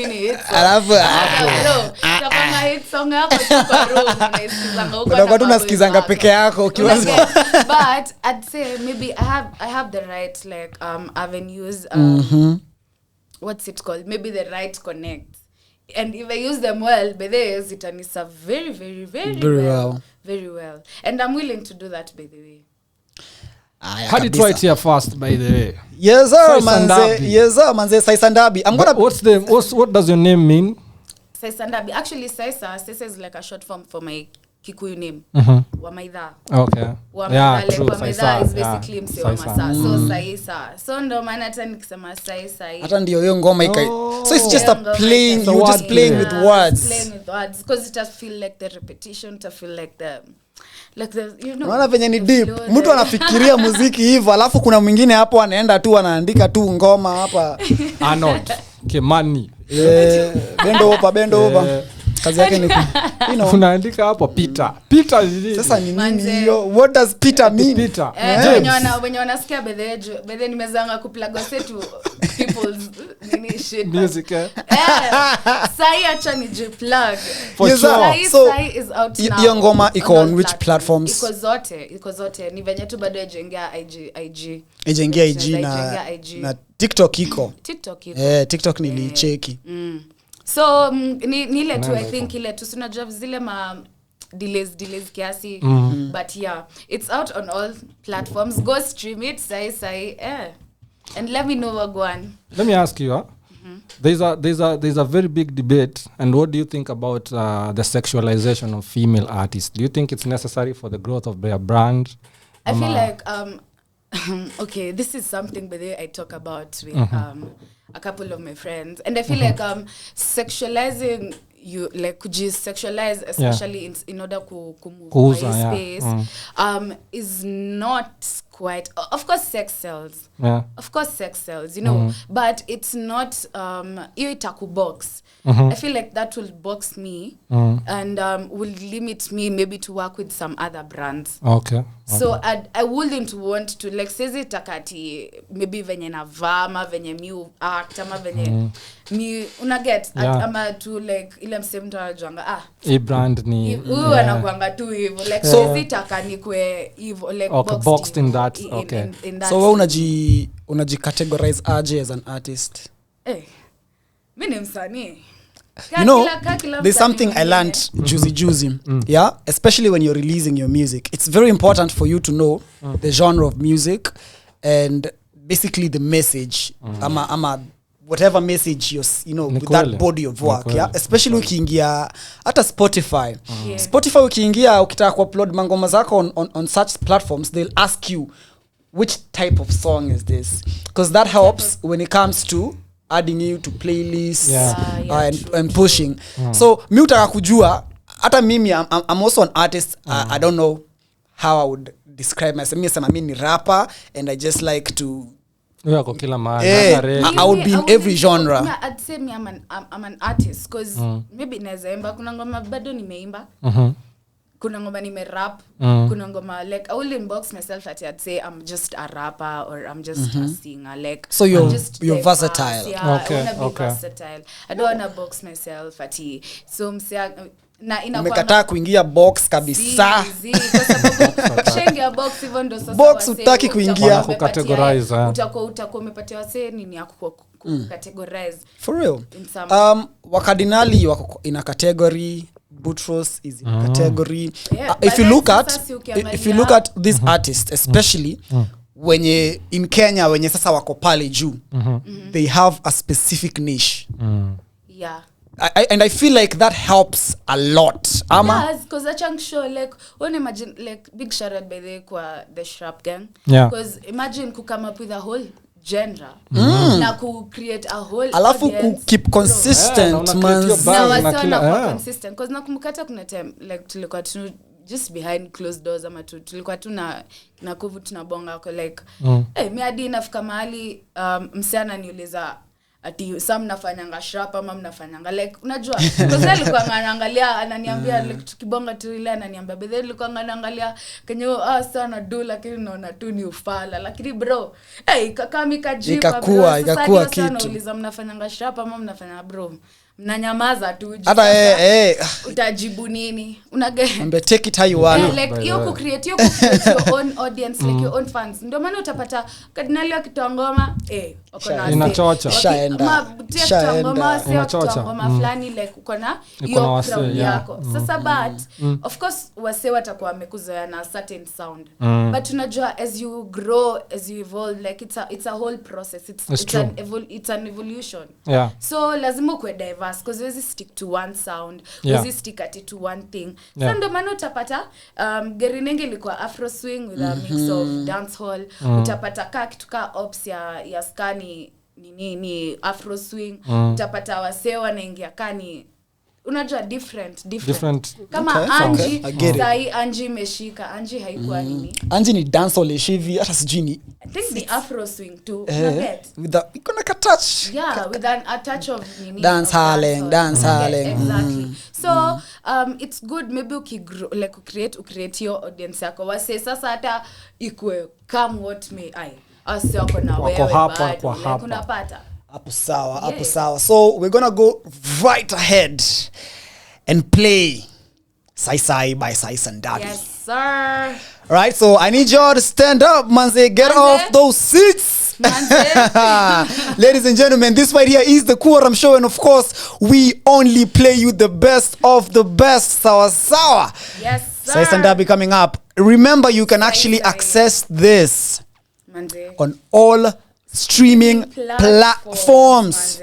Alafu bro, kama hit song yako kwa room unaisikiza huko. Kuna watu nasikizanga peke yako ukiwa. But I'd say maybe I have the right like avenues what's it called? Maybe the right connect. And if I use them well, by the way, it is very well. And I'm willing to do that, by the way. How did you try it here first, by the way? Yes, sir, manze. Saisa Ndabi. What does your name mean? Saisa Ndabi. Actually, Saisa is like a short form for my Kikuyu name Wamaitha. Okay. Wamaitha like true. Wamaitha is Saisa, basically mse wa Masa. So Saisa. So ndo maana hata nikisema Saisa. Hata ndio hiyo ngoma so it's just a playing, you just playing with words. Playing with words because it does feel like the repetition, to feel like the you know. Unaona venye ni deep. Mtu anafikiria muziki hivyo alafu kuna mwingine hapo anaenda tu anaandika tu ngoma hapa. Arnold Kimani. Bendo over. Kazi yake ni unaandika hapo Peter. Sasa ni nini hiyo? What does Peter mean? Peter. When wanasikia bedhe nimezanga kuplug setu people's shit. Music. Sai acha ni plug. Sai is out now. Hiyo ngoma iko on which platforms? Iko zote. Ni venye tu bado ijengea IG. Ijengea IG na TikTok iko. TikTok nilicheki. So ni ile tu I think ile tu unajua zile ma delays kiasi but yeah it's out on all platforms. Go stream it sai and let me know what go on. Let me ask you there's a very big debate, and what do you think about the sexualization of female artists? Do you think it's necessary for the growth of their brand? I feel like okay, this is something by the way I talk about with a couple of my friends, and I feel like sexualizing you, like sexualize especially in order to move space is not quite, of course sex sells, you know, but it's not itaku box. I feel like that will box me and will limit me maybe to work with some other brands. Okay. So I wouldn't want to like sezi takati maybe venye na vama venye mi act ama venye mi unaget ama to like ile msemo mtu anajuanga hii brand ni huyu anakuanga tu hivyo like sezi takani kwe hivyo like boxed in that. In that so wewe unaji categorize aje as an artist? Mimi ni msanii. You know, there's something I learned juicy. Yeah, especially when you're releasing your music, it's very important for you to know the genre of music and basically the message. Whatever message you know with that body of work. Yeah, especially ukiingia hata Spotify. Spotify ukiingia ukitaka kuupload mangoma zako on such platforms, they'll ask you which type of song is this, because that helps when it comes to adding you to playlists and pushing. So mi utaka kujua hata mimi I'm also an artist. I don't know how I would describe myself. Mimi sema mimi ni rapper and I just like to kila mahali. I would be in every genre. Yeah, I'd say me I'm an artist because maybe naweza imba, kuna ngoma bado nimeimba. Kuna ngoma nimerap, kuna ngoma like I will inbox myself that I'd say I'm just a rapper or I'm just a singer, like so you're versatile. Yeah, I wanna be versatile. I don't wanna box myself ati so na nimekataa kuingia box kabisa. Kwa sababu chenga box hivyo ndo sasa box utaki kuingia ku categorize. Utakuwa umepatia wase nini ya ku categorize for real. Wakardinali wako in a category, Boutros is in a category. If you look at these artists especially wenye in Kenya wenye sasa wako pale juu, they have a specific niche. Yeah. I feel like that helps a lot. Yes, because a chunk show like when imagine like big shout out by the Shrap Gang. Because imagine to come up with a whole genre na ku create a whole alafu ku keep consistent man. Na consistent because nakumkata kuna time like tulikuwa tu just behind closed doors ama tulikuwa tu na kuvu tunabonga kwa like mimi hadi nafika mahali msichana niuliza ati some nafanyanga shrap ama mnafanyanga like unajua because alikuwa anaangalia ananiambia like tukibonga tu ile ananiambia bedhe alikuwa anaangalia kenye sana do lakini naona tu ni ufala lakini bro kaka mikajipa ikakuwa kitu anauliza mnafanyanga shrap ama mnafanya bro mnanyamaza tu hata utajibu nini unage take it how you want like you create your own audience like your own fans ndio maana utapata kardinali akitoa ngoma inachocha ngoma fulani like uko na hiyo crowd yako sasa but of course wase watakuwa wamekuzoea na certain sound but unajua as you grow as you evolve like it's a whole process it's an evolution so lazima kuwe diverse diverse because huwezi stick to one sound, Yeah. huwezi stick to one thing. Yeah. So ndo maana utapata Gerinenge ilikuwa afro swing with a mix of dancehall. Utapata kitu ops ya skani ni afro swing. Utapata wasee wanaingia kani unajua different kama okay. Angie sai Angie imeshika Angie haikuwa nini Angie ni dancehall hivi hata sijui ni I think the afro swing too with the iconic touch with a touch of nini dancehall exactly so it's good maybe like create your audience yako wase sasa hata ikue come what may I asioko na wewe bado unapata hapo sawa so we're gonna go right ahead and play Saisa by Saisa Ndabi. Yes sir. Right, so I need y'all to stand up, manze. Get off those seats. Ladies and gentlemen, this right here is the Quorum show, and of course we only play you the best of the best. Sawa. Yes sir. Saisa Ndabi coming up. Remember, you can actually access this on all streaming platforms.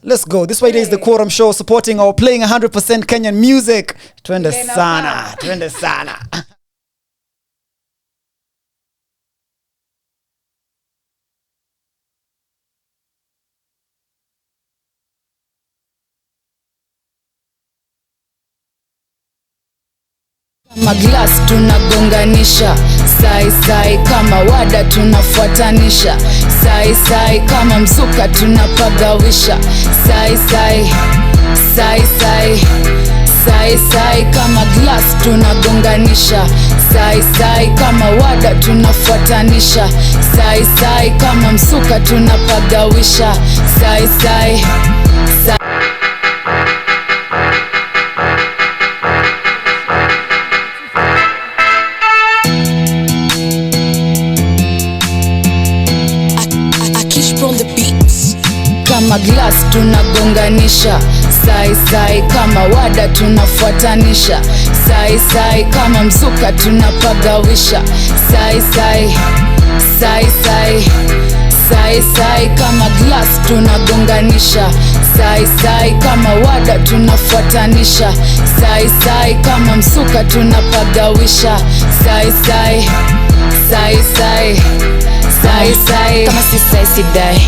Let's go. This way is the Quorum show, supporting or playing 100% Kenyan music. Twende sana. Maglass tunagonganisha sai kama wada tunafuatanisha sai kama mzuka tunapagawisha sai kama glass tunagonganisha sai kama wada tunafuatanisha sai kama mzuka tunapagawisha sai kama glass tunagonganisha sai kama wada tunafuatanisha sai kama mzuka tunapagawisha sai kama glass tunagonganisha sai kama wada tunafuatanisha sai kama mzuka tunapagawisha sai kama si dai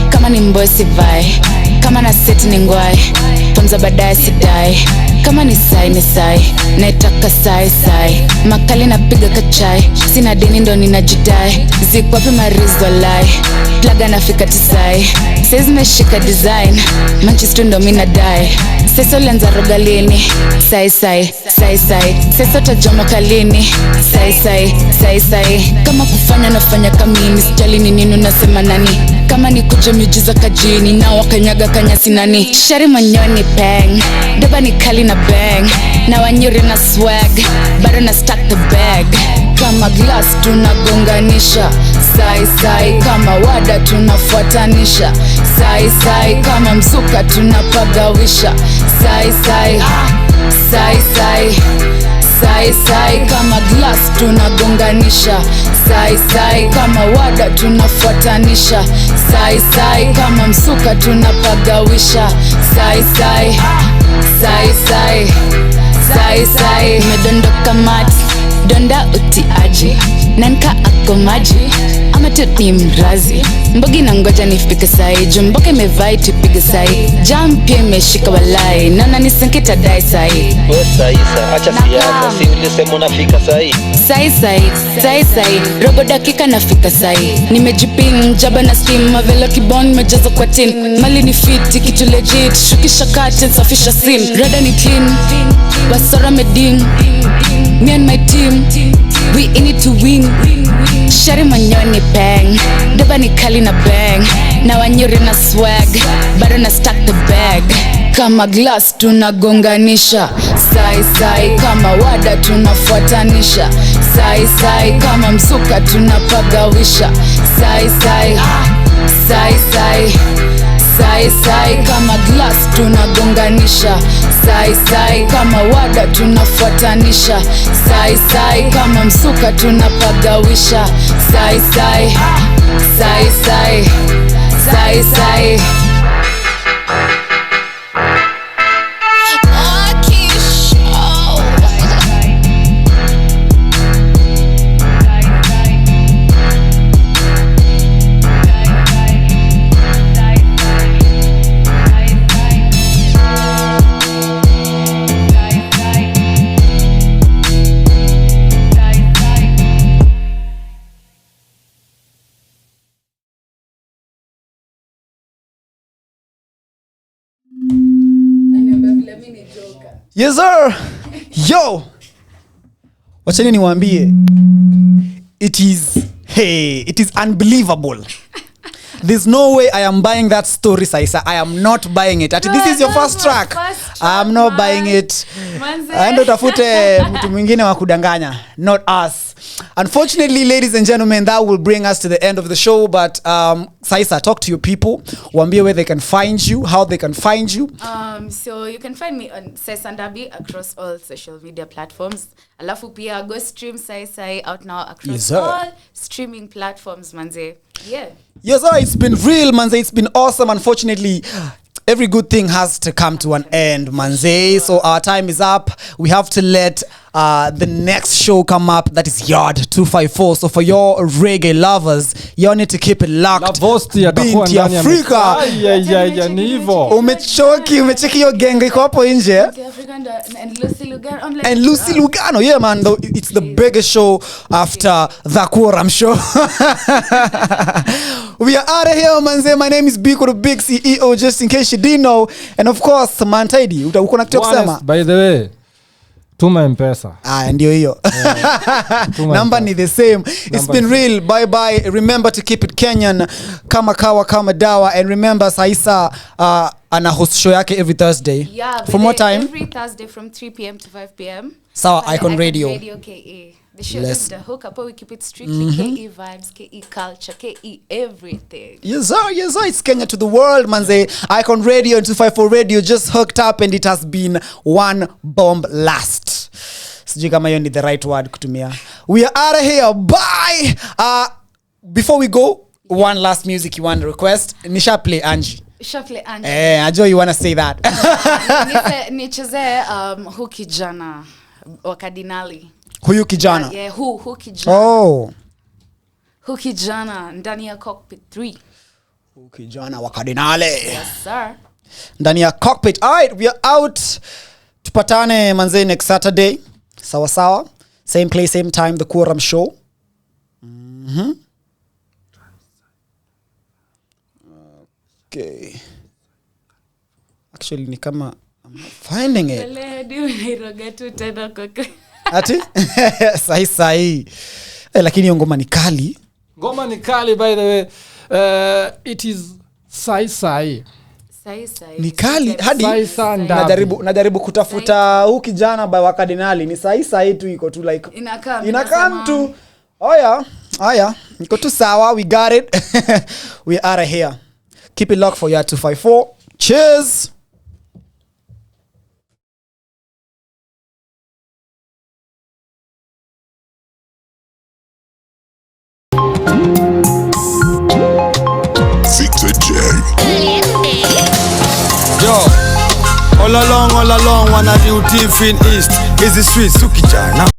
kama ni mboy si vai kama na set ni ngwai ponza baadaye sidai kama ni sai naitaka sai makali napiga kachai sina deni ndo ninajidai zikwapi marizo lai plaga nafika tisai saizi meshika design Manchester ndo mina dai sasa ulianza rogalini sai sasa utajoma kalini sai kama kufanya nafanya kamini sijali ni nini unasema nani kama ni kuja miujiza kajini na wakanyaga kanyasi nani shari manyoni peng deba ni kali na bang na wanyuri na swag bado na stack the bag kama glass tunagonganisha sai kama wada tunafuatanisha sai kama mzuka tunapagawisha sai kama glass tunagonganisha sai kama wada tunafuatanisha sai kama mzuka tunapagawisha sai medondoka mati donda utiaji nanka ako maji ama tuti mrazi mbogi na ngoja nifike sai jumboke mevai tupige sai jam pia imeshika walai nana nisenkita dai sai Saisa acha siasa si ulisema unafika sai robo dakika nafika sai nimejipin jaba na steam mavelo kibon mejaza kwa tin mali ni fit kitu legit shukisha curtain safisha scene rada ni clean wasora medin me and my team we in it to win shari manyoni peng deba ni kali na bang na wanyuri na swag bado na stack the bag kama glass tunagonganisha sai kama wada tunafuatanisha sai kama mzuka tunapagawisha sai kama glass tunagonganisha sai kama wada tunafuatanisha sai kama mzuka tunapagawisha sai Yes sir. Yo. Wacheni niwaambie. It is unbelievable. There's no way I am buying that story, Saisa. I am not buying it. This is your first track. I am not buying it. Aende tafute mtu mwingine wa kudanganya, not us. Unfortunately, ladies and gentlemen, that will bring us to the end of the show. But Saisa, talk to your people. Waambie where they can find you, how they can find you. So you can find me on Saisa Ndabi across all social media platforms. Alafu pia go stream Saisa out now across all streaming platforms, manze. Yeah. Yes, sir. It's been real, manze. It's been awesome. Unfortunately, every good thing has to come to an end, manze. So our time is up. We have to let the next show come up. That is Yard 254. So for your reggae lovers, you need to keep it locked. Binti Afrika. Umecheki yo genge iko hapo nje. And Lucy Lugano. Yeah, man. It's the biggest show after the Quorum show. We are out of here, manze. My name is BIKO, the big CEO, just in case you didn't know. And of course, Mantaidi, uko na kitu kusema? By the way, tuma mpesa. Ndio hiyo. Number ni the same. It's been real. Bye bye. Remember to keep it Kenyan. Kama kawa kama dawa. And remember, Saisa ana host show yake every Thursday. Yeah. For more time. Every Thursday from 3 p.m. to 5 p.m. Sawa, Icon Radio. Radio KE. The show is the hook up. We keep it strictly KE vibes, KE culture, KE everything. Yes sir, yes sir. It's Kenya to the world, manze. Icon Radio and 254 Radio just hooked up, and it has been one bomb blast. Sijui kama hiyo ni the right word kutumia. We are out of here. Bye. Before we go, one last music you want to request. Nisha play Angie. I know you want to say that. Nicheze Hu Kijana wa Kardinali. Huyu kijana. Yeah, Hu Kijana. Oh. Hu Kijana ndani ya Cockpit 3. Hu Kijana wa Kardinali. Yes sir. Ndani ya Cockpit. All right, we are out. Tupatane manze next Saturday. Sawa sawa. Same place, same time, the Quorum show. Okay. Actually ni kama I'm not finding it. Ati? Sahi. Lakini hiyo ngoma ni kali. Ngoma ni kali, by the way. It is Saisa. Ni kali hadi najaribu kutafuta Hu Kijana by wa Kardinali. Ni Saisa tu iko tu like inakam tu. Aya. Iko tu sawa. We got it. We out of here. Keep it locked for Yard 254. Cheers. Yo, all along, wanna do thief in East. Is the streets, Hu Kijana.